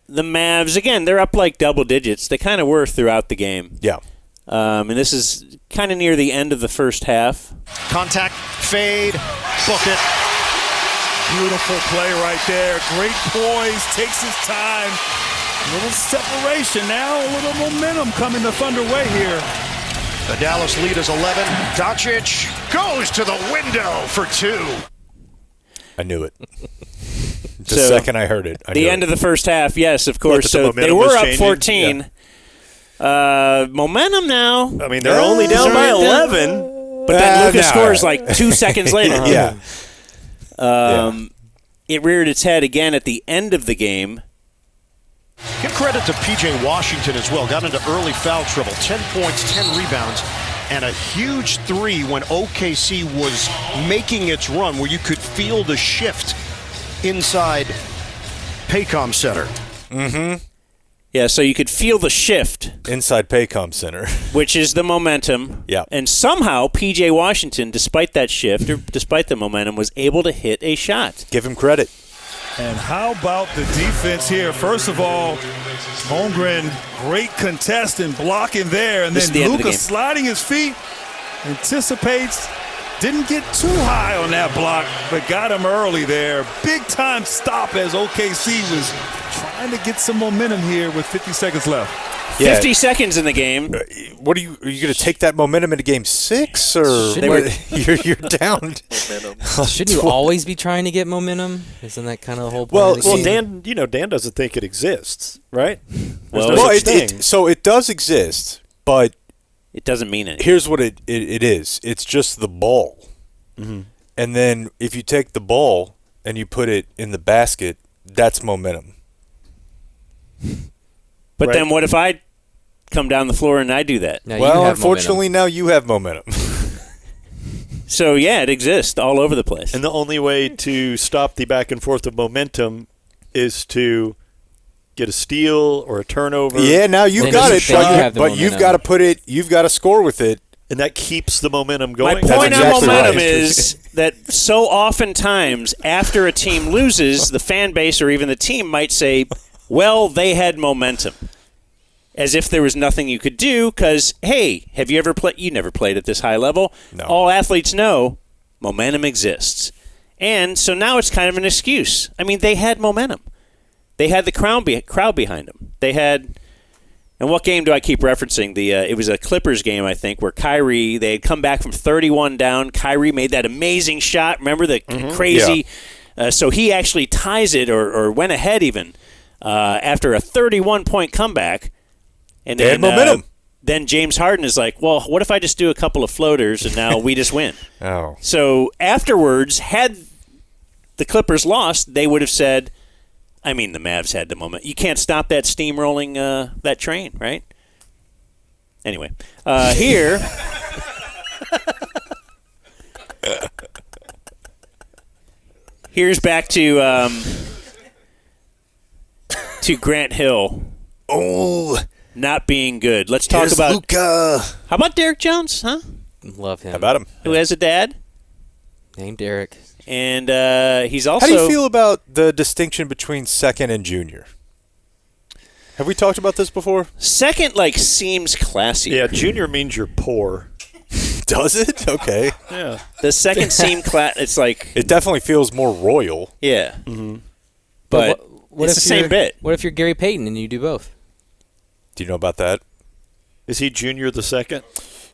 the Mavs, again, they're up like double digits. They kind of were throughout the game. Yeah. And this is kind of near the end of the first half. Contact, fade, book it. Beautiful play right there. Great poise, takes his time. A little separation now, a little momentum coming the Thunder way here. The Dallas lead is 11. Doncic goes to the window for two. I knew it. The second I heard it. The end of the first half, yes, of course. So they momentum were was up changing? 14. Momentum now. I mean, they're only down by 11. But then Lucas scores like 2 seconds later. Yeah. It reared its head again at the end of the game. Give credit to P.J. Washington as well. Got into early foul trouble. 10 points, 10 rebounds, and a huge three when OKC was making its run where you could feel the shift inside Paycom Center. Mm-hmm. Yeah, so you could feel the shift. Inside Paycom Center. Which is the momentum. Yeah. And somehow P.J. Washington, despite that shift, or despite the momentum, was able to hit a shot. Give him credit. And how about the defense here? First of all, Holmgren, great contest and blocking there. And This is then the end of the Luka game. sliding his feet, anticipates, didn't get too high on that block, but got him early there. Big time stop as OKC was trying to get some momentum here with 50 seconds left. 50 seconds in the game. What are you going to take that momentum into Game 6, or you're down? Shouldn't you always be trying to get momentum? Isn't that kind of the whole point? Well, of the game? Dan doesn't think it exists, right? So it does exist, but it doesn't mean anything. Here's what it is. It's just the ball. Mm-hmm. And then if you take the ball and you put it in the basket, that's momentum. But Right. then what if I come down the floor and I do that? Well, unfortunately, now you have momentum. So, yeah, it exists all over the place. And the only way to stop the back and forth of momentum is to get a steal or a turnover. Yeah, now you've got it, but you've got to put it. You've got to score with it, and that keeps the momentum My going. point on momentum is that so oftentimes after a team loses, the fan base or even the team might say, well, they had momentum. As if there was nothing you could do because, hey, have you ever played? You never played at this high level. No. All athletes know momentum exists. And so now it's kind of an excuse. I mean, they had momentum. They had the crowd behind them. They had, and what game do I keep referencing? It was a Clippers game, I think, where Kyrie, they had come back from 31 down. Kyrie made that amazing shot. Remember the crazy? Yeah. So he actually ties it or went ahead even after a 31-point comeback. And They then, had momentum. Then James Harden is like, well, what if I just do a couple of floaters and now we just win? Oh. So afterwards, had the Clippers lost, they would have said, I mean, the Mavs had the moment. You can't stop that steamrolling that train, right? Anyway, here Here's back to Grant Hill. Oh, not being good. Let's talk here's about Luka. How about Derek Jones? Huh? Love him. How about him? Who has a dad named Derek, and he's also. How do you feel about the distinction between second and junior? Have we talked about this before? Second, seems classy. Yeah, junior means you're poor. Does it? Okay. Yeah. The second seem it's like it definitely feels more royal. Yeah. Mm-hmm. But what it's if the same bit. What if you're Gary Payton and you do both? Do you know about that? Is he junior the second?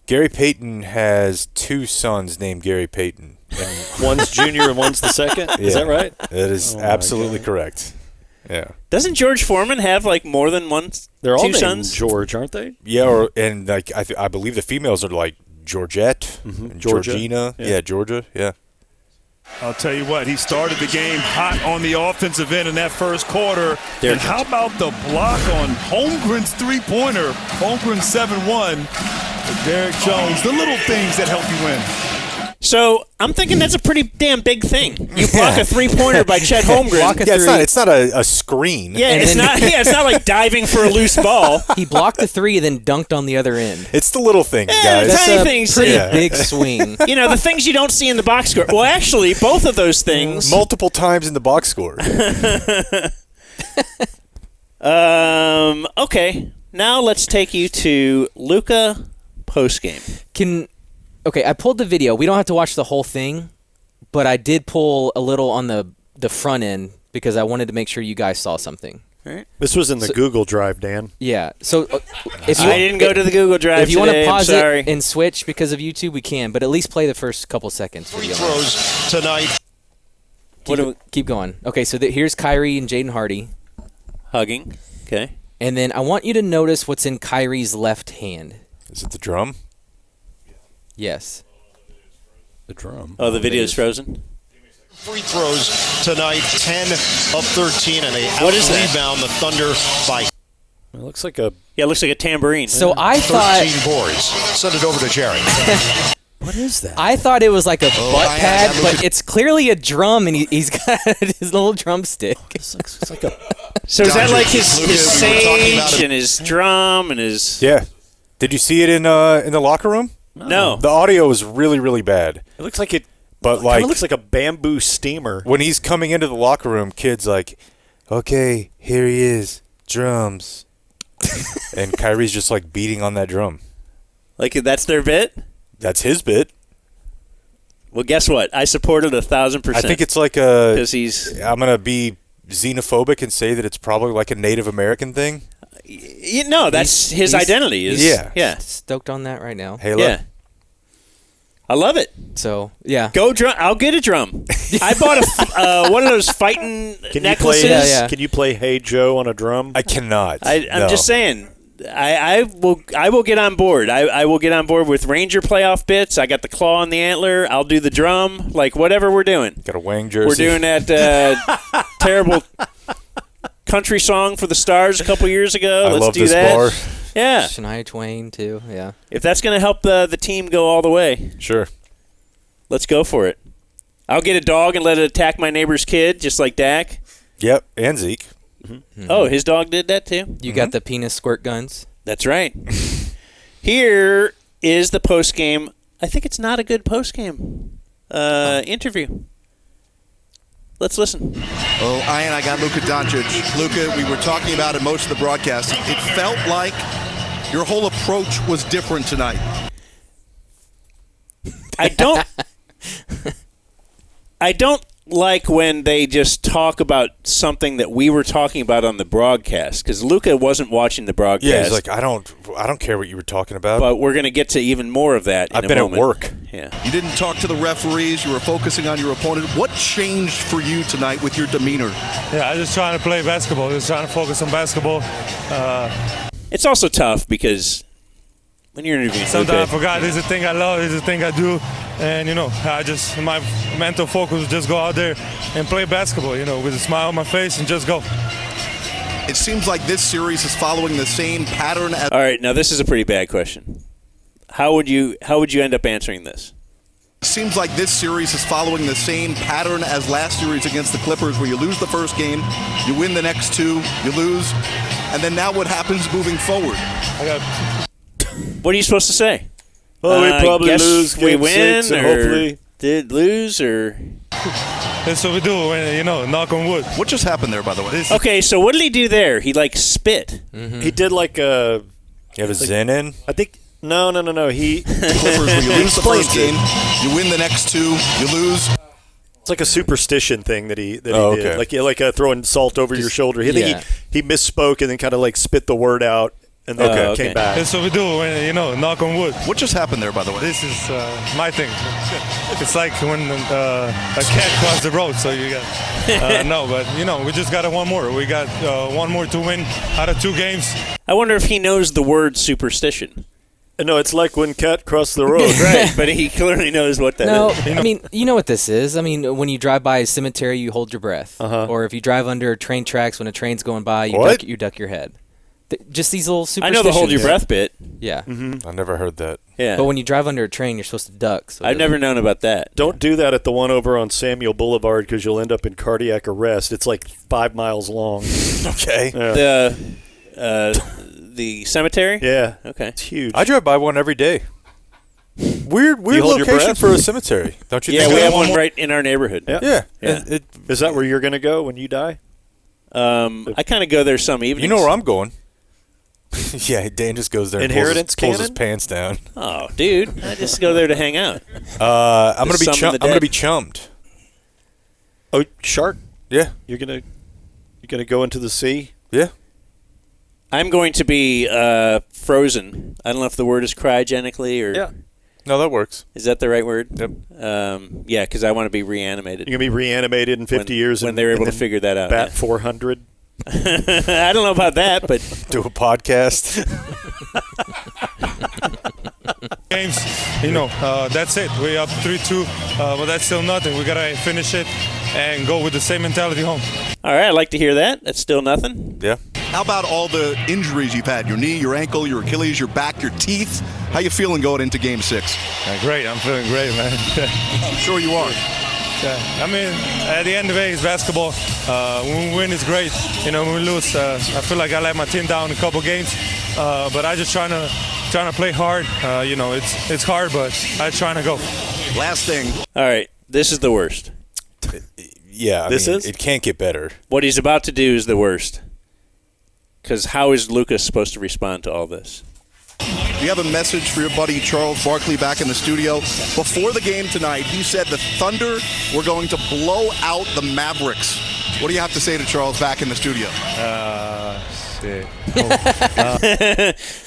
Gary Payton has 2 sons named Gary Payton. And one's junior and one's the second? Yeah, is that right? That is absolutely correct. Yeah. Doesn't George Foreman have more than one? They're all two named sons? George, aren't they? Yeah, and I believe the females are like Georgette, and Georgia. Georgina. Yeah, Georgia. Yeah. I'll tell you what, he started the game hot on the offensive end in that first quarter. Derek and how about the block on Holmgren's three-pointer? Holmgren 7-1. Derek Jones, the little things that help you win. So I'm thinking that's a pretty damn big thing. You block a 3-pointer by Chet Holmgren. It's not a screen. Yeah, it's not like diving for a loose ball. He blocked the 3 then dunked on the other end. It's the little things, guys. That's tiny a things. pretty big swing. The things you don't see in the box score. Well, actually, both of those things. Multiple times in the box score. Okay. Now let's take you to Luka postgame. Okay, I pulled the video. We don't have to watch the whole thing, but I did pull a little on the front end because I wanted to make sure you guys saw something. Right. This was in the Google Drive, Dan. Yeah. So if I didn't go to the Google Drive If you want to today, I'm pause sorry. it and switch because of YouTube, we can, but at least play the first couple seconds. Free throws tonight. Keep going. Okay, so here's Kyrie and Jaden Hardy. Hugging. Okay. And then I want you to notice what's in Kyrie's left hand. Is it the drum? Yes. The drum. Oh, the video's frozen? Free throws tonight, 10 of 13, and they out-rebound the Thunder by... It looks like a... Yeah, it looks like a tambourine. So I thought... 13 boards. Send it over to Jerry. What is that? I thought it was like a butt pad, but it's clearly a drum, and he's got his little drumstick. It's like a... So is that like his sage and his drum and his... Yeah. Did you see it in the locker room? No. The audio was really, really bad. It looks like it... But It looks like a bamboo steamer. When he's coming into the locker room, kid's like, okay, here he is, drums. And Kyrie's just like beating on that drum. Like that's their bit? That's his bit. Well, guess what? I supported 1,000%. I think it's like a... Because he's... I'm going to be xenophobic and say that it's probably like a Native American thing. No, that's his identity. Yeah. Stoked on that right now. Halo? Yeah. I love it. So, yeah. Go drum. I'll get a drum. I bought one of those fighting necklaces. Can you play Hey Joe on a drum? I cannot. I'm just saying. I will get on board. I will get on board with Ranger playoff bits. I got the claw on the antler. I'll do the drum. Like whatever we're doing. Got a Wang jersey. We're doing that terrible country song for the Stars a couple years ago. I Let's love do this that. bar. Yeah. Shania Twain, too. Yeah. If that's going to help the team go all the way. Sure. Let's go for it. I'll get a dog and let it attack my neighbor's kid, just like Dak. Yep, and Zeke. Mm-hmm. Oh, his dog did that too? You got the penis squirt guns? That's right. Here is the post-game. I think it's not a good post-game interview. Let's listen. Oh, Ian, I got Luka Doncic. Luka, we were talking about it most of the broadcast. It felt like your whole approach was different tonight. I don't like when they just talk about something that we were talking about on the broadcast, because Luka wasn't watching the broadcast. Yeah, he's like, I don't care what you were talking about. But we're going to get to even more of that in I've a been moment. at work. Yeah. You didn't talk to the referees. You were focusing on your opponent. What changed for you tonight with your demeanor? Yeah, I'm just trying to play basketball. Just trying to focus on basketball. It's also tough because when you're interviewing sometimes I forgot this is the thing I love, this is the thing I do. And, my mental focus is just go out there and play basketball, with a smile on my face and just go. It seems like this series is following the same pattern as... All right, now this is a pretty bad question. How would you end up answering this? Seems like this series is following the same pattern as last series against the Clippers, where you lose the first game, you win the next two, you lose, and then now what happens moving forward? What are you supposed to say? Well, we probably lose we game win, 6 and or hopefully did lose, or... That's what we do when, knock on wood. What just happened there, by the way? Okay, so what did he do there? He, spit. Mm-hmm. He did like a... You have a Zen in? I think... No. He... Clippers, where you lose the first game, you win the next two, you lose. It's like a superstition thing that he did. Okay. Like throwing salt over your shoulder. I think he misspoke and then kind of spit the word out and then came back. That's what we do when, knock on wood. What just happened there, by the way? This is my thing. It's like when a cat crossed the road, so you got... no, but, we just got one more. We got one more to win out of 2 games. I wonder if he knows the word superstition. No, it's like when cat crossed the road. Right, but he clearly knows what that is. I mean, you know what this is. I mean, when you drive by a cemetery, you hold your breath. Or if you drive under train tracks when a train's going by, you duck your head. Just these little superstitions. I know the hold your breath bit. Yeah. Mm-hmm. I never heard that. Yeah. But when you drive under a train, you're supposed to duck. So I've never known about that. Don't do that at the one over on Samuel Boulevard because you'll end up in cardiac arrest. It's like 5 miles long. Okay. Yeah. The cemetery? Yeah. Okay. It's huge. I drive by one every day. Weird hold your location breath? for a cemetery, don't you Yeah, think? we have one right in our neighborhood. Yeah. Yeah. Is that where you're going to go when you die? I kind of go there some evenings. You know where I'm going. Yeah, Dan just goes there and Inheritance pulls his Cannon? pants down. Oh, dude. I just go there to hang out. I'm gonna be chummed. Oh, shark? Yeah. You're gonna go into the sea? Yeah. I'm going to be frozen. I don't know if the word is cryogenically or... Yeah. No, that works. Is that the right word? Yep. Yeah, because I want to be reanimated. You're going to be reanimated in 50 years. When they're able to figure that out. Bat 400. I don't know about that, but... Do a podcast. Games, that's it. We're up 3-2, but that's still nothing. We got to finish it and go with the same mentality home. All right, I'd like to hear that. That's still nothing. Yeah. How about all the injuries you've had? Your knee, your ankle, your Achilles, your back, your teeth. How you feeling going into Game 6? Great. I'm feeling great, man. I'm sure you are. Yeah. I mean, at the end of the day, it's basketball. When we win, it's great. When we lose, I feel like I let my team down a couple games. But I just trying to play hard. It's hard, but I'm trying to go. Last thing. All right, this is the worst. Yeah, I mean, it can't get better. What he's about to do is the worst. Because how is Lucas supposed to respond to all this? You have a message for your buddy Charles Barkley back in the studio. Before the game tonight, he said the Thunder were going to blow out the Mavericks. What do you have to say to Charles back in the studio?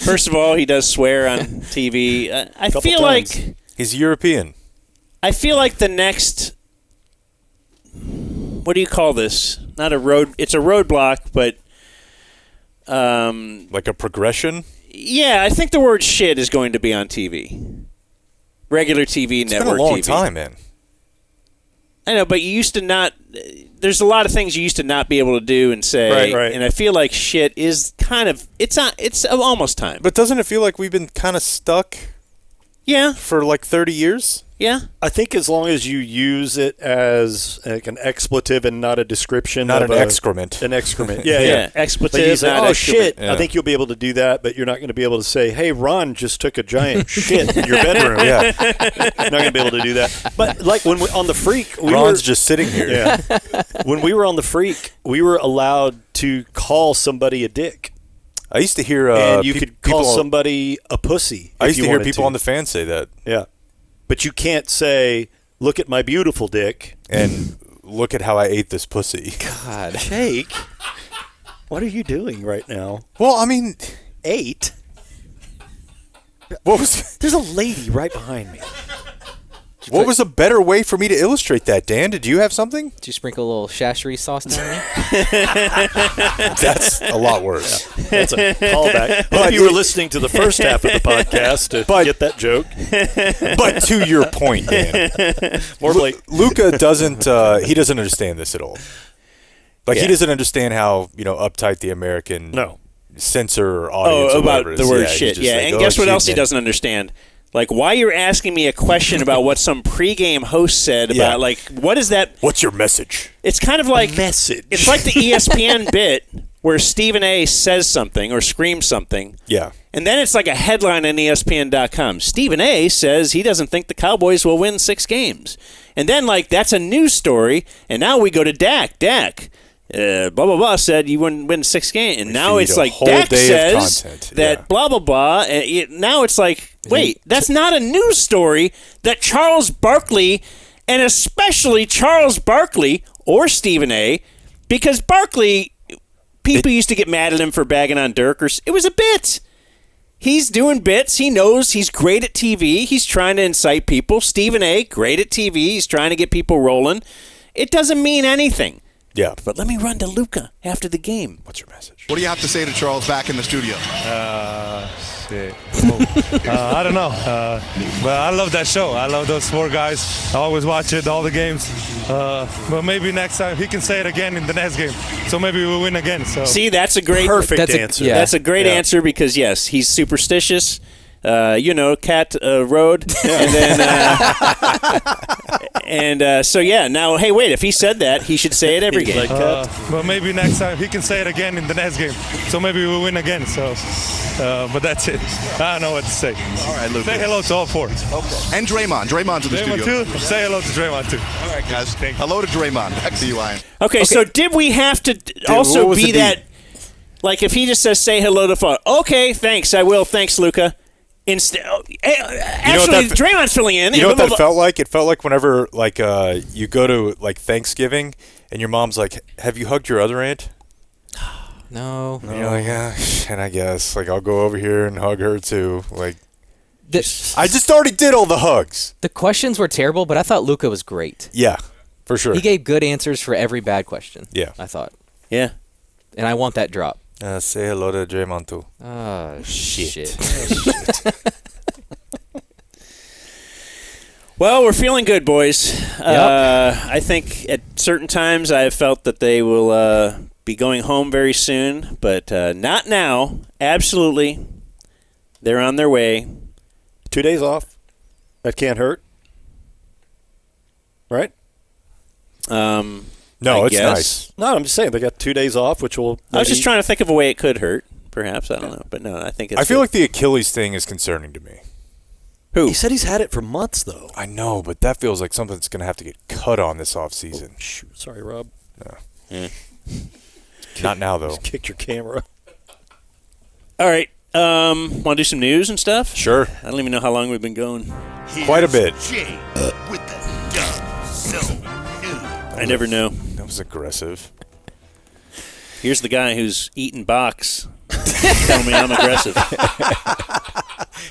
First of all, he does swear on TV. I feel like he's European. I feel like the next, what do you call this? Not a road. It's a roadblock, but like a progression. Yeah, I think the word shit is going to be on TV. Regular TV, network TV. It's been a long time, man. I know, but you used to not. There's a lot of things you used to not be able to do and say, right. And I feel like shit is kind of it's almost time. But doesn't it feel like we've been kind of stuck? Yeah, for like 30 years. Yeah, I think as long as you use it as like an expletive and not a description, not of an excrement. An excrement, yeah. Expletive. Like you say, not oh excrement. shit! Yeah. I think you'll be able to do that, but you're not going to be able to say, "Hey, Ron just took a giant shit in your bedroom." Yeah, you're not going to be able to do that. But like when we on the Freak, Ron's just sitting here. Yeah. When we were on the Freak, we were allowed to call somebody a dick. I used to hear, and you could call somebody a pussy. I used to hear people on the fan say that. Yeah. But you can't say, "Look at my beautiful dick," and look at how I ate this pussy. God, Jake, what are you doing right now? Well, I mean, ate. What was? There's a lady right behind me. What was a better way for me to illustrate that, Dan? Did you have something? Did you sprinkle a little shashery sauce down there? That's a lot worse. Yeah, that's a callback. Hope you were listening to the first half of the podcast to get that joke. But to your point, Dan, more like Luka doesn't. He doesn't understand this at all. Like he doesn't understand how uptight the American censor audience. about the word he's shit. just Yeah, like, and guess what else he man. doesn't understand? Like, why you're asking me a question about what some pregame host said about, like, what is that? What's your message? It's kind of like message. It's like the ESPN bit where Stephen A. says something or screams something. Yeah. And then it's like a headline on ESPN.com. Stephen A. says he doesn't think the Cowboys will win 6 games. And then, like, that's a news story. And now we go to Dak. Dak, blah, blah, blah, said you wouldn't win 6 games. And now it's like Dak says that blah, blah, blah. Now it's like, wait, that's not a news story that Charles Barkley, and especially Charles Barkley or Stephen A., because Barkley, people used to get mad at him for bagging on Dirk. It was a bit. He's doing bits. He knows he's great at TV. He's trying to incite people. Stephen A., great at TV. He's trying to get people rolling. It doesn't mean anything. Yeah. But let me run to Luca after the game. What's your message? What do you have to say to Charles back in the studio? Shit. I don't know. But I love that show. I love those 4 guys. I always watch it, all the games. But maybe next time he can say it again in the next game. So maybe we'll win again. So see, that's a great answer. That's a great answer because, yes, he's superstitious. Cat Road. And then, so yeah, now, hey, wait, if he said that, he should say it every game. But maybe next time he can say it again in the next game. So maybe we'll win again. So, but that's it. I don't know what to say. All right, Luke. Say hello to all 4. Okay. And Draymond. Draymond's in the studio. Draymond too. Say hello to Draymond too. All right, guys. Hello to Draymond. Back to you, Ian. Okay, so did we have to also be that, like, if he just says, say hello to Father, okay, thanks, I will, thanks, Luca. Instead, actually, Draymond's filling in. You know what that felt like? It felt like whenever, like, you go to, like, Thanksgiving, and your mom's like, have you hugged your other aunt? No. And you're like, and I guess, like, I'll go over here and hug her, too. Like, I just already did all the hugs. The questions were terrible, but I thought Luca was great. Yeah, for sure. He gave good answers for every bad question. Yeah. I thought. Yeah. And I want that drop. Say hello to Draymond, too. Oh, shit. Well, we're feeling good, boys. Yep. I think at certain times I have felt that they will be going home very soon, but not now. Absolutely. They're on their way. 2 days off. That can't hurt. Right? No, it's nice. No, I'm just saying they got 2 days off, which will. I was just trying to think of a way it could hurt. Perhaps, I don't know, but no, I think it's. I feel like the Achilles thing is concerning to me. Who? He said he's had it for months, though. I know, but that feels like something that's going to have to get cut on this offseason. Oh, shoot. Sorry, Rob. No. Yeah. Not now, though. Just kicked your camera. All right. Want to do some news and stuff? Sure. I don't even know how long we've been going. Quite a bit. Jay with the Dumb Zone. I never know. That was aggressive. Here's the guy who's eating box. Tell me I'm aggressive.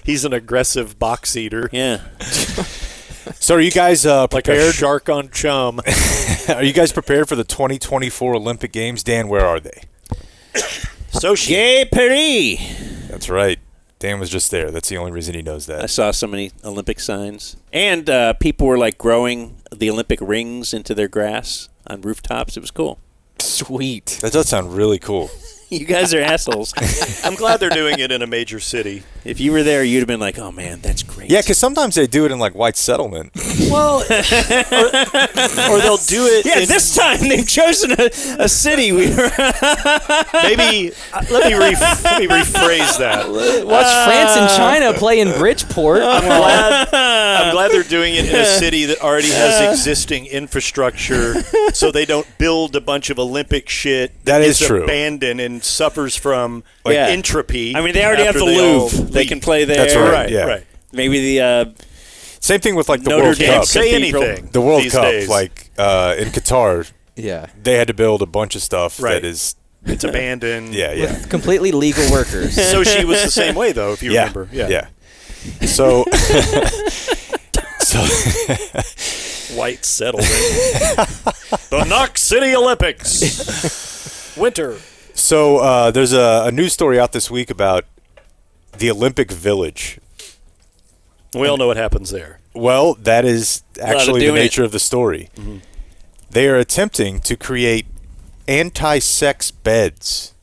He's an aggressive box eater. Yeah. So are you guys prepared? Like a shark on chum. Are you guys prepared for the 2024 Olympic Games? Dan, where are they? Gay Paris. That's right. Dan was just there. That's the only reason he knows that. I saw so many Olympic signs. And people were, like, growing the Olympic rings into their grass on rooftops. It was cool. Sweet. That does sound really cool. You guys are assholes. I'm glad they're doing it in a major city. If you were there, you'd have been like, oh, man, that's great. Yeah, because sometimes they do it in, like, White Settlement. Well, or they'll do it. Yeah, this time they've chosen a city. Maybe let me rephrase that. Watch France and China play in Bridgeport. I'm glad they're doing it in a city that already has existing infrastructure, so they don't build a bunch of Olympic shit that is true. Abandoned and suffers from entropy. I mean, they already have the Louvre. They can play there. That's right. Right. Maybe the same thing with like the Notre World Dame Cup. Say anything. The World these Cup, days. like in Qatar. Yeah. They had to build a bunch of stuff that is. It's abandoned. Yeah. With completely legal workers. So she was the same way, though, if you remember. Yeah. So. White Settlement. The Knox City Olympics. Winter. So there's a news story out this week about the Olympic Village. We all know what happens there. Well, that is actually the nature of the story. Mm-hmm. They are attempting to create anti-sex beds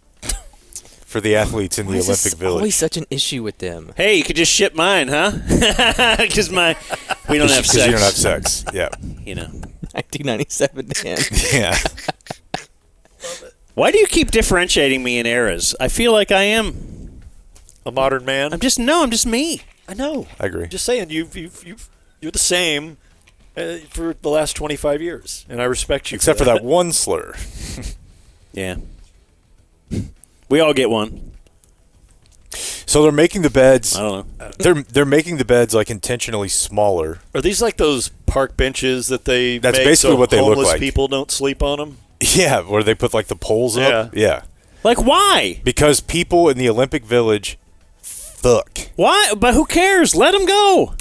for the athletes in the Olympic It's Village. always such an issue with them. Hey, you could just ship mine, huh? Because we don't have sex. Because you don't have sex. Yeah. 1997, Dan. Yeah. Why do you keep differentiating me in eras? I feel like I am a modern man. I'm just me. I know. I agree. Just saying, you're the same for the last 25 years, and I respect you. Except for that one slur. Yeah. We all get one. So they're making the beds. I don't know. They're making the beds like intentionally smaller. Are these like those park benches that they That's make basically so what they look homeless like. people don't sleep on them? Yeah, where they put like the poles up. Yeah. Like why? Because people in the Olympic Village fuck. Why? But who cares? Let them go.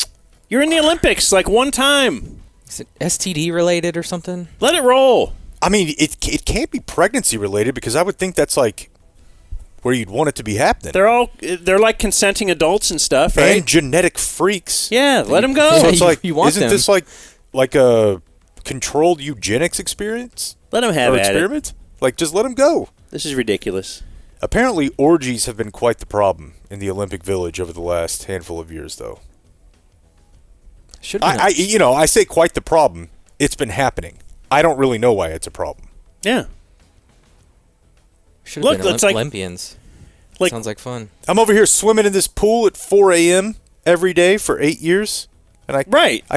You're in the Olympics like one time. Is it STD related or something? Let it roll. I mean, it can't be pregnancy related because I would think that's like where you'd want it to be happening. They're like consenting adults and stuff, right? And genetic freaks. Yeah, let them go. So it's like, you want isn't them. this like a controlled eugenics experience? Let them have or at it. experiment? Like, just let them go. This is ridiculous. Apparently, orgies have been quite the problem in the Olympic Village over the last handful of years, though. I say quite the problem. It's been happening. I don't really know why it's a problem. Yeah. Should have been it's like Olympians. like- Sounds like fun. I'm over here swimming in this pool at 4 a.m. every day for 8 years, and I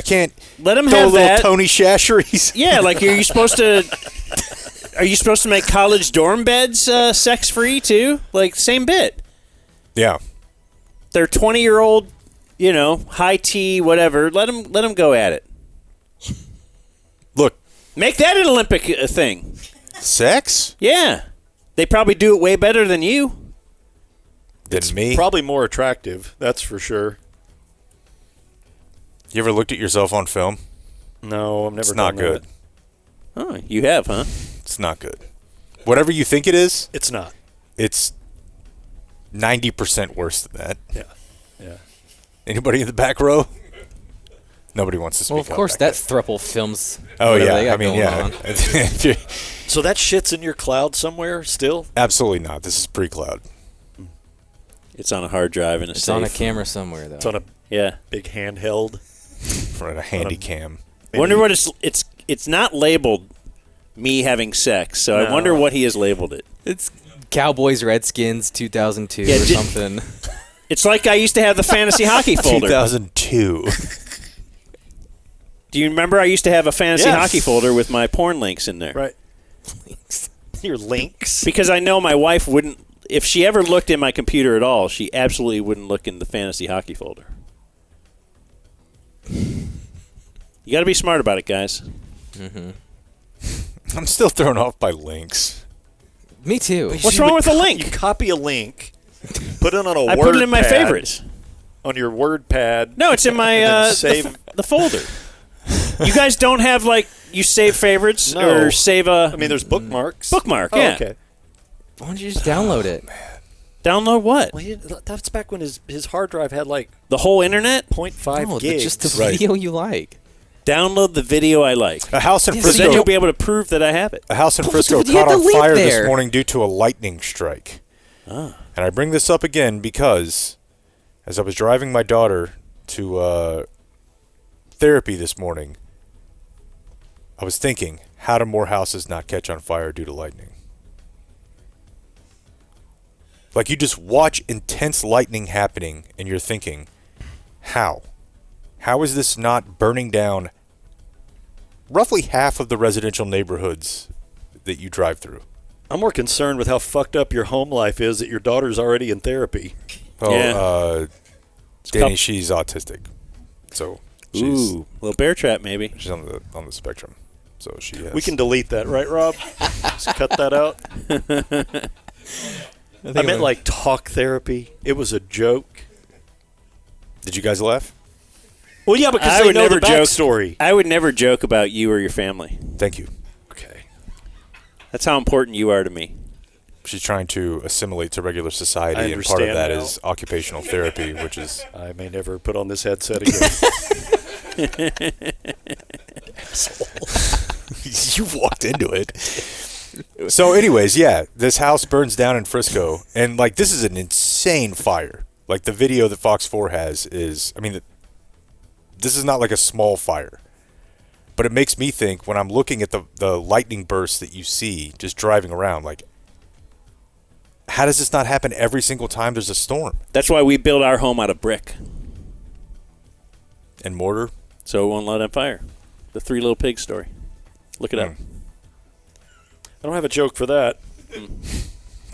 can't let them throw have a little that. Tony Chachere's. Yeah, like are you supposed to make college dorm beds sex free too? Like same bit. Yeah. They're 20-year-old, high tea, whatever. Let them go at it. Look, make that an Olympic thing. Sex? Yeah, they probably do it way better than you. Than me? Probably more attractive. That's for sure. You ever looked at yourself on film? No, I've never. It's not done good. that. Oh, you have, huh? It's not good. Whatever you think it is, it's not. It's 90% worse than that. Yeah. Anybody in the back row? Nobody wants to speak Well, of up course, back that thruple films. Oh, whatever yeah. they got I mean, going yeah. on. So that shit's in your cloud somewhere still? Absolutely not. This is pre-cloud. It's on a hard drive in a It's safe. on a camera somewhere, though. It's on a big handheld. For a handy cam. Wonder what it's not labeled me having sex, so I No. wonder what he has labeled it. It's Cowboys Redskins 2002 Yeah, or something. It's like I used to have the fantasy hockey folder. 2002. Do you remember I used to have a fantasy Yes. hockey folder with my porn links in there? Right. Your links. Because I know my wife wouldn't, if she ever looked in my computer at all, she absolutely wouldn't look in the fantasy hockey folder. You got to be smart about it, guys. Mm-hmm. I'm still thrown off by links. Me too. What's wrong with a link? You copy a link, put it on a I word put it in my pad, favorites. On your word pad. No, it's in my and then save. the folder. You guys don't have you save favorites No. or save a I mean, there's bookmarks. bookmark? Oh, Yeah. okay. Why don't you just download it? Download what? Well, that's back when his hard drive had The whole internet? 0.5 No, gigs. just the video you like. Download the video I like. A house in So Frisco. then you'll be able to prove that I have it. A house in Well, Frisco you had caught the on link fire there. this morning due to a lightning strike. Ah. And I bring this up again because as I was driving my daughter to therapy this morning, I was thinking, how do more houses not catch on fire due to lightning? Like, you just watch intense lightning happening, and you're thinking, how? How is this not burning down roughly half of the residential neighborhoods that you drive through? I'm more concerned with how fucked up your home life is that your daughter's already in therapy. Oh, Yeah. Danny, she's autistic, so she's little bear trap maybe. she's on the spectrum. So she has. We can delete that, right, Rob? Just cut that out. I meant like talk therapy. It was a joke. Did you guys laugh? Well, yeah, because I they would know never the joke. backstory. I would never joke about you or your family. Thank you. Okay. That's how important you are to me. She's trying to assimilate to regular society, I and part of understand that now. is occupational therapy, which is. I may never put on this headset again. You walked into it. So, anyways, yeah, this house burns down in Frisco, and like this is an insane fire. Like the video that Fox 4 has is, I mean, this is not like a small fire, but it makes me think when I'm looking at the lightning bursts that you see just driving around, like, how does this not happen every single time there's a storm? That's why we build our home out of brick and mortar, so it won't light on fire. The Three Little Pigs story. Look it up. I don't have a joke for that.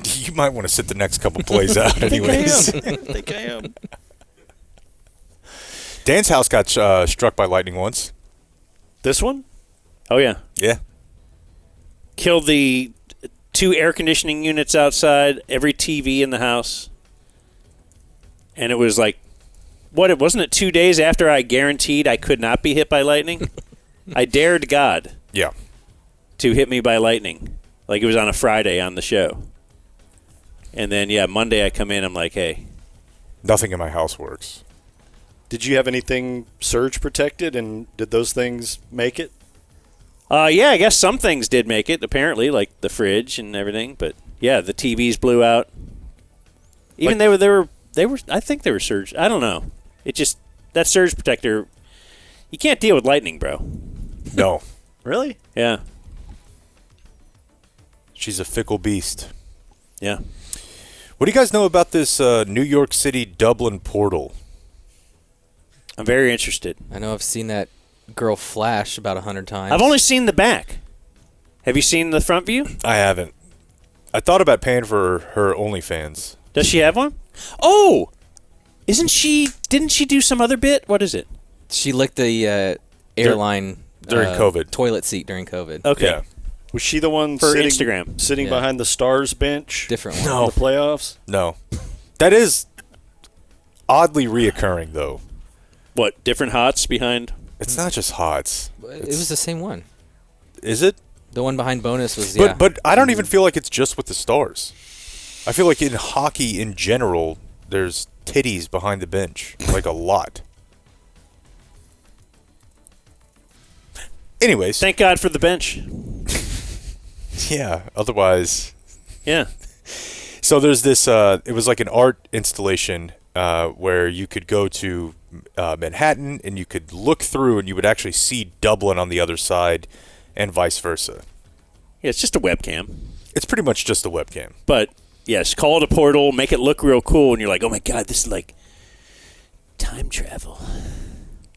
You might want to sit the next couple plays out anyways. I think I am. Dan's house got struck by lightning once. This one? Oh, yeah. Yeah. Killed the 2 air conditioning units outside, every TV in the house. And it was like, it wasn't it 2 days after I guaranteed I could not be hit by lightning? I dared God. Yeah. To hit me by lightning. Like it was on a Friday on the show. And then, Monday I come in, I'm like, hey. Nothing in my house works. Did you have anything surge protected, and did those things make it? Yeah, I guess some things did make it, apparently, like the fridge and everything. But, yeah, the TVs blew out. Even they were. I think they were surge. I don't know. It just, that surge protector, you can't deal with lightning, bro. No. Really? Yeah. She's a fickle beast. Yeah. What do you guys know about this New York City Dublin portal? I'm very interested. I know I've seen that girl flash about 100 times. I've only seen the back. Have you seen the front view? I haven't. I thought about paying for her OnlyFans. Does she have one? Oh! Didn't she do some other bit? What is it? She licked the airline during COVID. Toilet seat during COVID. Okay. Yeah. Was she the one for sitting, Instagram sitting behind the Stars bench? Different one. No. In the playoffs? No. That is oddly reoccurring, though. What, different hots behind? It's not just hots. It was the same one. Is it? The one behind bonus was, But I don't even feel like it's just with the Stars. I feel like in hockey in general, there's titties behind the bench. Like a lot. Anyways. Thank God for the bench. Yeah, otherwise. Yeah. So there's this, it was like an art installation where you could go to Manhattan and you could look through and you would actually see Dublin on the other side and vice versa. Yeah, it's just a webcam. It's pretty much just a webcam. But, yes, call it a portal, make it look real cool, and you're like, oh my God, this is like time travel.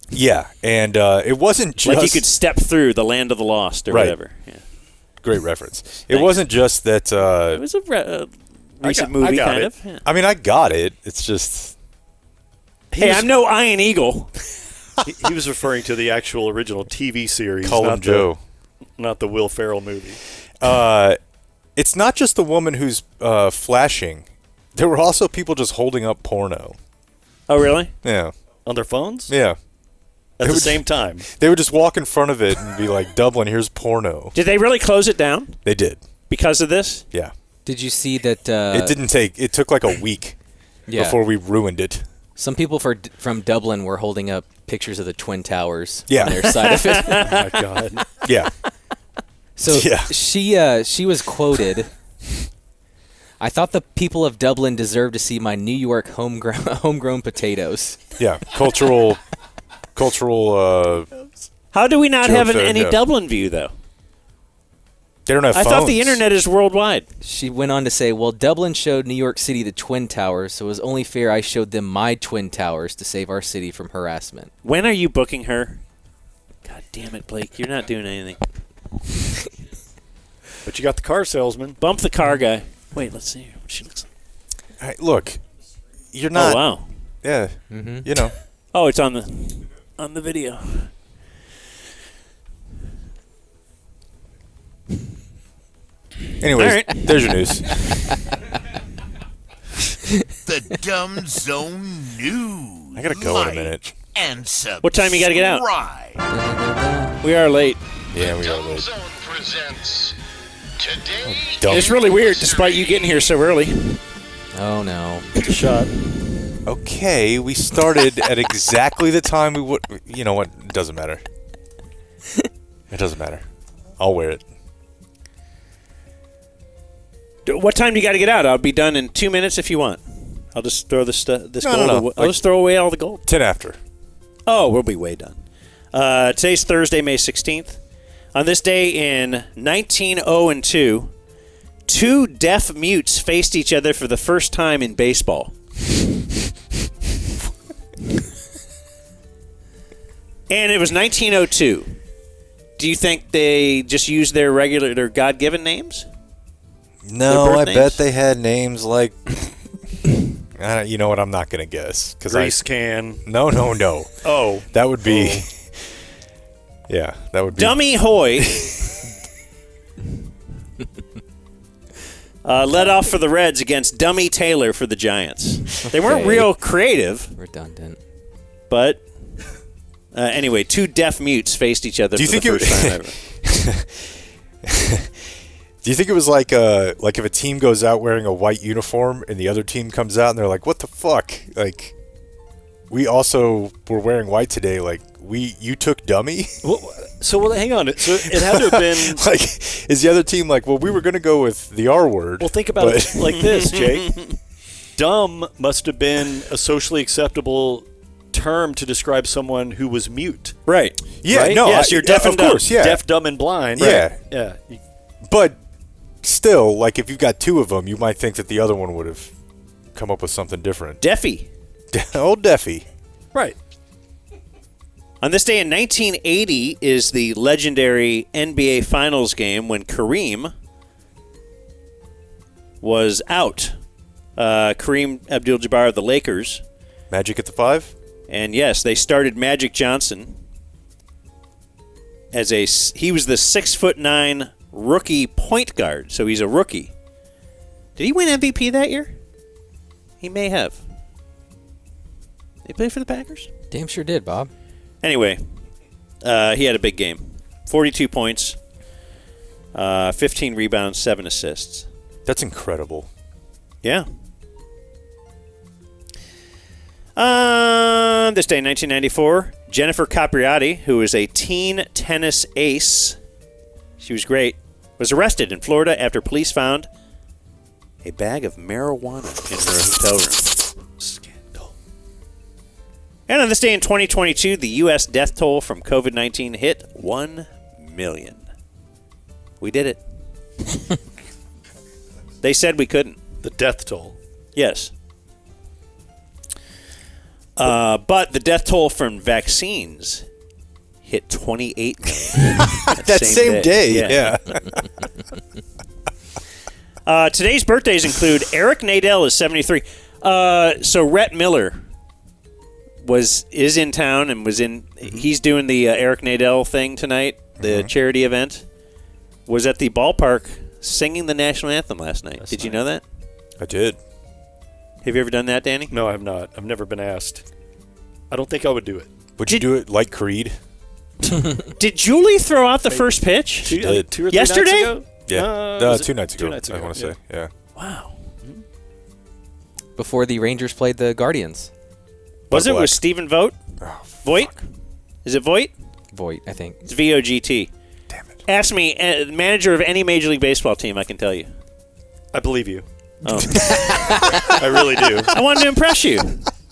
Yeah, and it wasn't just... Like you could step through the land of the lost or whatever. Yeah. Great reference. It wasn't just that... it was a recent movie, kind of. Yeah. I mean, I got it. It's just... Hey, I'm no Iron Eagle. he was referring to the actual original TV series. Call him Joe. Not the Will Ferrell movie. It's not just the woman who's flashing. There were also people just holding up porno. Oh, really? Yeah. On their phones? Yeah. At the same time? They would just walk in front of it and be like, Dublin, here's porno. Did they really close it down? They did. Because of this? Yeah. Did you see that... It took like a week before we ruined it. Some people from Dublin were holding up pictures of the Twin Towers on their side of it. Oh, my God. Yeah. So she was quoted, I thought the people of Dublin deserved to see my New York homegrown potatoes. Yeah, cultural. How do we not have any yeah. Dublin view, though? They don't have phones. I thought the internet is worldwide. She went on to say, well, Dublin showed New York City the Twin Towers, so it was only fair I showed them my Twin Towers to save our city from harassment. When are you booking her? God damn it, Blake. You're not doing anything. But you got the car salesman. Bump the car guy. Wait, let's see what she looks like. Hey, look, you're not. Oh, wow. Yeah, you know. Oh, it's on the video. Anyways, right. There's your news. The Dumb Zone News. I gotta go in a minute. And subscribe. What time you gotta get out? We are late. Yeah, we are late. Zone presents today. It's really weird, despite you getting here so early. Oh, no. It's a shot. Okay, we started at exactly the time we would. You know what? It doesn't matter. It doesn't matter. I'll wear it. What time do you got to get out? I'll be done in 2 minutes if you want. I'll just throw this gold. No. I'll just throw away all the gold. 10 after. Oh, we'll be way done. Today's Thursday, May 16th. On this day in 1902, two deaf mutes faced each other for the first time in baseball. And it was 1902. Do you think they just used their God-given names? No, I names? bet they had names like... you know what? I'm not going to guess. Grease can. No. Oh. That would be... Yeah, that would be... Dummy Hoy led off for the Reds against Dummy Taylor for the Giants. They weren't real creative. Redundant. But anyway, two deaf mutes faced each other for the first time ever. Do you think it was like if a team goes out wearing a white uniform and the other team comes out and they're like, what the fuck? Like, we also were wearing white today. Like, you took dummy? So hang on. So it had to have been... like, is the other team like, well, we were going to go with the R word. Well, think about it like this, Jake. Dumb must have been a socially acceptable term to describe someone who was mute. Right. Yeah, right? no. Yes, you're deaf and dumb. Of course, yeah. Deaf, dumb, and blind. Yeah. Right. Yeah. But still, like, if you've got two of them, you might think that the other one would have come up with something different. Deafy. Old Deafy. Right. On this day in 1980 is the legendary NBA Finals game when Kareem was out. Kareem Abdul-Jabbar of the Lakers. Magic at the 5? And yes, they started Magic Johnson as he was the 6'9" rookie point guard, so he's a rookie. Did he win MVP that year? He may have. Did he play for the Packers? Damn sure did, Bob. Anyway, he had a big game. 42 points, 15 rebounds, 7 assists. That's incredible. Yeah. This day in 1994, Jennifer Capriati, who is a teen tennis ace, she was great, was arrested in Florida after police found a bag of marijuana in her hotel room. Scandal. And on this day in 2022, the U.S. death toll from COVID-19 hit 1 million. We did it. They said we couldn't. The death toll. Yes. But the death toll from vaccines hit 28 million. That same day, yeah. Today's birthdays include Eric Nadel is 73. So Rhett Miller is in town and was in. He's doing the Eric Nadel thing tonight, the charity event. Was at the ballpark singing the national anthem last night. Did you know that? I did. Have you ever done that, Danny? No, I have not. I've never been asked. I don't think I would do it. Would you do it like Creed? Did Julie throw out the first pitch? She did. 2 or 3 Yesterday? nights ago? Yeah. 2 nights ago. 2 nights ago. I want to say. Yeah. Wow. Before the Rangers played the Guardians. Was it with Stephen Vogt? Oh, Voigt? Is it Voigt? Voigt, I think. It's V-O-G-T. Damn it. Ask me, manager of any Major League Baseball team, I can tell you. I believe you. Oh. I really do. I wanted to impress you.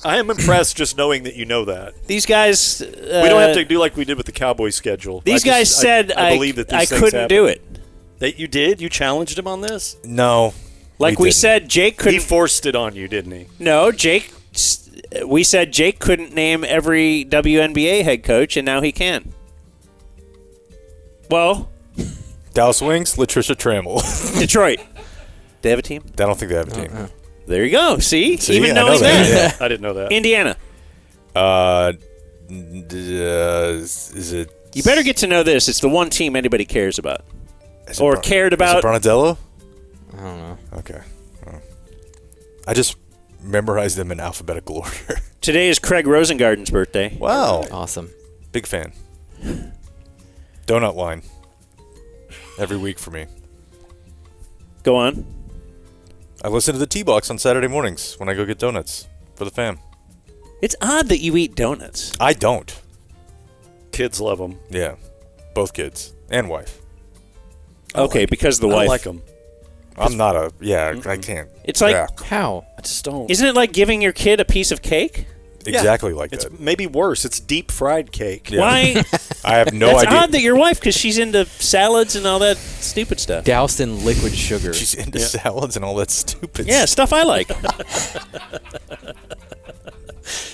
I am impressed just knowing that you know that. These guys... we don't have to do like we did with the Cowboys schedule. These guys said I believe that these I things couldn't happen. do it. That you did? You challenged him on this? No. Like we said, Jake couldn't... He forced it on you, didn't he? No, Jake... We said Jake couldn't name every WNBA head coach, and now he can. Well... Dallas Wings, Latricia Trammell. Detroit. They have a team? I don't think they have a team. There you go. See? Even I knowing know that. I didn't know that. Indiana. Is it... You better get to know this. It's the one team anybody cares about. Cared about. Is it Bronzello? I don't know. Okay. I just memorized them in alphabetical order. Today is Craig Rosengarten's birthday. Wow. Awesome. Big fan. Donut line. Every week for me. Go on. I listen to the T-Box on Saturday mornings when I go get donuts for the fam. It's odd that you eat donuts. I don't. Kids love them. Yeah. Both kids. And wife. Okay, because of the wife. I like them. I'm not a. Yeah, I can't. It's like how? I just don't. Isn't it like giving your kid a piece of cake? Exactly like it's that. Maybe worse. It's deep fried cake. Yeah. Why? I have no That's idea. odd that your wife, because she's into salads and all that stupid stuff. Doused in liquid sugar. She's into salads and all that stupid Yeah, stuff I like.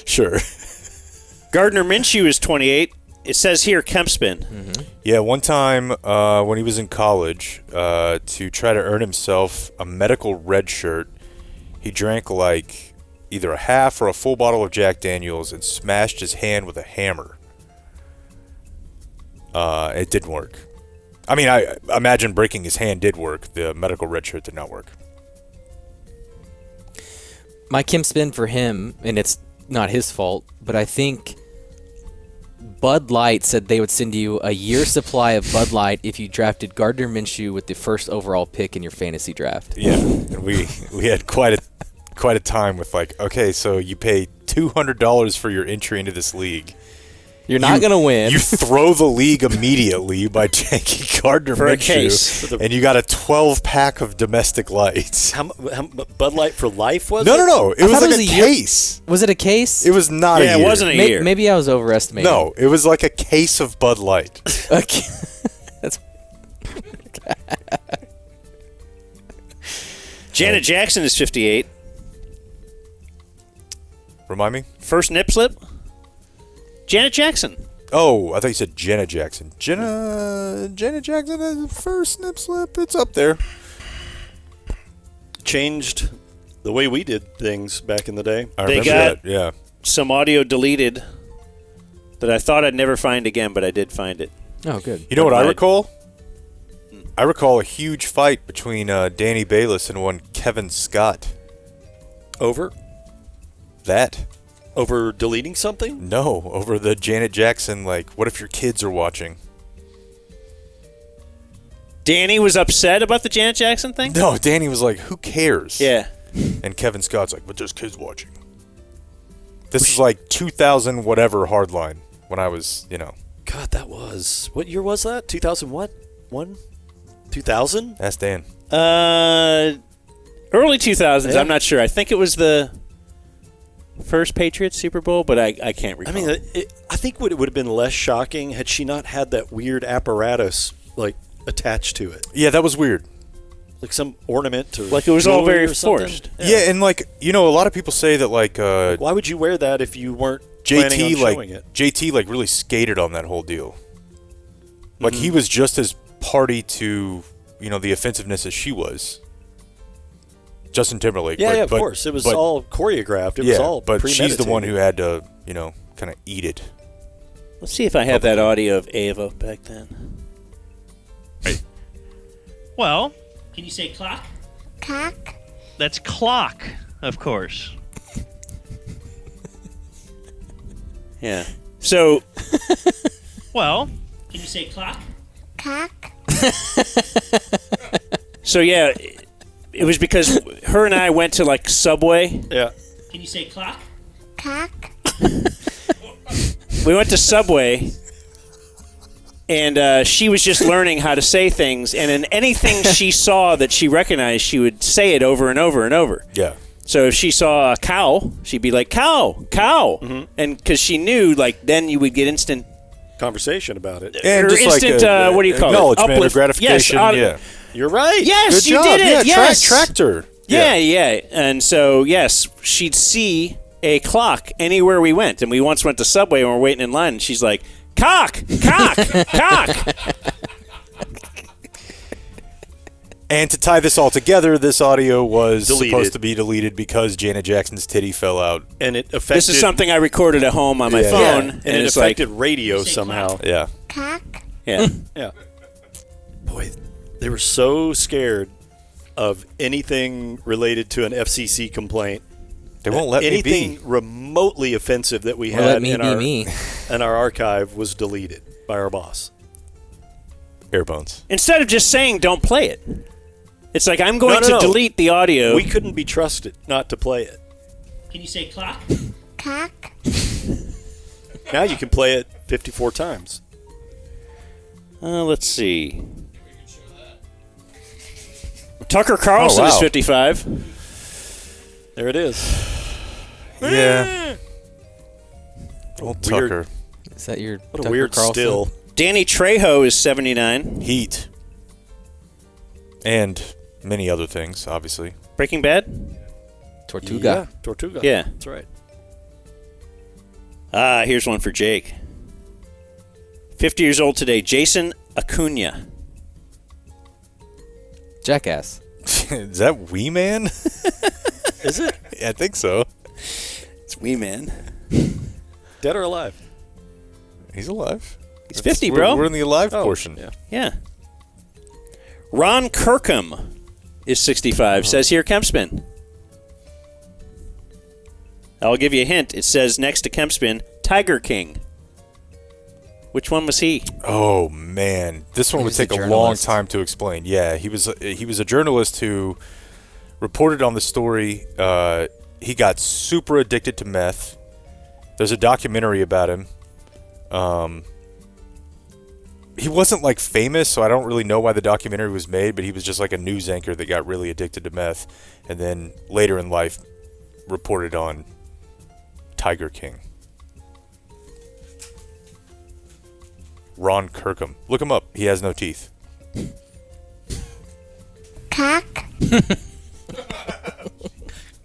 Sure. Gardner Minshew is 28. It says here Kempspin. Mm-hmm. Yeah, one time when he was in college, to try to earn himself a medical red shirt, he drank like either a half or a full bottle of Jack Daniels and smashed his hand with a hammer. It didn't work. I mean, I imagine breaking his hand did work. The medical red shirt did not work. My Kim spin for him, and it's not his fault, but I think Bud Light said they would send you a year's supply of Bud Light if you drafted Gardner Minshew with the first overall pick in your fantasy draft. Yeah, and we had quite a time with like, okay, so you pay $200 for your entry into this league. You're not going to win. You throw the league immediately by taking Gardner For a Minshew, case. and you got a 12-pack of domestic lights. How Bud Light for life was No, it? no. It was like a case. Was it a case? It was not a year. it wasn't a year. Maybe I was overestimating. No, it was like a case of Bud Light. That's Janet Jackson is 58. Remind me? First nip slip? Janet Jackson. Oh, I thought you said Jenna Jackson. Janet Jackson has the first snip slip. It's up there. Changed the way we did things back in the day. I They remember got that. Yeah. some audio deleted that I thought I'd never find again, but I did find it. Oh, good. You know what I Right. recall? I recall a huge fight between Danny Balis and one Kevin Scott. Over deleting something? No, over the Janet Jackson, like, what if your kids are watching? Danny was upset about the Janet Jackson thing? No, Danny was like, who cares? Yeah. And Kevin Scott's like, but there's kids watching. This is like 2000 whatever hardline when I was, God, that was... What year was that? 2000 what? 2000? Ask Dan. Early 2000s. Yeah. I'm not sure. I think it was the first Patriots Super Bowl, but I can't recall. I mean, I think it would have been less shocking had she not had that weird apparatus, like, attached to it. Yeah, that was weird. Like some ornament or like it was all jewelry very or something. forced. Yeah, and like, a lot of people say that like Why would you wear that if you weren't planning on showing it? JT like really skated on that whole deal. Like he was just as party to, the offensiveness as she was. Justin Timberlake. Yeah, but, of course. It was all choreographed. It was all but she's the one premeditated. who had to, kind of eat it. Let's see if I have that audio of Ava back then. Well, can you say clock? Cock. That's clock, of course. Yeah. So. Well. Can you say clock? Cock. So yeah, it was because her and I went to like Subway. Yeah. Can you say clock? Cock. We went to Subway, and she was just learning how to say things, and in anything she saw that she recognized, she would say it over and over and over. Yeah. So if she saw a cow, she'd be like, cow, cow. Mm-hmm. And because she knew, like, then you would get instant conversation about it. And or just instant, like what do you call it? acknowledgement or Uplift. gratification. Yes, Yeah. You're right. Yes, Good you job. did it. Yeah, Yes. tractor. Yeah. And so, yes, she'd see a clock anywhere we went. And we once went to Subway and we're waiting in line, and she's like, cock, cock, cock. And to tie this all together, this audio was Deleted. supposed to be deleted because Janet Jackson's titty fell out. And it affected... This is something I recorded at home on my phone. And it it's affected like, radio somehow. Yeah. Cock. Yeah. Yeah. Boy, they were so scared of anything related to an FCC complaint. They won't let me anything be. remotely offensive that we Won't let had me in be our me. in our archive was deleted by our boss. Airbones. Instead of just saying don't play it. It's like I'm going No. to delete the audio. We couldn't be trusted not to play it. Can you say clock? Cock. Now you can play it 54 times. Let's see. Tucker Carlson Oh, wow. is 55. There it is. Yeah. Old Weird. Tucker. Is that your What a Tucker weird Carlson? still. Danny Trejo is 79. Heat. And many other things, obviously. Breaking Bad? Tortuga. Yeah, Tortuga. Yeah. That's right. Here's one for Jake. 50 years old today, Jason Acuna. Jackass. Is that Wee Man? Is it? Yeah, I think so. It's Wee Man. Dead or alive? He's alive. He's 50, we're, bro. We're in the alive Oh, portion. yeah. Yeah. Ron Kirkham is 65. Says here, Kempspin. I'll give you a hint. It says next to Kempspin, Tiger King. Which one was he? Oh man, this one He would was take a a long journalist. time to explain. Yeah, he was a journalist who reported on the story. He got super addicted to meth. There's a documentary about him. He wasn't like famous, so I don't really know why the documentary was made, but he was just like a news anchor that got really addicted to meth, and then later in life reported on Tiger King. Ron Kirkham. Look him up. He has no teeth. Cock.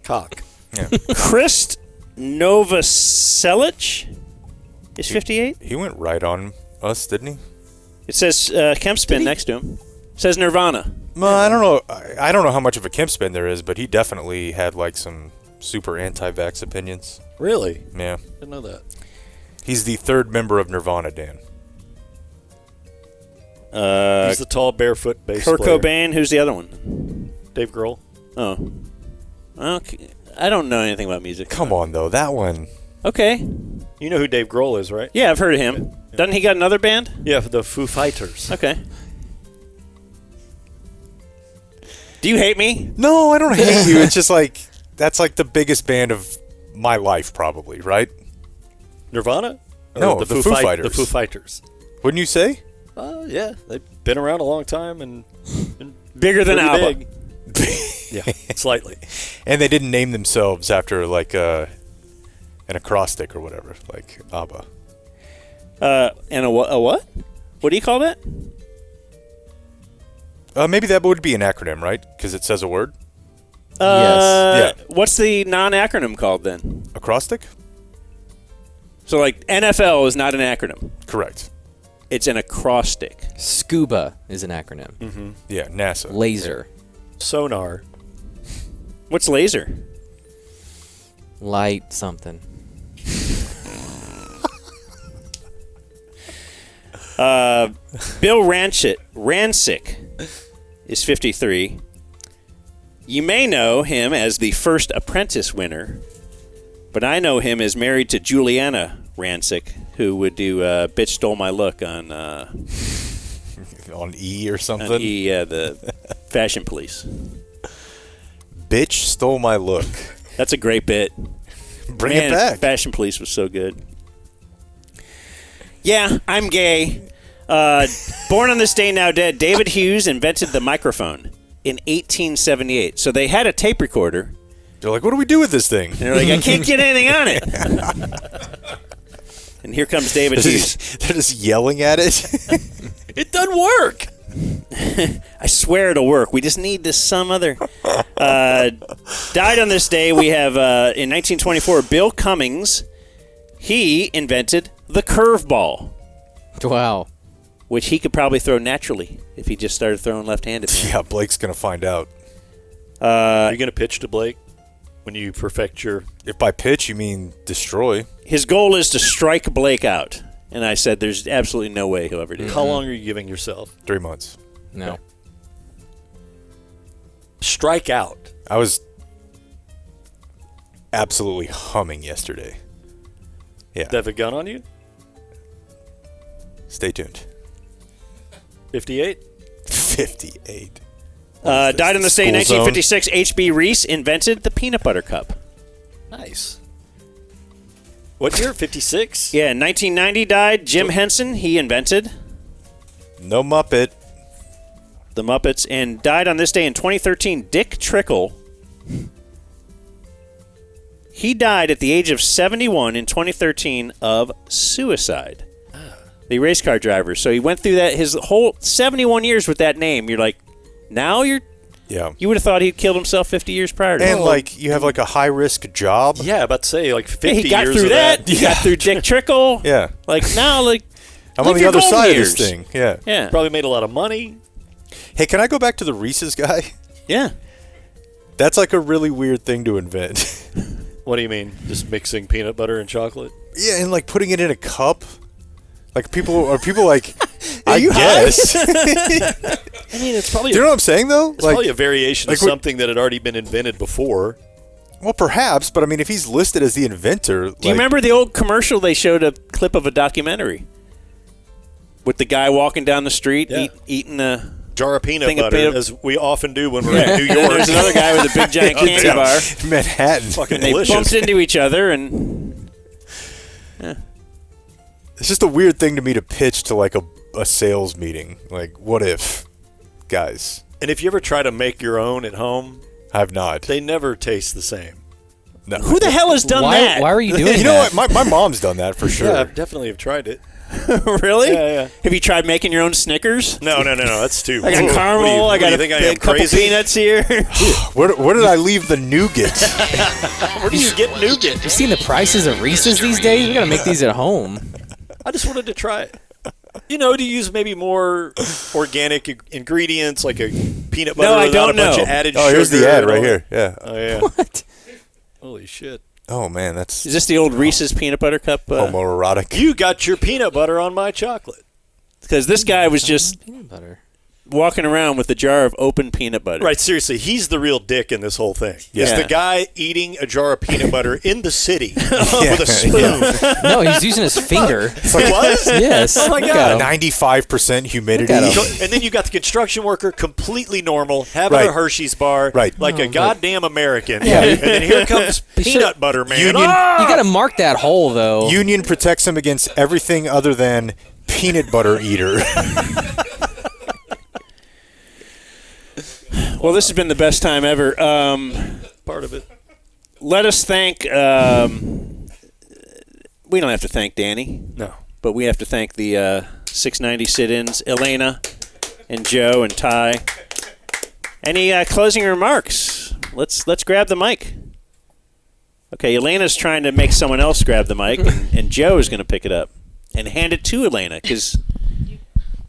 Cock. Yeah. Krist Novoselic is 58. He went right on us, didn't he? It says Kempspin next to him. It says Nirvana. Well, I don't know. I don't know how much of a Kempspin there is, but he definitely had like some super anti-vax opinions. Really? Yeah. Didn't know that. He's the third member of Nirvana, Dan. He's the tall, barefoot bass Kurt player. Cobain. Who's the other one? Dave Grohl. Oh. Okay. I don't know anything about music. Come on, though. That one. Okay. You know who Dave Grohl is, right? Yeah, I've heard of him. Doesn't he got another band? Yeah, the Foo Fighters. Okay. Do you hate me? No, I don't hate you. It's just like, that's like the biggest band of my life, probably, right? Nirvana? Or No, the Foo Fighters. The Foo Fighters. Wouldn't you say? Yeah, they've been around a long time and bigger than pretty ABBA. big. Yeah, slightly. And they didn't name themselves after like an acrostic or whatever, like ABBA. And a what? What do you call that? Maybe that would be an acronym, right? Because it says a word. Yes. Yeah. What's the non-acronym called then? Acrostic? So like NFL is not an acronym. Correct. It's an acrostic. SCUBA is an acronym. Mm-hmm. Yeah, NASA. Laser. Sonar. What's laser? Light something. Bill Rancic is 53. You may know him as the first Apprentice winner, but I know him as married to Juliana Rancic, who would do "Bitch Stole My Look" on on E or something. On E, yeah, the Fashion Police. Bitch stole my look. That's a great bit. Bring Man, it back. Fashion Police was so good. Yeah, I'm gay. Born on this day, now dead, David Hughes invented the microphone in 1878. So they had a tape recorder. They're like, what do we do with this thing? And they're like, I can't get anything on it. And here comes David Hughes. They're just yelling at it. It doesn't work. I swear it'll work. We just need this some other. Died on this day. We have, in 1924, Bill Cummings. He invented the curveball. Wow. Which he could probably throw naturally if he just started throwing left-handed. Yeah, Blake's going to find out. Are you going to pitch to Blake when you perfect your... If by pitch you mean destroy. His goal is to strike Blake out. And I said there's absolutely no way he'll ever do it. How long are you giving yourself? 3 months. No. Strike out. I was absolutely humming yesterday. Yeah. They have a gun on you? Stay tuned. 58? 58. Died on this day in School 1956. H.B. Reese invented the peanut butter cup. Nice. What year? 56? Yeah, in 1990 died Jim Henson. He invented No Muppet. The Muppets. And died on this day in 2013, Dick Trickle. He died at the age of 71 in 2013 of suicide. The race car driver. So he went through that his whole 71 years with that name. You're like, now you're... Yeah. You would have thought he'd killed himself 50 years prior to And, that. like, you have, like, a high-risk job. Yeah, about to say, like, 50 he got years through of that. He got through Dick Trickle. Yeah. Like, now, like... I'm live on the your other golden side years. of this thing. Yeah. Yeah. Probably made a lot of money. Hey, can I go back to the Reese's guy? Yeah. That's, like, a really weird thing to invent. What do you mean? Just mixing peanut butter and chocolate? Yeah, and, like, putting it in a cup. Like, people like, I you guess. I mean, it's probably... Do you know what I'm saying, though? It's probably a variation of something that had already been invented before. Well, perhaps, but I mean, if he's listed as the inventor... Do you remember the old commercial? They showed a clip of a documentary with the guy walking down the street eating a jar of peanut butter, as we often do when we're in New And York. there's another guy with a big giant candy bar. Manhattan. Fucking And they delicious. bumped into each other, and It's just a weird thing to me to pitch to, like, a sales meeting. Like, what if, guys? And if you ever try to make your own at home... I have not. They never taste the same. No. Who the hell has done that? Why are you doing You know that? what? My mom's done that for sure. Yeah, I definitely have tried it. Really? Yeah. Have you tried making your own Snickers? No. That's too... I got What caramel. I got do you think I a am, couple crazy? peanuts here. Where did I leave the nougat? Where do you get nougat? You seen the prices of Reese's these days? We gotta make these at home. I just wanted to try it. You know, to use maybe more organic ingredients, like a peanut butter No, I without don't a bunch know. of added Oh, sugar. here's the ad and right all here. that. Yeah. Oh, yeah. What? Holy shit. Oh, man, that's Is this the old Reese's peanut butter cup? homoerotic. You got your peanut butter on my chocolate. Because this guy was just Peanut butter. walking around with a jar of open peanut butter. Right, seriously, he's the real dick in this whole thing. Yeah. It's the guy eating a jar of peanut butter in the city with a spoon. No, he's using his finger. He was? Yes. Oh, my Look God. at him. 95% humidity. Look at him. And then you got the construction worker completely normal, having Right. a Hershey's bar, Right. like a goddamn American. Yeah. And then here comes peanut butter man. Union- Ah! You gotta mark that hole though. Union protects him against everything other than peanut butter eater. Well, this has been the best time ever. Part of it. Let us thank. We don't have to thank Danny. No. But we have to thank the 690 sit-ins, Elena and Joe and Ty. Any closing remarks? Let's grab the mic. Okay, Elena's trying to make someone else grab the mic, and Joe is going to pick it up and hand it to Elena because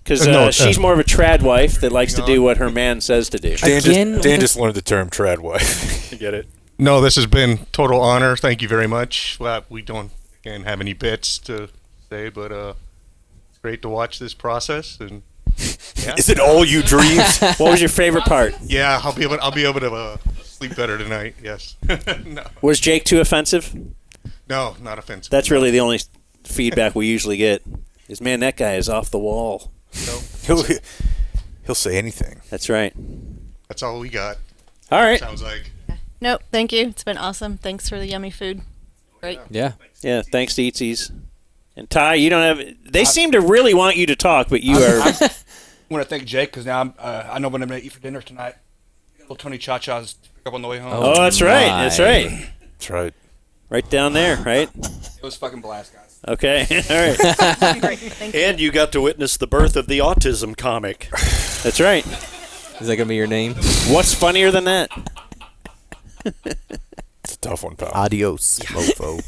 she's more of a trad wife that likes to do what her man says to do. Dan just learned the term trad wife. You get it? No, this has been total honor. Thank you very much. Well, we don't again have any bits to say, but it's great to watch this process. And yeah. Is it all you dreamed? What was your favorite part? Yeah, I'll be able to sleep better tonight. Yes. No. Was Jake too offensive? No, not offensive. That's really the only feedback we usually get. Is man, that guy is off the wall. He'll say anything. That's right. That's all we got. All right. Sounds like. Nope, thank you. It's been awesome. Thanks for the yummy food. Great. Yeah. Yeah, thanks to Eatsies. And Ty, you don't have... They seem to really want you to talk, but you are... I want to thank Jake because now I know what I'm going to eat for dinner tonight. Little Tony Cha-Cha's to pick up on the way home. Oh, that's right. That's right. That's right. Right down there, right? It was fucking blast, guys. Okay. All right. Great. Thank you. And you got to witness the birth of the autism comic. That's right. Is that gonna be your name? What's funnier than that? It's a tough one, pal. Adios, mofo.